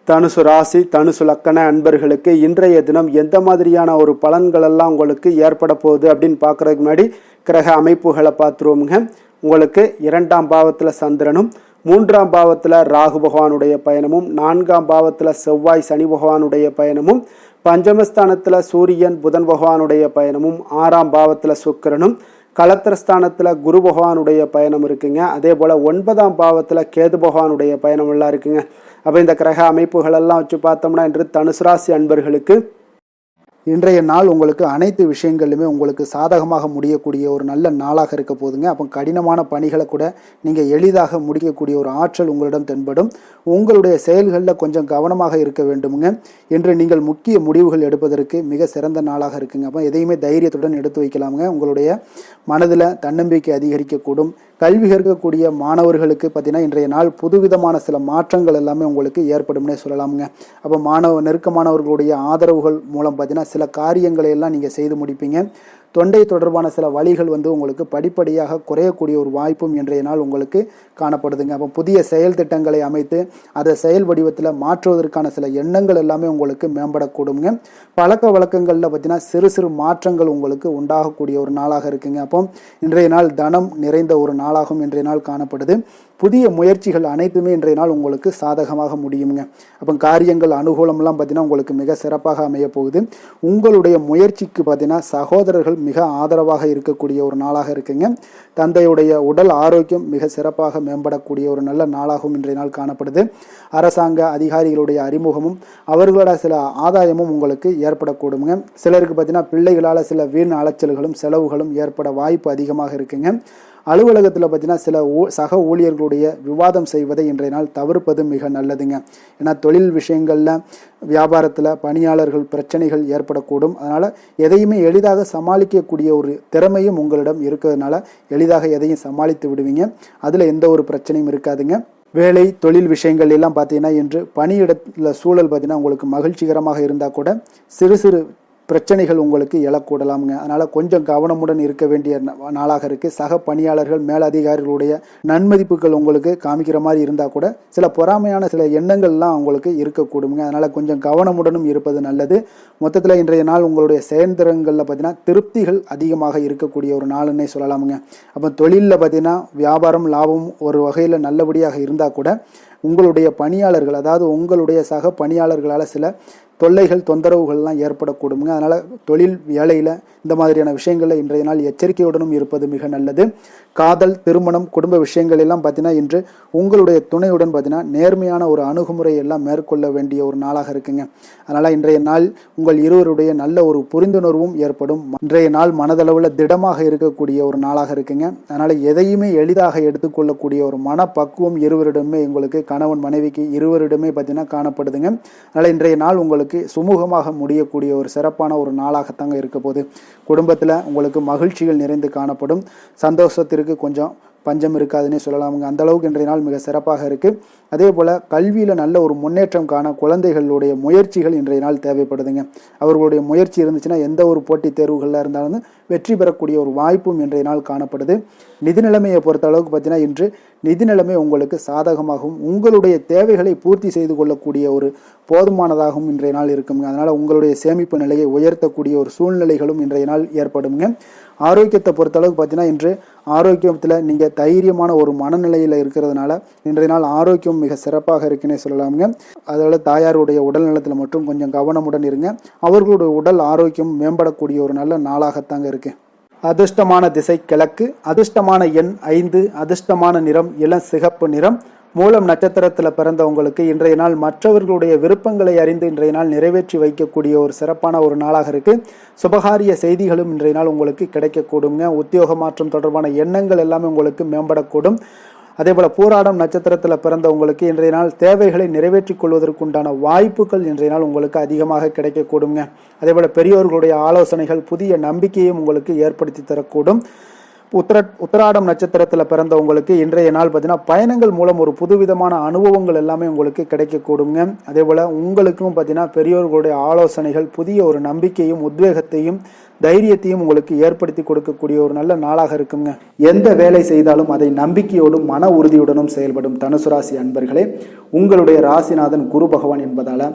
[SPEAKER 1] தனுசு ராசி தனுசு லக்கண அன்பர்களுக்கு இன்றைய தினம் எந்த மாதிரியான ஒரு பலன்கள் எல்லாம் உங்களுக்கு ஏற்பட போகுது அப்படின்னு பார்க்குறதுக்கு முன்னாடி கிரக அமைப்புகளை பார்த்துருவோமுங்க. உங்களுக்கு 2ஆம் பாவத்தில் சந்திரனும் 3ஆம் பாவத்தில் ராகு பகவானுடைய பயணமும் 4ஆம் பாவத்தில் செவ்வாய் சனி பகவானுடைய பயணமும் பஞ்சமஸ்தானத்தில் சூரியன் புதன் பகவானுடைய பயணமும் 6ஆம் பாவத்தில் சுக்கிரனும் கலத்திரஸ்தானத்தில் குரு பகவானுடைய பயணம் இருக்குங்க. அதே போல் 9ஆம் பாவத்தில் கேது பகவானுடைய பயணம் எல்லாம் இருக்குங்க. அப்போ இந்த கிரக அமைப்புகளெல்லாம் வச்சு பார்த்தோம்னா இன்று தனுசு ராசி அன்பர்களுக்கு இன்றைய நாள் உங்களுக்கு அனைத்து விஷயங்களிலுமே உங்களுக்கு சாதகமாக முடியக்கூடிய ஒரு நல்ல நாளாக இருக்க போதுங்க. அப்போ கடினமான பணிகளை கூட நீங்கள் எளிதாக முடிக்கக்கூடிய ஒரு ஆற்றல் உங்களிடம் தென்படும். உங்களுடைய செயல்களில் கொஞ்சம் கவனமாக இருக்க வேண்டுமுங்க. இன்று நீங்கள் முக்கிய முடிவுகள் எடுப்பதற்கு மிக சிறந்த நாளாக இருக்குங்க. அப்போ எதையுமே தைரியத்துடன் எடுத்து வைக்கலாமுங்க. உங்களுடைய மனதில் தன்னம்பிக்கை அதிகரிக்கக்கூடும். கல்வி கற்கக்கூடிய மாணவர்களுக்கு பார்த்தீங்கன்னா இன்றைய நாள் புதுவிதமான சில மாற்றங்கள் எல்லாமே உங்களுக்கு ஏற்படும்னே சொல்லலாமுங்க. அப்போ நெருக்கமானவர்களுடைய ஆதரவுகள் மூலம் பார்த்தீங்கன்னா சில காரியங்களை எல்லாம் நீங்கள் செய்து முடிப்பீங்க. தொண்டை தொடர்பான சில வலிகள் உங்களுக்கு படிப்படியாக குறையக்கூடிய ஒரு வாய்ப்பும் இன்றைய நாள் உங்களுக்கு காணப்படுதுங்க. அப்போ புதிய செயல் திட்டங்களை அமைத்து அதை செயல் வடிவத்தில் மாற்றுவதற்கான சில எண்ணங்கள் எல்லாமே உங்களுக்கு மேம்படக்கூடுங்க. பழக்க வழக்கங்களில் பார்த்தீங்கன்னா சிறு சிறு மாற்றங்கள் உங்களுக்கு உண்டாகக்கூடிய ஒரு நாளாக இருக்குங்க. அப்போ இன்றைய நாள் தனம் நிறைந்த ஒரு நாளாகவும் இன்றைய நாள் காணப்படுது. புதிய முயற்சிகள் அனைத்துமே இன்றைய நாள் உங்களுக்கு சாதகமாக முடியுங்க. அப்போ காரியங்கள் அனுகூலம்லாம் பார்த்தீங்கன்னா உங்களுக்கு மிக சிறப்பாக அமைய போகுது. உங்களுடைய முயற்சிக்கு பார்த்தீங்கன்னா சகோதரர்கள் மிக ஆதரவாக இருக்கக்கூடிய ஒரு நாளாக இருக்குங்க. தந்தையுடைய உடல் ஆரோக்கியம் மிக சிறப்பாக மேம்படக்கூடிய ஒரு நல்ல நாளாகவும் இன்றைய நாள் காணப்படுது. அரசாங்க அதிகாரிகளுடைய அறிமுகமும் அவர்களோட சில ஆதாயமும் உங்களுக்கு ஏற்படக்கூடுங்க. சிலருக்கு பார்த்தீங்கன்னா பிள்ளைகளால் சில வீண் அலைச்சல்களும் செலவுகளும் ஏற்பட வாய்ப்பு அதிகமாக இருக்குங்க. அலுவலகத்தில் பார்த்தீங்கன்னா சில சக ஊழியர்களுடைய விவாதம் செய்வதை இன்றைய நாள் தவிர்ப்பது மிக நல்லதுங்க. ஏன்னா தொழில் விஷயங்களில் வியாபாரத்தில் பணியாளர்கள் பிரச்சனைகள் ஏற்படக்கூடும். அதனால் எதையுமே எளிதாக சமாளிக்கக்கூடிய ஒரு திறமையும் உங்களிடம் இருக்கிறதுனால எளிதாக எதையும் சமாளித்து விடுவீங்க. அதில் எந்த ஒரு பிரச்சனையும் இருக்காதுங்க. வேலை தொழில் விஷயங்கள் எல்லாம் பார்த்தீங்கன்னா இன்று பணியிடத்தில் சூழல் பார்த்தீங்கன்னா உங்களுக்கு மகிழ்ச்சிகரமாக இருந்தால் கூட சிறு சிறு பிரச்சனைகள் உங்களுக்கு எழக்கூடலாமுங்க. அதனால் கொஞ்சம் கவனமுடன் இருக்க வேண்டிய நாளாக இருக்குது. சக பணியாளர்கள் மேலதிகாரிகளுடைய நன்மதிப்புகள் உங்களுக்கு காமிக்கிற மாதிரி இருந்தால் கூட சில பொறாமையான சில எண்ணங்கள்லாம் உங்களுக்கு இருக்கக்கூடுங்க. அதனால் கொஞ்சம் கவனமுடனும் இருப்பது நல்லது. மொத்தத்தில் இன்றைய நாள் உங்களுடைய செயல்திறன்களில் பார்த்தீங்கன்னா திருப்திகள் அதிகமாக இருக்கக்கூடிய ஒரு நாளுன்னே சொல்லலாமுங்க. அப்போ தொழிலில் பார்த்தீங்கன்னா வியாபாரம் லாபம் ஒரு வகையில் நல்லபடியாக இருந்தால் கூட உங்களுடைய பணியாளர்கள் அதாவது உங்களுடைய சக பணியாளர்களால் சில தொல்லைகள் தொந்தரவுகள்லாம் ஏற்படக்கூடுங்க. அதனால் தொழில் வேலையில் இந்த மாதிரியான விஷயங்களில் இன்றைய நாள் எச்சரிக்கையுடனும் இருப்பது மிக நல்லது. காதல் திருமணம் குடும்ப விஷயங்கள் எல்லாம் பார்த்தீங்கன்னா இன்று உங்களுடைய துணையுடன் பார்த்தீங்கன்னா நேர்மையான ஒரு அணுகுமுறை எல்லாம் மேற்கொள்ள வேண்டிய ஒரு நாளாக இருக்குங்க. அதனால் இன்றைய நாள் உங்கள் இருவருடைய நல்ல ஒரு புரிந்துணர்வும் ஏற்படும். இன்றைய நாள் மனதளவில் திடமாக இருக்கக்கூடிய ஒரு நாளாக இருக்குங்க. அதனால் எதையுமே எளிதாக எடுத்துக்கொள்ளக்கூடிய ஒரு மனப்பக்குவம் இருவரிடமே உங்களுக்கு கணவன் மனைவிக்கு இருவரிடமே பார்த்தீங்கன்னா காணப்படுதுங்க. அதனால் இன்றைய நாள் உங்களுக்கு சுமூகமாக முடியக்கூடிய ஒரு சிறப்பான ஒரு நாளாகத்தாங்க இருக்க போது. குடும்பத்தில் உங்களுக்கு மகிழ்ச்சிகள் நிறைந்து காணப்படும். சந்தோஷத்திற்கு கொஞ்சம் பஞ்சம் இருக்காதுன்னே சொல்லலாமுங்க. அந்த அளவுக்கு இன்றைய நாள் மிக சிறப்பாக இருக்குது. அதே போல் கல்வியில் நல்ல ஒரு முன்னேற்றம் காண குழந்தைகளுடைய முயற்சிகள் இன்றைய நாள் தேவைப்படுதுங்க. அவர்களுடைய முயற்சி இருந்துச்சுன்னா எந்த ஒரு போட்டித் தேர்வுகளில் இருந்தாலும் வெற்றி பெறக்கூடிய ஒரு வாய்ப்பும் இன்றைய நாள் காணப்படுது. நிதி நிலைமையை பொறுத்த அளவுக்கு பார்த்தீங்கன்னா இன்று நிதி நிலைமை உங்களுக்கு சாதகமாகவும் உங்களுடைய தேவைகளை பூர்த்தி செய்து கொள்ளக்கூடிய ஒரு போதுமானதாகவும் இன்றைய நாள் இருக்குங்க. அதனால் உங்களுடைய சேமிப்பு நிலையை உயர்த்தக்கூடிய ஒரு சூழ்நிலைகளும் இன்றைய நாள் ஏற்படுங்க. ஆரோக்கியத்தை பொறுத்தளவுக்கு பார்த்தீங்கன்னா இன்று ஆரோக்கியத்தில் நீங்கள் தைரியமான ஒரு மனநிலையில் இருக்கிறதுனால இன்றைய நாள் ஆரோக்கியம் மிக சிறப்பாக இருக்குன்னே சொல்லலாமுங்க. அதோட தாயாருடைய உடல் நலத்தில் மட்டும் கொஞ்சம் கவனமுடன் இருங்க. அவர்களுடைய உடல் ஆரோக்கியம் மேம்படக்கூடிய ஒரு நல்ல நாளாகத்தாங்க இருக்கு. அதிர்ஷ்டமான திசை கிழக்கு, அதிர்ஷ்டமான எண் 5, அதிர்ஷ்டமான நிறம் இளம் சிகப்பு நிறம். மூலம் நட்சத்திரத்தில் பிறந்தவங்களுக்கு இன்றைய நாள் மற்றவர்களுடைய விருப்பங்களை அறிந்து இன்றைய நாள் நிறைவேற்றி வைக்கக்கூடிய ஒரு சிறப்பான ஒரு நாளாக இருக்குது. சுபகாரிய செய்திகளும் இன்றைய நாள் உங்களுக்கு கிடைக்கக்கூடுங்க. உத்தியோக மாற்றம் தொடர்பான எண்ணங்கள் எல்லாமே உங்களுக்கு மேம்படக்கூடும். அதே போல் பூராடம் நட்சத்திரத்தில் பிறந்தவங்களுக்கு இன்றைய நாள் தேவைகளை நிறைவேற்றிக் கொள்வதற்குண்டான வாய்ப்புகள் இன்றைய நாள் உங்களுக்கு அதிகமாக கிடைக்கக்கூடுங்க. அதே போல் பெரியோர்களுடைய ஆலோசனைகள் புதிய நம்பிக்கையும் உங்களுக்கு ஏற்படுத்தி தரக்கூடும். உத்திராடம் நட்சத்திரத்தில் பிறந்தவங்களுக்கு இன்றைய நாள் பார்த்தீங்கன்னா பயணங்கள் மூலம் ஒரு புதுவிதமான அனுபவங்கள் எல்லாமே உங்களுக்கு கிடைக்கக்கூடுங்க. அதே போல் உங்களுக்கும் பார்த்தீங்கன்னா பெரியோர்களுடைய ஆலோசனைகள் புதிய ஒரு நம்பிக்கையும் உத்வேகத்தையும் தைரியத்தையும் உங்களுக்கு ஏற்படுத்தி கொடுக்கக்கூடிய ஒரு நல்ல நாளாக இருக்குங்க. எந்த வேலை செய்தாலும் அதை நம்பிக்கையோடும் மன உறுதியுடனும் செயல்படும் தனுசு ராசி அன்பர்களே, உங்களுடைய ராசிநாதன் குரு பகவான் என்பதால்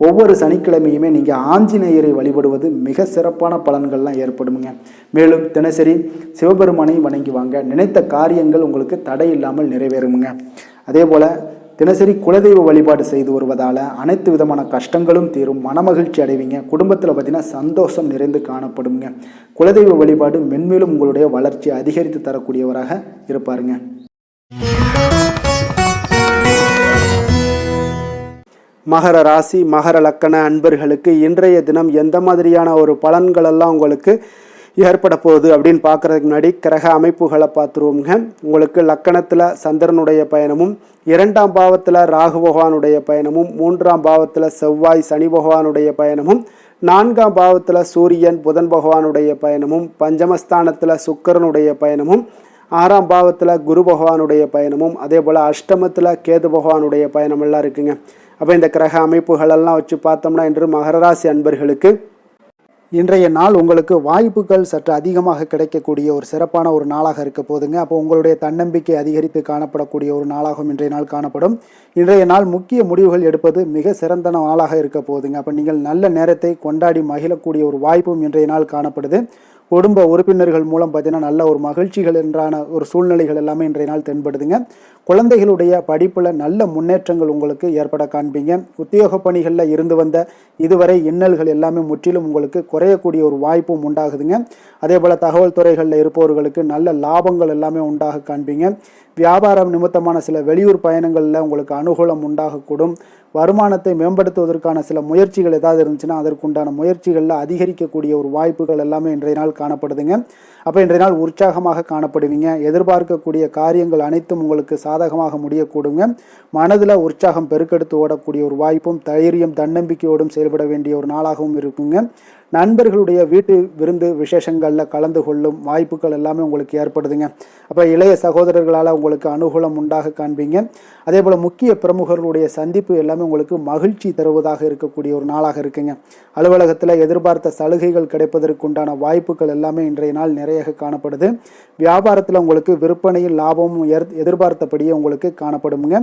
[SPEAKER 1] ஒவ்வொரு சனிக்கிழமையுமே நீங்கள் ஆஞ்சநேயரை வழிபடுவது மிக சிறப்பான பலன்கள்லாம் ஏற்படுங்க. மேலும் தினசரி சிவபெருமானை வணங்கி வாங்க, நினைத்த காரியங்கள் உங்களுக்கு தடை இல்லாமல் நிறைவேறுங்க. அதே போல் தினசரி குலதெய்வ வழிபாடு செய்து வருவதால் அனைத்து விதமான கஷ்டங்களும் தீரும், மனமகிழ்ச்சி அடைவீங்க. குடும்பத்தில் பார்த்தீங்கன்னா சந்தோஷம் நிறைந்து காணப்படுங்க. குலதெய்வ வழிபாடு மென்மேலும் உங்களுடைய வளர்ச்சி அதிகரித்து தரக்கூடியவராக இருப்பாருங்க. மகர ராசி மகர லக்கண அன்பர்களுக்கு இன்றைய தினம் எந்த மாதிரியான ஒரு பலன்களெல்லாம் உங்களுக்கு ஏற்பட போகுது அப்படின்னு பார்க்குறதுக்கு முன்னாடி கிரக அமைப்புகளை பார்த்துருவோங்க. உங்களுக்கு லக்கணத்தில் சந்திரனுடைய பயணமும், 2ஆம் பாவத்தில் ராகு பகவானுடைய பயணமும், 3ஆம் பாவத்தில் செவ்வாய் சனி பகவானுடைய பயணமும், 4ஆம் பாவத்தில் சூரியன் புதன் பகவானுடைய பயணமும், பஞ்சமஸ்தானத்தில் சுக்கிரனுடைய பயணமும், 6ஆம் பாவத்தில் குரு பகவானுடைய பயணமும், அதே போல் அஷ்டமத்தில் கேது பகவானுடைய பயணமெல்லாம் இருக்குங்க. அப்போ இந்த கிரக அமைப்புகளெல்லாம் வச்சு பார்த்தோம்னா இன்று மகர ராசி அன்பர்களுக்கு இன்றைய நாள் உங்களுக்கு வாய்ப்புகள் சற்று அதிகமாக கிடைக்கக்கூடிய ஒரு சிறப்பான ஒரு நாளாக இருக்க போதுங்க. அப்போ உங்களுடைய தன்னம்பிக்கை அதிகரித்து காணப்படக்கூடிய ஒரு நாளாகவும் இன்றைய நாள் காணப்படும். இன்றைய நாள் முக்கிய முடிவுகள் எடுப்பது மிக சிறந்த நாளாக இருக்க போதுங்க. அப்போ நீங்கள் நல்ல நேரத்தை கொண்டாடி மகிழக்கூடிய ஒரு வாய்ப்பும் இன்றைய நாள் காணப்படுது. குடும்ப உறுப்பினர்கள் மூலம் பார்த்தீங்கன்னா நல்ல ஒரு மகிழ்ச்சிகள் என்றான ஒரு சூழ்நிலைகள் எல்லாமே இன்றைய நாள் தென்படுதுங்க. குழந்தைகளுடைய படிப்பில் நல்ல முன்னேற்றங்கள் உங்களுக்கு ஏற்பட காண்பீங்க. உத்தியோக பணிகளில் இருந்து வந்த இதுவரை இன்னல்கள் எல்லாமே முற்றிலும் உங்களுக்கு குறையக்கூடிய ஒரு வாய்ப்பும் உண்டாகுதுங்க. அதே போல் தகவல் துறைகளில் இருப்பவர்களுக்கு நல்ல லாபங்கள் எல்லாமே உண்டாக காண்பீங்க. வியாபாரம் நிமித்தமான சில வெளியூர் பயணங்களில் உங்களுக்கு அனுகூலம் உண்டாகக்கூடும். வருமானத்தை மேம்படுத்துவதற்கான சில முயற்சிகள் ஏதாவது இருந்துச்சுன்னா அதற்குண்டான முயற்சிகளில் அதிகரிக்கக்கூடிய ஒரு வாய்ப்புகள் எல்லாமே இன்றைய நாள் காணப்படுதுங்க. அப்போ இன்றைய நாள் உற்சாகமாக காணப்படுவீங்க. எதிர்பார்க்கக்கூடிய காரியங்கள் அனைத்தும் உங்களுக்கு சாதகமாக முடியக்கூடுங்க. மனதில் உற்சாகம் பெருக்கெடுத்து ஓடக்கூடிய ஒரு வாய்ப்பும் தைரியம் தன்னம்பிக்கையோடும் செயல்பட வேண்டிய ஒரு நாளாகவும் இருக்குங்க. நண்பர்களுடைய வீட்டு விருந்து விசேஷங்களில் கலந்து கொள்ளும் வாய்ப்புகள் எல்லாமே உங்களுக்கு ஏற்படுதுங்க. அப்போ இளைய சகோதரர்களால் உங்களுக்கு அனுகூலம் உண்டாக காண்பீங்க. அதே போல் முக்கிய பிரமுகர்களுடைய சந்திப்பு எல்லாமே உங்களுக்கு மகிழ்ச்சி தருவதாக இருக்கக்கூடிய ஒரு நாளாக இருக்குங்க. அலுவலகத்தில் எதிர்பார்த்த சலுகைகள் கிடைப்பதற்குண்டான வாய்ப்புகள் எல்லாமே இன்றைய நாள் நிறைய காணப்படுது. வியாபாரத்தில் உங்களுக்கு விற்பனையில் லாபமும் எதிர்பார்த்தபடியே உங்களுக்கு காணப்படுங்க.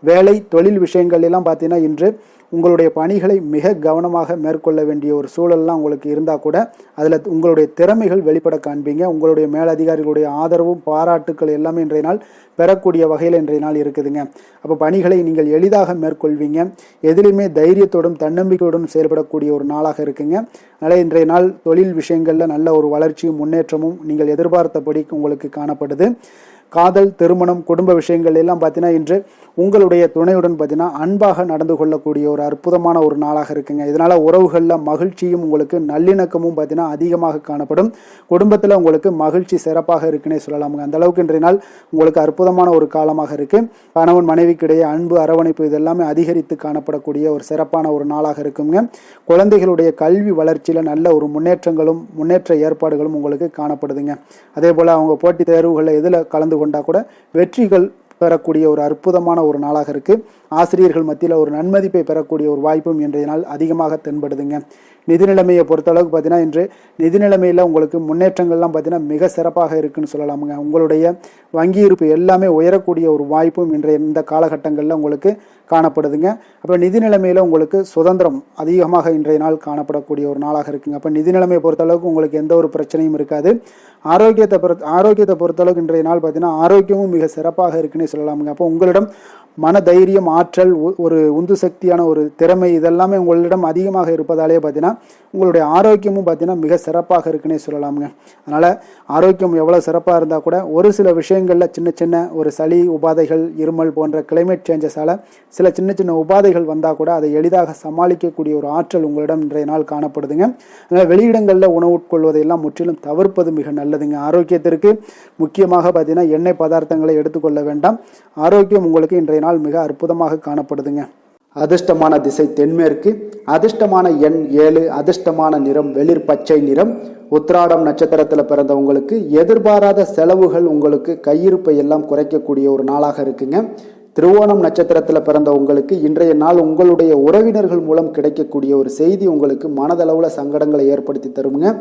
[SPEAKER 1] வேலை தொழில் விஷயங்கள் எல்லாம் பார்த்தீங்கன்னா இன்று உங்களுடைய பணிகளை மிக கவனமாக மேற்கொள்ள வேண்டிய ஒரு சூழல்லாம் உங்களுக்கு இருந்தால் கூட அதில் உங்களுடைய திறமைகள் வெளிப்பட காண்பீங்க. உங்களுடைய மேலதிகாரிகளுடைய ஆதரவும் பாராட்டுக்கள் எல்லாமே இன்றைய நாள் பெறக்கூடிய வகையில் இன்றைய நாள் இருக்குதுங்க. அப்போ பணிகளை நீங்கள் எளிதாக மேற்கொள்வீங்க. எதிலுமே தைரியத்தோடும் தன்னம்பிக்கையோடும் செயல்படக்கூடிய ஒரு நாளாக இருக்குங்க. அதனால் இன்றைய நாள் தொழில் விஷயங்களில் நல்ல ஒரு வளர்ச்சியும் முன்னேற்றமும் நீங்கள் எதிர்பார்த்தபடி உங்களுக்கு காணப்படுது. காதல், திருமணம், குடும்ப விஷயங்கள் எல்லாம் பார்த்தீங்கன்னா இன்று உங்களுடைய துணையுடன் பார்த்தீங்கன்னா அன்பாக நடந்து கொள்ளக்கூடிய ஒரு அற்புதமான ஒரு நாளாக இருக்குங்க. இதனால் உறவுகளில் மகிழ்ச்சியும் உங்களுக்கு நல்லிணக்கமும் பார்த்தீங்கன்னா அதிகமாக காணப்படும். குடும்பத்தில் உங்களுக்கு மகிழ்ச்சி சிறப்பாக இருக்குன்னே சொல்லலாமுங்க. அந்த அளவுக்கு இன்றைய நாள் உங்களுக்கு அற்புதமான ஒரு காலமாக இருக்குது. கணவன் மனைவிக்கிடையே அன்பு, அரவணைப்பு இதெல்லாமே அதிகரித்து காணப்படக்கூடிய ஒரு சிறப்பான ஒரு நாளாக இருக்குங்க. குழந்தைகளுடைய கல்வி வளர்ச்சியில் நல்ல ஒரு முன்னேற்ற ஏற்பாடுகளும் உங்களுக்கு காணப்படுதுங்க. அதே போல் அவங்க போட்டித் தேர்வுகளில் எதில் கலந்து கொண்டா கூட வெற்றிகள் பெறக்கூடிய ஒரு அற்புதமான ஒரு நாளாக இருக்குது. ஆசிரியர்கள் மத்தியில் ஒரு நன்மதிப்பை பெறக்கூடிய ஒரு வாய்ப்பும் இன்றைய நாள் அதிகமாக தென்படுதுங்க. நிதி நிலைமையை பொறுத்தளவுக்கு பார்த்தீங்கன்னா இன்று நிதி நிலைமையில் உங்களுக்கு முன்னேற்றங்கள்லாம் பார்த்தீங்கன்னா மிக சிறப்பாக இருக்குன்னு சொல்லலாமுங்க. உங்களுடைய வங்கி இருப்பு எல்லாமே உயரக்கூடிய ஒரு வாய்ப்பும் இன்றைய இந்த காலகட்டங்களில் உங்களுக்கு காணப்படுதுங்க. அப்போ நிதி நிலைமையில் உங்களுக்கு சுதந்திரம் அதிகமாக இன்றைய நாள் காணப்படக்கூடிய ஒரு நாளாக இருக்குங்க. அப்போ நிதி நிலைமையை பொறுத்தளவுக்கு உங்களுக்கு எந்த ஒரு பிரச்சனையும் இருக்காது. ஆரோக்கியத்தை பொறுத்தளவுக்கு இன்றைய நாள் பார்த்தீங்கன்னா ஆரோக்கியமும் மிக சிறப்பாக இருக்குன்னே சொல்லலாமுங்க. அப்போ உங்களிடம் மன தைரியம், ஆற்றல், ஒரு உந்து சக்தியான ஒரு திறமை இதெல்லாமே உங்களிடம் அதிகமாக இருப்பதாலே பார்த்தீங்கன்னா உங்களுடைய ஆரோக்கியமும் பார்த்தீங்கன்னா மிக சிறப்பாக இருக்குன்னே சொல்லலாமுங்க. அதனால் ஆரோக்கியம் எவ்வளோ சிறப்பாக இருந்தால் கூட ஒரு சில விஷயங்களில் சின்ன சின்ன ஒரு சளி உபாதைகள், இருமல் போன்ற கிளைமேட் சேஞ்சஸால் சில சின்ன சின்ன உபாதைகள் வந்தால் கூட அதை எளிதாக சமாளிக்கக்கூடிய ஒரு ஆற்றல் உங்களிடம் இன்றைய நாள் காணப்படுதுங்க. அதனால் வெளியிடங்களில் உணவு உட்கொள்வதையெல்லாம் முற்றிலும் தவிர்ப்பது மிக நல்லதுங்க. ஆரோக்கியத்திற்கு முக்கியமாக பார்த்தீங்கன்னா எண்ணெய் பதார்த்தங்களை எடுத்துக்கொள்ள வேண்டாம். ஆரோக்கியம் உங்களுக்கு இன்றைய நாள் மிக அற்புதமாக காணப்படுதுங்க. அதிர்ஷ்டமான திசை தென்மேற்கு, அதிர்ஷ்டமான எண் 7, அதிர்ஷ்டமான நிறம் வெளிர் பச்சை நிறம். உத்திராடம் நட்சத்திரத்தில் பிறந்தவங்களுக்கு எதிர்பாராத செலவுகள் உங்களுக்கு கையிருப்பை எல்லாம் குறைக்கக்கூடிய ஒரு நாளாக இருக்குங்க. திருவோணம் நட்சத்திரத்தில் பிறந்த உங்களுக்கு இன்றைய நாள் உங்களுடைய உறவினர்கள் மூலம் கிடைக்கக்கூடிய ஒரு செய்தி உங்களுக்கு மனதளவில் சங்கடங்களை ஏற்படுத்தி தருங்க.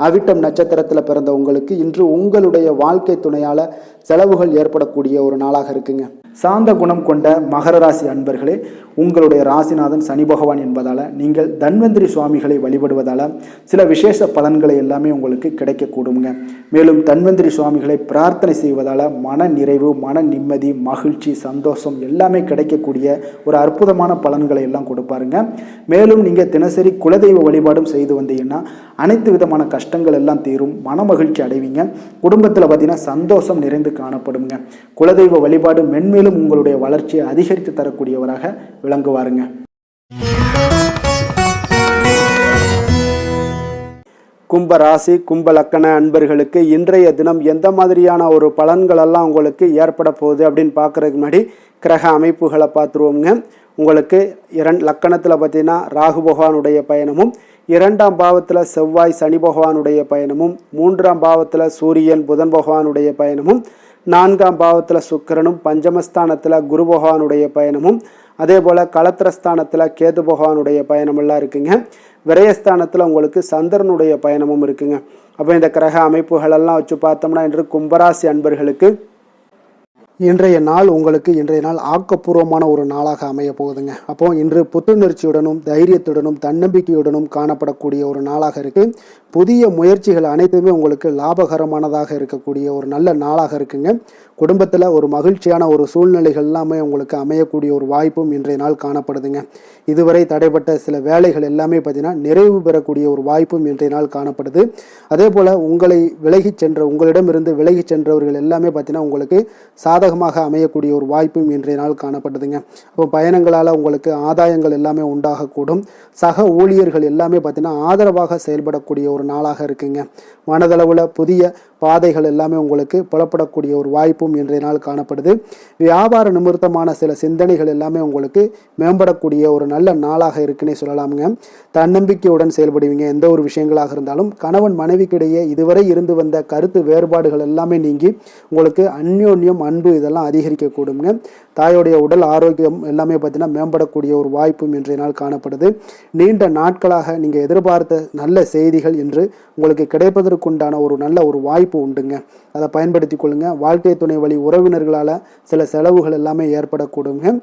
[SPEAKER 1] அவிட்டம் நட்சத்திரத்தில் பிறந்த உங்களுக்கு இன்று உங்களுடைய வாழ்க்கை துணையால் செலவுகள் ஏற்படக்கூடிய ஒரு நாளாக இருக்குங்க. சாந்த குணம் கொண்ட மகர ராசி அன்பர்களே, உங்களுடைய ராசிநாதன் சனி பகவான் என்பதால் நீங்கள் தன்வந்திரி சுவாமிகளை வழிபடுவதால் சில விசேஷ பலன்களை எல்லாமே உங்களுக்கு கிடைக்கக்கூடுங்க. மேலும் தன்வந்திரி சுவாமிகளை பிரார்த்தனை செய்வதால் மன நிறைவு, மன நிம்மதி, மகிழ்ச்சி, சந்தோஷம் எல்லாமே கிடைக்கக்கூடிய ஒரு அற்புதமான பலன்களை எல்லாம் கொடுப்பாருங்க. மேலும் நீங்கள் தினசரி குலதெய்வ வழிபாடும் செய்து வந்தீங்கன்னா அனைத்து விதமான கஷ்டங்கள் எல்லாம் தீரும், மன மகிழ்ச்சி அடைவீங்க. குடும்பத்தில் பார்த்தீங்கன்னா சந்தோஷம் நிறைந்து காணப்படுங்க. குலதெய்வ வழிபாடு மென்மேலும் உங்களுடைய வளர்ச்சியை அதிகரித்து தரக்கூடியவராக விளங்குவாருங்க. கும்ப ராசி, கும்ப லக்கண அன்பர்களுக்கு இன்றைய தினம் எந்த மாதிரியான ஒரு பலன்கள் எல்லாம் உங்களுக்கு ஏற்பட போகுது அப்படின்னு பார்க்கறதுக்கு முன்னாடி கிரக அமைப்புகளை பார்த்துருவோங்க. உங்களுக்கு லக்கணத்தில் பார்த்தீங்கன்னா ராகு பகவானுடைய பயணமும், 2ஆம் பாவத்தில் செவ்வாய் சனி பகவானுடைய பயணமும், 3ஆம் பாவத்தில் சூரியன் புதன் பகவானுடைய பயணமும், 4ஆம் பாவத்தில் சுக்கிரனும், பஞ்சமஸ்தானத்தில் குரு பகவானுடைய பயணமும், அதே போல் களத்திரஸ்தானத்தில் கேது பகவானுடைய பயணமெல்லாம் இருக்குங்க. விரயஸ்தானத்தில் உங்களுக்கு சந்திரனுடைய பயணமும் இருக்குங்க. அப்போ இந்த கிரக அமைப்புகளெல்லாம் வச்சு பார்த்தோம்னா இன்று கும்பராசி அன்பர்களுக்கு இன்றைய நாள் ஆக்கப்பூர்வமான ஒரு நாளாக அமைய போகுதுங்க. அப்போ இன்று புத்துணர்ச்சியுடனும் தைரியத்துடனும் தன்னம்பிக்கையுடனும் காணப்படக்கூடிய ஒரு நாளாக இருக்கு. புதிய முயற்சிகள் அனைத்துமே உங்களுக்கு லாபகரமானதாக இருக்கக்கூடிய ஒரு நல்ல நாளாக இருக்குங்க. குடும்பத்தில் ஒரு மகிழ்ச்சியான ஒரு சூழ்நிலைகள் எல்லாமே உங்களுக்கு அமையக்கூடிய ஒரு வாய்ப்பும் இன்றைய நாள் காணப்படுதுங்க. இதுவரை தடைப்பட்ட சில வேலைகள் எல்லாமே பார்த்தீங்கன்னா நிறைவு பெறக்கூடிய ஒரு வாய்ப்பும் இன்றைய நாள் காணப்படுது. அதே போல் உங்களிடமிருந்து விலகி சென்றவர்கள் எல்லாமே பார்த்தீங்கன்னா உங்களுக்கு சாதகமாக அமையக்கூடிய ஒரு வாய்ப்பும் இன்றைய நாள் காணப்படுதுங்க. அப்போ பயணங்களால் உங்களுக்கு ஆதாயங்கள் எல்லாமே உண்டாகக்கூடும். சக ஊழியர்கள் எல்லாமே பார்த்தீங்கன்னா ஆதரவாக செயல்படக்கூடிய ஒரு நாளாக இருக்குங்க. மனதளவில் புதிய பாதைகள் எல்லாமே உங்களுக்கு புலப்படக்கூடிய ஒரு வாய்ப்பும் இன்றைய நாள் காணப்படுது. வியாபார நிமித்தமான சில சிந்தனைகள் எல்லாமே உங்களுக்கு மேம்படக்கூடிய ஒரு நல்ல நாளாக இருக்குன்னே சொல்லலாமுங்க. தன்னம்பிக்கையுடன் செயல்படுவீங்க. எந்த ஒரு விஷயங்களாக இருந்தாலும் கணவன் மனைவிக்கிடையே இதுவரை இருந்து வந்த கருத்து வேறுபாடுகள் எல்லாமே நீங்கி உங்களுக்கு அந்யோன்யம் அன்பு இதெல்லாம் அதிகரிக்கக்கூடுங்க. தாயோடைய உடல் ஆரோக்கியம் எல்லாமே பார்த்தீங்கன்னா மேம்படக்கூடிய ஒரு வாய்ப்பும் இன்றைய நாள் காணப்படுது. நீண்ட நாட்களாக நீங்கள் எதிர்பார்த்த நல்ல செய்திகள் இன்று உங்களுக்கு கிடைப்பதற்குண்டான ஒரு நல்ல ஒரு வாய்ப்பு உண்டுங்க. அதை பயன்படுத்தி கொள்ளுங்க. வாழ்க்கை துணை வழி உறவினர்களால் சில செலவுகள் எல்லாமே ஏற்படக்கூடுங்க.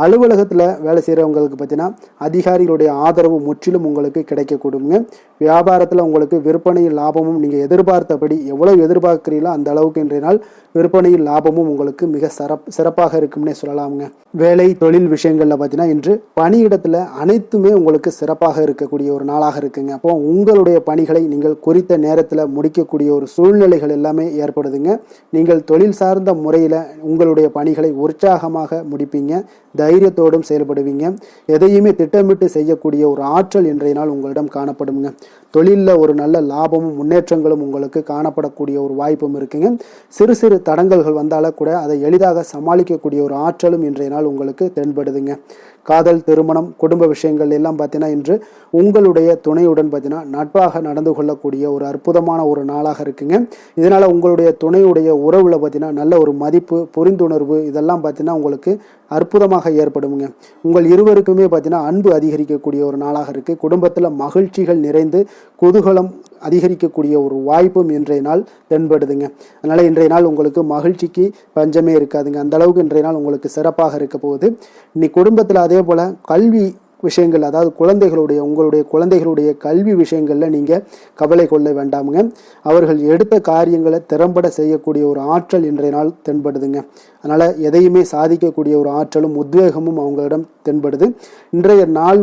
[SPEAKER 1] அலுவலகத்தில் வேலை செய்கிறவங்களுக்கு பார்த்தீங்கன்னா அதிகாரிகளுடைய ஆதரவு முற்றிலும் உங்களுக்கு கிடைக்கக்கூடுங்க. வியாபாரத்தில் உங்களுக்கு விற்பனையில் லாபமும் நீங்கள் எதிர்பார்த்தபடி எவ்வளவு எதிர்பார்க்கிறீங்களோ அந்த அளவுக்கு இன்றைய நாள் விற்பனையில் லாபமும் உங்களுக்கு மிக சிறப்பாக இருக்கும்னே சொல்லலாமுங்க. வேலை தொழில் விஷயங்களில் பார்த்தீங்கன்னா இன்று பணியிடத்தில் அனைத்துமே உங்களுக்கு சிறப்பாக இருக்கக்கூடிய ஒரு நாளாக இருக்குங்க. அப்போ உங்களுடைய பணிகளை நீங்கள் குறித்த நேரத்தில் முடிக்கக்கூடிய ஒரு சூழ்நிலைகள் எல்லாமே ஏற்படுதுங்க. நீங்கள் தொழில் சார்ந்த முறையில் உங்களுடைய பணிகளை உற்சாகமாக முடிப்பீங்க. தைரியத்தோடும் செயல்படுவீங்க. எதையுமே திட்டமிட்டு செய்யக்கூடிய ஒரு ஆற்றல் இன்றைய நாள் உங்களிடம் காணப்படுங்க. தொழிலில் ஒரு நல்ல லாபமும் முன்னேற்றங்களும் உங்களுக்கு காணப்படக்கூடிய ஒரு வாய்ப்பும் இருக்குங்க. சிறு சிறு தடங்கல்கள் வந்தாலும் கூட அதை எளிதாக சமாளிக்கக்கூடிய ஒரு ஆற்றலும் இன்றைய நாள் உங்களுக்கு தென்படுதுங்க. காதல், திருமணம், குடும்ப விஷயங்கள் எல்லாம் பார்த்தீங்கன்னா இன்று உங்களுடைய துணையுடன் பார்த்தீங்கன்னா நட்பாக நடந்து கொள்ளக்கூடிய ஒரு அற்புதமான ஒரு நாளாக இருக்குங்க. இதனால் உங்களுடைய துணையுடைய உறவில் பார்த்தீங்கன்னா நல்ல ஒரு மதிப்பு, புரிந்துணர்வு இதெல்லாம் பார்த்தீங்கன்னா உங்களுக்கு அற்புதமாக ஏற்படுங்க. உங்கள் இருவருக்குமே பார்த்தீங்கன்னா அன்பு அதிகரிக்கக்கூடிய ஒரு நாளாக இருக்குது. குடும்பத்தில் மகிழ்ச்சிகள் நிறைந்து குதூகலம் அதிகரிக்கக்கூடிய ஒரு வாய்ப்பும் இன்றைய நாள் தென்படுதுங்க. அதனால் இன்றைய நாள் உங்களுக்கு மகிழ்ச்சிக்கு பஞ்சமே இருக்காதுங்க. அந்த அளவுக்கு இன்றைய நாள் உங்களுக்கு சிறப்பாக இருக்க போகுது. இன்னைக்கு குடும்பத்தில் அதே போல் கல்வி விஷயங்கள், அதாவது உங்களுடைய குழந்தைகளுடைய கல்வி விஷயங்களில் நீங்கள் கவலை கொள்ள வேண்டாமுங்க. அவர்கள் எடுத்த காரியங்களை திறம்பட செய்யக்கூடிய ஒரு ஆற்றல் இன்றைய நாள் தென்படுதுங்க. அதனால் எதையுமே சாதிக்கக்கூடிய ஒரு ஆற்றலும் உத்வேகமும் அவங்களிடம் தென்படுது. இன்றைய நாள்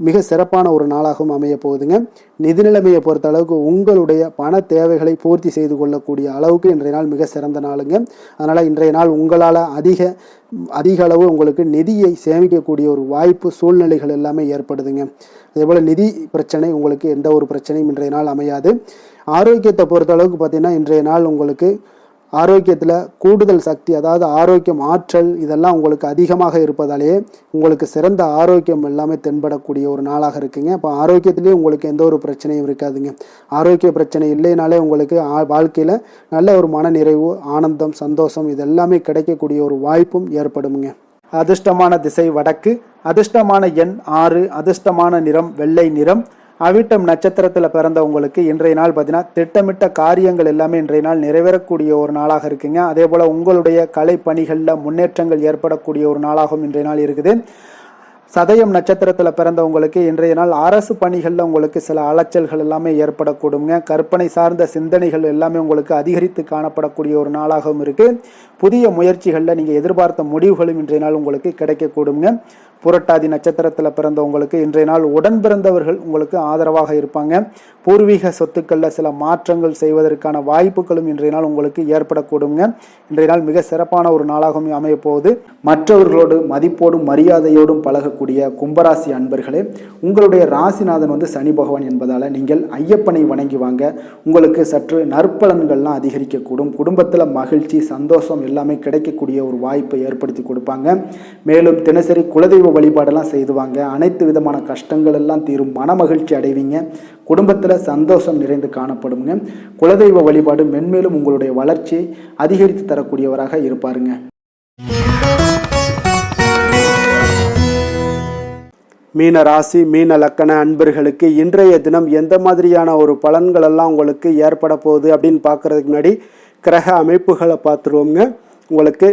[SPEAKER 1] மிக சிறப்பான ஒரு நாளாகவும் அமைய போகுதுங்க. நிதி நிலைமையை பொறுத்த அளவுக்கு உங்களுடைய பண தேவைகளை பூர்த்தி செய்து கொள்ளக்கூடிய அளவுக்கு இன்றைய நாள் மிக சிறந்த நாளுங்க. அதனால் இன்றைய நாள் உங்களால் அதிக அளவு உங்களுக்கு நிதியை சேமிக்கக்கூடிய ஒரு வாய்ப்பு, சூழ்நிலைகள் எல்லாமே ஏற்படுதுங்க. அதேபோல் நிதி பிரச்சனை உங்களுக்கு எந்த ஒரு பிரச்சனையும் இன்றைய நாள் அமையாது. ஆரோக்கியத்தை பொறுத்த அளவுக்கு பார்த்தீங்கன்னா இன்றைய நாள் உங்களுக்கு ஆரோக்கியத்தில் கூடுதல் சக்தி, அதாவது ஆரோக்கியம், ஆற்றல் இதெல்லாம் உங்களுக்கு அதிகமாக இருப்பதாலேயே உங்களுக்கு சிறந்த ஆரோக்கியம் எல்லாமே தென்படக்கூடிய ஒரு நாளாக இருக்குங்க. அப்போ ஆரோக்கியத்திலேயே உங்களுக்கு எந்த ஒரு பிரச்சனையும் இருக்காதுங்க. ஆரோக்கிய பிரச்சனை இல்லைனாலே உங்களுக்கு வாழ்க்கையில் நல்ல ஒரு மன நிறைவு, ஆனந்தம், சந்தோஷம் இதெல்லாமே கிடைக்கக்கூடிய ஒரு வாய்ப்பும் ஏற்படுமுங்க. அதிர்ஷ்டமான திசை வடக்கு, அதிர்ஷ்டமான எண் 6, அதிர்ஷ்டமான நிறம் வெள்ளை நிறம். அவிட்டம் நட்சத்திரத்தில் பிறந்தவங்களுக்கு இன்றைய நாள் பார்த்தீங்கன்னா திட்டமிட்ட காரியங்கள் எல்லாமே இன்றைய நாள் நிறைவேறக்கூடிய ஒரு நாளாக இருக்குங்க. அதே போல் உங்களுடைய கலை பணிகளில் முன்னேற்றங்கள் ஏற்படக்கூடிய ஒரு நாளாகவும் இன்றைய நாள் இருக்குது. சதயம் நட்சத்திரத்தில் பிறந்தவங்களுக்கு இன்றைய நாள் அரசு பணிகளில் உங்களுக்கு சில அலைச்சல்கள் எல்லாமே ஏற்படக்கூடுங்க. கற்பனை சார்ந்த சிந்தனைகள் எல்லாமே உங்களுக்கு அதிகரித்து காணப்படக்கூடிய ஒரு நாளாகவும் இருக்குது. புதிய முயற்சிகளில் நீங்கள் எதிர்பார்த்த முடிவுகளும் இன்றைய நாள் உங்களுக்கு கிடைக்கக்கூடுங்க. புரட்டாதி நட்சத்திரத்தில் பிறந்தவங்களுக்கு இன்றைய நாள் உடன் பிறந்தவர்கள் உங்களுக்கு ஆதரவாக இருப்பாங்க. பூர்வீக சொத்துக்களில் சில மாற்றங்கள் செய்வதற்கான வாய்ப்புகளும் இன்றைய நாள் உங்களுக்கு ஏற்படக்கூடுங்க. இன்றைய நாள் மிக சிறப்பான ஒரு நாளாகவும் அமைய போகுது. மற்றவர்களோடு மதிப்போடும் மரியாதையோடும் பழகக்கூடிய கும்பராசி அன்பர்களே, உங்களுடைய ராசிநாதன் சனி பகவான் என்பதால் நீங்கள் ஐயப்பனை வணங்கி வாங்க. உங்களுக்கு சற்று நற்பலன்கள்லாம் அதிகரிக்கக்கூடும். குடும்பத்தில் மகிழ்ச்சி, சந்தோஷம் எல்லாமே கிடைக்கக்கூடிய ஒரு வாய்ப்பை ஏற்படுத்தி கொடுப்பாங்க. மேலும் தினசரி குலதெய்வ வழிபாடெல்லாம் செய்துவாங்க. அனைத்து விதமான கஷ்டங்கள் எல்லாம் தீரும். மன மகிழ்ச்சி அடைவீங்க. குடும்பத்தில் சந்தோஷம் நிறைந்து காணப்படுங்க. குலதெய்வ வழிபாடு மென்மேலும் உங்களுடைய வளர்ச்சியை அதிகரித்து தரக்கூடியவராக இருப்பாருங்க. மீன ராசி மீன லக்கண அன்பர்களுக்கு இன்றைய தினம் எந்த மாதிரியான ஒரு பலன்கள் எல்லாம் உங்களுக்கு ஏற்பட போகுது அப்படின்னு பார்க்கறதுக்கு முன்னாடி கிரக அமைப்புகளை பார்த்துருவோங்க. உங்களுக்கு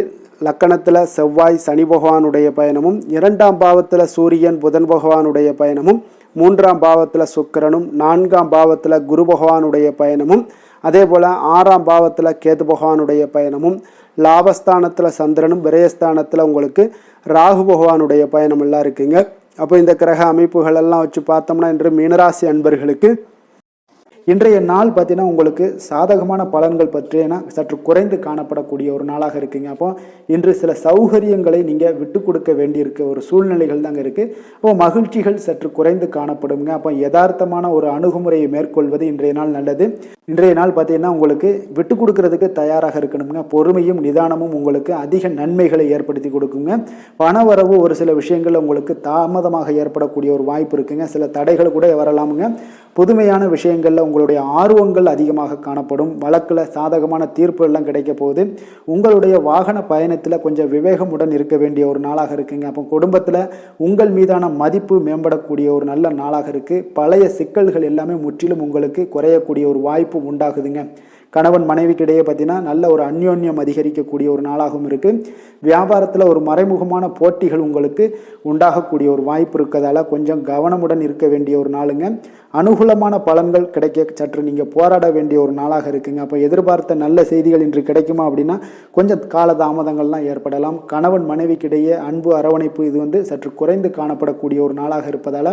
[SPEAKER 1] லக்கணத்தில் செவ்வாய் சனி பகவானுடைய பயணமும், 2ஆம் பாவத்தில் சூரியன் புதன் பகவானுடைய பயணமும், 3ஆம் பாவத்தில் சுக்கிரனும், 4ஆம் பாவத்தில் குரு பகவானுடைய பயணமும், அதே போல் 6ஆம் பாவத்தில் கேது பகவானுடைய பயணமும், லாபஸ்தானத்தில் சந்திரனும், விரயஸ்தானத்தில் உங்களுக்கு ராகு பகவானுடைய பயணம் எல்லாம் இருக்குங்க. அப்போ இந்த கிரக அமைப்புகள் எல்லாம் வச்சு பார்த்தோம்னா இன்று மீனராசி அன்பர்களுக்கு இன்றைய நாள் பார்த்தீங்கன்னா உங்களுக்கு சாதகமான பலன்கள் பற்றினா சற்று குறைந்து காணப்படக்கூடிய ஒரு நாளாக இருக்குங்க. அப்போ இன்று சில சௌகரியங்களை நீங்கள் விட்டு கொடுக்க வேண்டியிருக்க ஒரு சூழ்நிலைகள் தாங்க இருக்குது. அப்போ மகிழ்ச்சிகள் சற்று குறைந்து காணப்படுங்க. அப்போ யதார்த்தமான ஒரு அணுகுமுறையை மேற்கொள்வது இன்றைய நாள் நல்லது. இன்றைய நாள் பார்த்தீங்கன்னா உங்களுக்கு விட்டு கொடுக்கறதுக்கு தயாராக இருக்கணுங்க. பொறுமையும் நிதானமும் உங்களுக்கு அதிக நன்மைகளை ஏற்படுத்தி கொடுக்குங்க. பணவரவு ஒரு சில விஷயங்கள் உங்களுக்கு தாமதமாக ஏற்படக்கூடிய ஒரு வாய்ப்பு இருக்குங்க. சில தடைகள் கூட வரலாமுங்க. புதுமையான விஷயங்களில் உங்களுடைய ஆர்வங்கள் அதிகமாக காணப்படும். வழக்கில் சாதகமான தீர்ப்பு எல்லாம் கிடைக்க போகுது. உங்களுடைய வாகன பயணத்தில் கொஞ்சம் விவேகமுடன் இருக்க வேண்டிய ஒரு நாளாக இருக்குங்க. அப்போ குடும்பத்தில் உங்கள் மீதான மதிப்பு மேம்படக்கூடிய ஒரு நல்ல நாளாக இருக்குது. பழைய சிக்கல்கள் எல்லாமே முற்றிலும் உங்களுக்கு குறையக்கூடிய ஒரு வாய்ப்பு உண்டாகுதுங்க. கணவன் மனைவிக்கிடையே பார்த்தீங்கன்னா நல்ல ஒரு அந்யோன்யம் அதிகரிக்கக்கூடிய ஒரு நாளாகவும் இருக்குது. வியாபாரத்தில் ஒரு மறைமுகமான போட்டிகள் உங்களுக்கு உண்டாகக்கூடிய ஒரு வாய்ப்பு இருக்கிறதால கொஞ்சம் கவனமுடன் இருக்க வேண்டிய ஒரு நாளுங்க. அனுகூலமான பலன்கள் கிடைக்க சற்று நீங்கள் போராட வேண்டிய ஒரு நாளாக இருக்குங்க. அப்போ எதிர்பார்த்த நல்ல செய்திகள் இன்று கிடைக்குமா அப்படின்னா கொஞ்சம் காலதாமதங்கள்லாம் ஏற்படலாம். கணவன் மனைவிக்கிடையே அன்பு அரவணைப்பு இது சற்று குறைந்து காணப்படக்கூடிய ஒரு நாளாக இருப்பதால்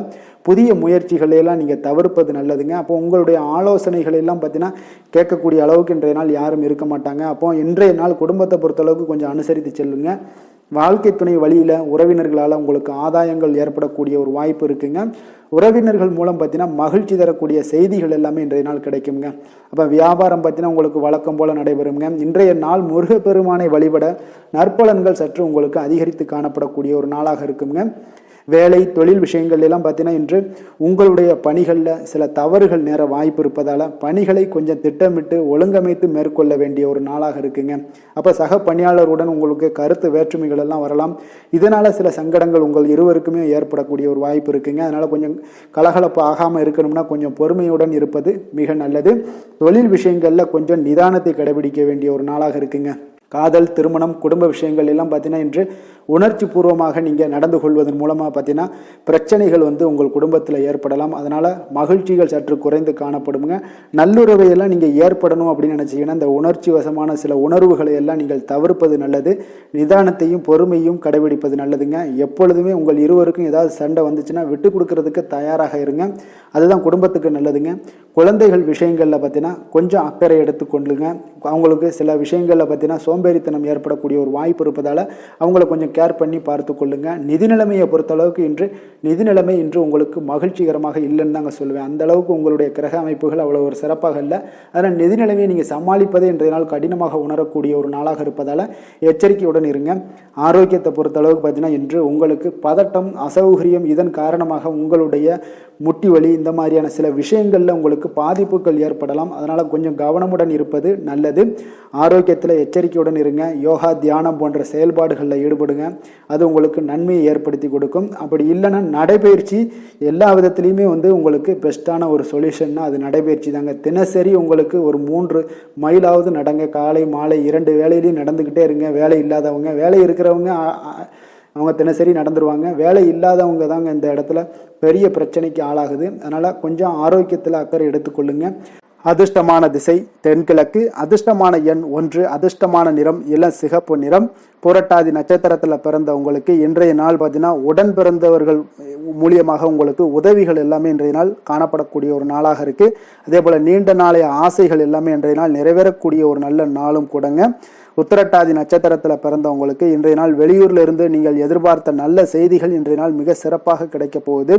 [SPEAKER 1] புதிய முயற்சிகளையெல்லாம் நீங்கள் தவிர்ப்பது நல்லதுங்க. அப்போ உங்களுடைய ஆலோசனைகள் எல்லாம் பார்த்தீங்கன்னா கேட்கக்கூடிய அளவுக்கு இன்றைய நாள் யாரும் இருக்க மாட்டாங்க. அப்போ இன்றைய நாள் குடும்பத்தை பொறுத்தளவுக்கு கொஞ்சம் அனுசரித்து செல்லுங்க. வாழ்க்கை துணை வழியில் உறவினர்களால் உங்களுக்கு ஆதாயங்கள் ஏற்படக்கூடிய ஒரு வாய்ப்பு இருக்குங்க. உறவினர்கள் மூலம் பார்த்தீங்கன்னா மகிழ்ச்சி தரக்கூடிய செய்திகள் எல்லாமே இன்றைய நாள் கிடைக்குங்க. அப்போ வியாபாரம் பார்த்தீங்கன்னா உங்களுக்கு வழக்கம் போல் நடைபெறுங்க. இன்றைய நாள் முருகப்பெருமானை வழிபட நற்பலன்கள் சற்று உங்களுக்கு அதிகரித்து காணப்படக்கூடிய ஒரு நாளாக இருக்குங்க. வேலை தொழில் விஷயங்கள் எல்லாம் பார்த்தீங்கன்னா இன்று உங்களுடைய பணிகளில் சில தவறுகள் நேர வாய்ப்பு இருப்பதால் பணிகளை கொஞ்சம் திட்டமிட்டு ஒழுங்கமைத்து மேற்கொள்ள வேண்டிய ஒரு நாளாக இருக்குங்க. அப்போ சக பணியாளருடன் உங்களுக்கு கருத்து வேற்றுமைகள் எல்லாம் வரலாம். இதனால் சில சங்கடங்கள் உங்கள் இருவருக்குமே ஏற்படக்கூடிய ஒரு வாய்ப்பு இருக்குங்க. அதனால் கொஞ்சம் கலகலப்பு ஆகாமல் இருக்கணும்னா கொஞ்சம் பொறுமையுடன் இருப்பது மிக நல்லது. தொழில் விஷயங்களில் கொஞ்சம் நிதானத்தை கடைபிடிக்க வேண்டிய ஒரு நாளாக இருக்குங்க. காதல், திருமணம், குடும்ப விஷயங்கள் எல்லாம் பார்த்தீங்கன்னா இன்று உணர்ச்சி பூர்வமாக நீங்கள் நடந்து கொள்வதன் மூலமாக பார்த்தீங்கன்னா பிரச்சனைகள் உங்கள் குடும்பத்தில் ஏற்படலாம். அதனால் மகிழ்ச்சிகள் சற்று குறைந்து காணப்படுங்க. நல்லுறவையெல்லாம் நீங்கள் ஏற்படணும் அப்படின்னு நினச்சிங்கன்னா இந்த உணர்ச்சி வசமான சில உணர்வுகளை எல்லாம் நீங்கள் தவிர்ப்பது நல்லது. நிதானத்தையும் பொறுமையும் கடைபிடிப்பது நல்லதுங்க. எப்பொழுதுமே உங்கள் இருவருக்கும் ஏதாவது சண்டை வந்துச்சுன்னா விட்டு கொடுக்கறதுக்கு தயாராக இருங்க. அதுதான் குடும்பத்துக்கு நல்லதுங்க. குழந்தைகள் விஷயங்களில் பார்த்தீங்கன்னா கொஞ்சம் அக்கறை எடுத்துக்கொள்ளுங்க. அவங்களுக்கு சில விஷயங்களில் பார்த்தீங்கன்னா சோம்பேறித்தனம் ஏற்படக்கூடிய ஒரு வாய்ப்பு இருப்பதால் அவங்கள கொஞ்சம் கேர் பண்ணி பார்த்து கொள்ளுங்க. நிதி நிலைமையை பொறுத்தளவுக்கு நிதி நிலைமை இன்று உங்களுக்கு மகிழ்ச்சிகரமாக இல்லைன்னு தாங்க சொல்லுவேன். அந்த அளவுக்கு உங்களுடைய கிரக அமைப்புகள் அவ்வளோ ஒரு சிறப்பாக இல்லை. அதனால் நிதி நிலைமையை நீங்கள் சமாளிப்பதே இன்றைய நாள் கடினமாக உணரக்கூடிய ஒரு நாளாக இருப்பதால் எச்சரிக்கையுடன் இருங்க. ஆரோக்கியத்தை பொறுத்தளவுக்கு பார்த்தீங்கன்னா இன்று உங்களுக்கு பதட்டம், அசௌகரியம் இதன் காரணமாக உங்களுடைய முட்டி வலி இந்த மாதிரியான சில விஷயங்களில் உங்களுக்கு பாதிப்புகள் ஏற்படலாம். அதனால் கொஞ்சம் கவனமுடன் இருப்பது நல்லது. ஆரோக்கியத்தில் எச்சரிக்கையுடன் இருங்க. யோகா, தியானம் போன்ற செயல்பாடுகளில் ஈடுபடுங்க. அது உங்களுக்கு நன்மையை ஏற்படுத்தி கொடுக்கும். அப்படி இல்லைன்னா நடைபயிற்சி எல்லா விதத்துலேயுமே உங்களுக்கு பெஸ்ட்டான ஒரு சொல்யூஷன்னா அது நடைபயிற்சி தாங்க. தினசரி உங்களுக்கு ஒரு 3 மைலாவது நடங்க. காலை மாலை 2 வேலையிலையும் நடந்துக்கிட்டே இருங்க. வேலை இல்லாதவங்க, வேலை இருக்கிறவங்க அவங்க தினசரி நடந்துருவாங்க. வேலை இல்லாதவங்க தாங்க இந்த இடத்துல பெரிய பிரச்சனைக்கு ஆளாகுது. அதனால் கொஞ்சம் ஆரோக்கியத்தில் அக்கறை எடுத்துக்கொள்ளுங்க. அதிர்ஷ்டமான திசை தென்கிழக்கு, அதிர்ஷ்டமான எண் 1, அதிர்ஷ்டமான நிறம் இளம் சிகப்பு நிறம். புரட்டாதி நட்சத்திரத்தில் பிறந்த உங்களுக்கு இன்றைய நாள் பார்த்தீங்கன்னா உடன் பிறந்தவர்கள் மூலியமாக உங்களுக்கு உதவிகள் எல்லாமே இன்றைய நாள் காணப்படக்கூடிய ஒரு நாளாக இருக்குது. அதே போல் நீண்ட நாளைய ஆசைகள் எல்லாமே இன்றைய நாள் நிறைவேறக்கூடிய ஒரு நல்ல நாளும் கூடங்க. உத்திரட்டாதி நட்சத்திரத்தில் பிறந்தவங்களுக்கு இன்றைய நாள் வெளியூர்ல இருந்து நீங்கள் எதிர்பார்த்த நல்ல செய்திகள் இன்றைய நாள் மிக சிறப்பாக கிடைக்க போகுது.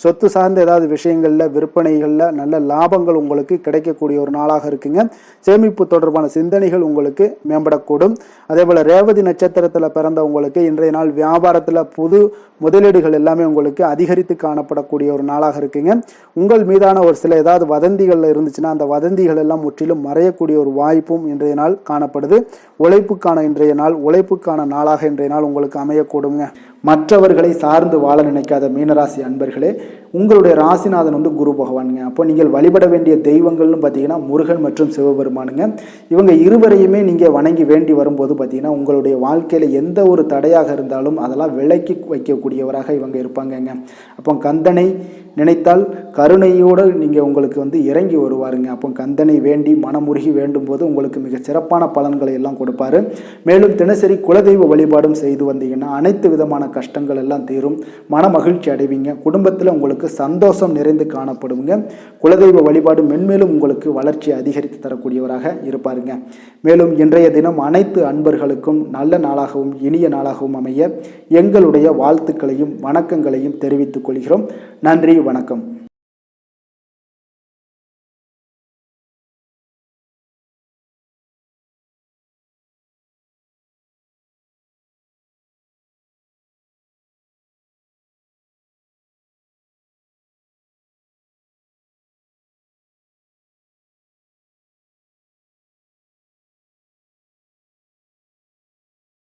[SPEAKER 1] சொத்து சார்ந்த ஏதாவது விஷயங்களில் விற்பனைகளில் நல்ல லாபங்கள் உங்களுக்கு கிடைக்கக்கூடிய ஒரு நாளாக இருக்குங்க. சேமிப்பு தொடர்பான சிந்தனைகள் உங்களுக்கு மேம்படக்கூடும். அதே போல் ரேவதி நட்சத்திரத்தில் பிறந்தவங்களுக்கு இன்றைய நாள் வியாபாரத்தில் புது முதலீடுகள் எல்லாமே உங்களுக்கு அதிகரித்து காணப்படக்கூடிய ஒரு நாளாக இருக்குங்க. உங்கள் மீதான ஒரு சில ஏதாவது வதந்திகள் இருந்துச்சுன்னா அந்த வதந்திகள் எல்லாம் முற்றிலும் மறையக்கூடிய ஒரு வாய்ப்பும் இன்றைய நாள் காணப்படுது. உழைப்புக்கான இன்றைய நாள், உழைப்புக்கான நாளாக இன்றைய நாள் உங்களுக்கு அமையக்கூடுங்க. மற்றவர்களை சார்ந்து வாழ நினைக்காத மீனராசி அன்பர்களே, உங்களுடைய ராசிநாதன் வந்து குரு பகவானுங்க. அப்போ நீங்கள் வழிபட வேண்டிய தெய்வங்கள்னு பார்த்தீங்கன்னா முருகன் மற்றும் சிவபெருமானுங்க. இவங்க இருவரையுமே நீங்கள் வணங்கி வேண்டி வரும்போது பார்த்தீங்கன்னா உங்களுடைய வாழ்க்கையில் எந்த ஒரு தடையாக இருந்தாலும் அதெல்லாம் விலக்கி வைக்கக்கூடியவராக இவங்க இருப்பாங்கங்க. அப்போ கந்தனை நினைத்தால் கருணையோடு நீங்கள் உங்களுக்கு வந்து இறங்கி வருவாருங்க. அப்போ கந்தனை வேண்டி மனமுருகி வேண்டும் போது உங்களுக்கு மிக சிறப்பான பலன்களை எல்லாம் கொடுப்பாரு. மேலும் தினசரி குலதெய்வ வழிபாடும் செய்து வந்தீங்கன்னா அனைத்து விதமான கஷ்டங்கள் எல்லாம் தீரும், மன மகிழ்ச்சி அடைவீங்க, குடும்பத்தில் உங்களுக்கு சந்தோஷம் நிறைந்து காணப்படுங்க. குலதெய்வ வழிபாடு மென்மேலும் உங்களுக்கு வளர்ச்சி அதிகரித்து தரக்கூடியவராக இருப்பாருங்க. மேலும் இன்றைய தினம் அனைத்து அன்பர்களுக்கும் நல்ல நாளாகவும் இனிய நாளாகவும் அமைய எங்களுடைய வாழ்த்துக்களையும் வணக்கங்களையும் தெரிவித்துக் கொள்கிறோம். நன்றி, வணக்கம்.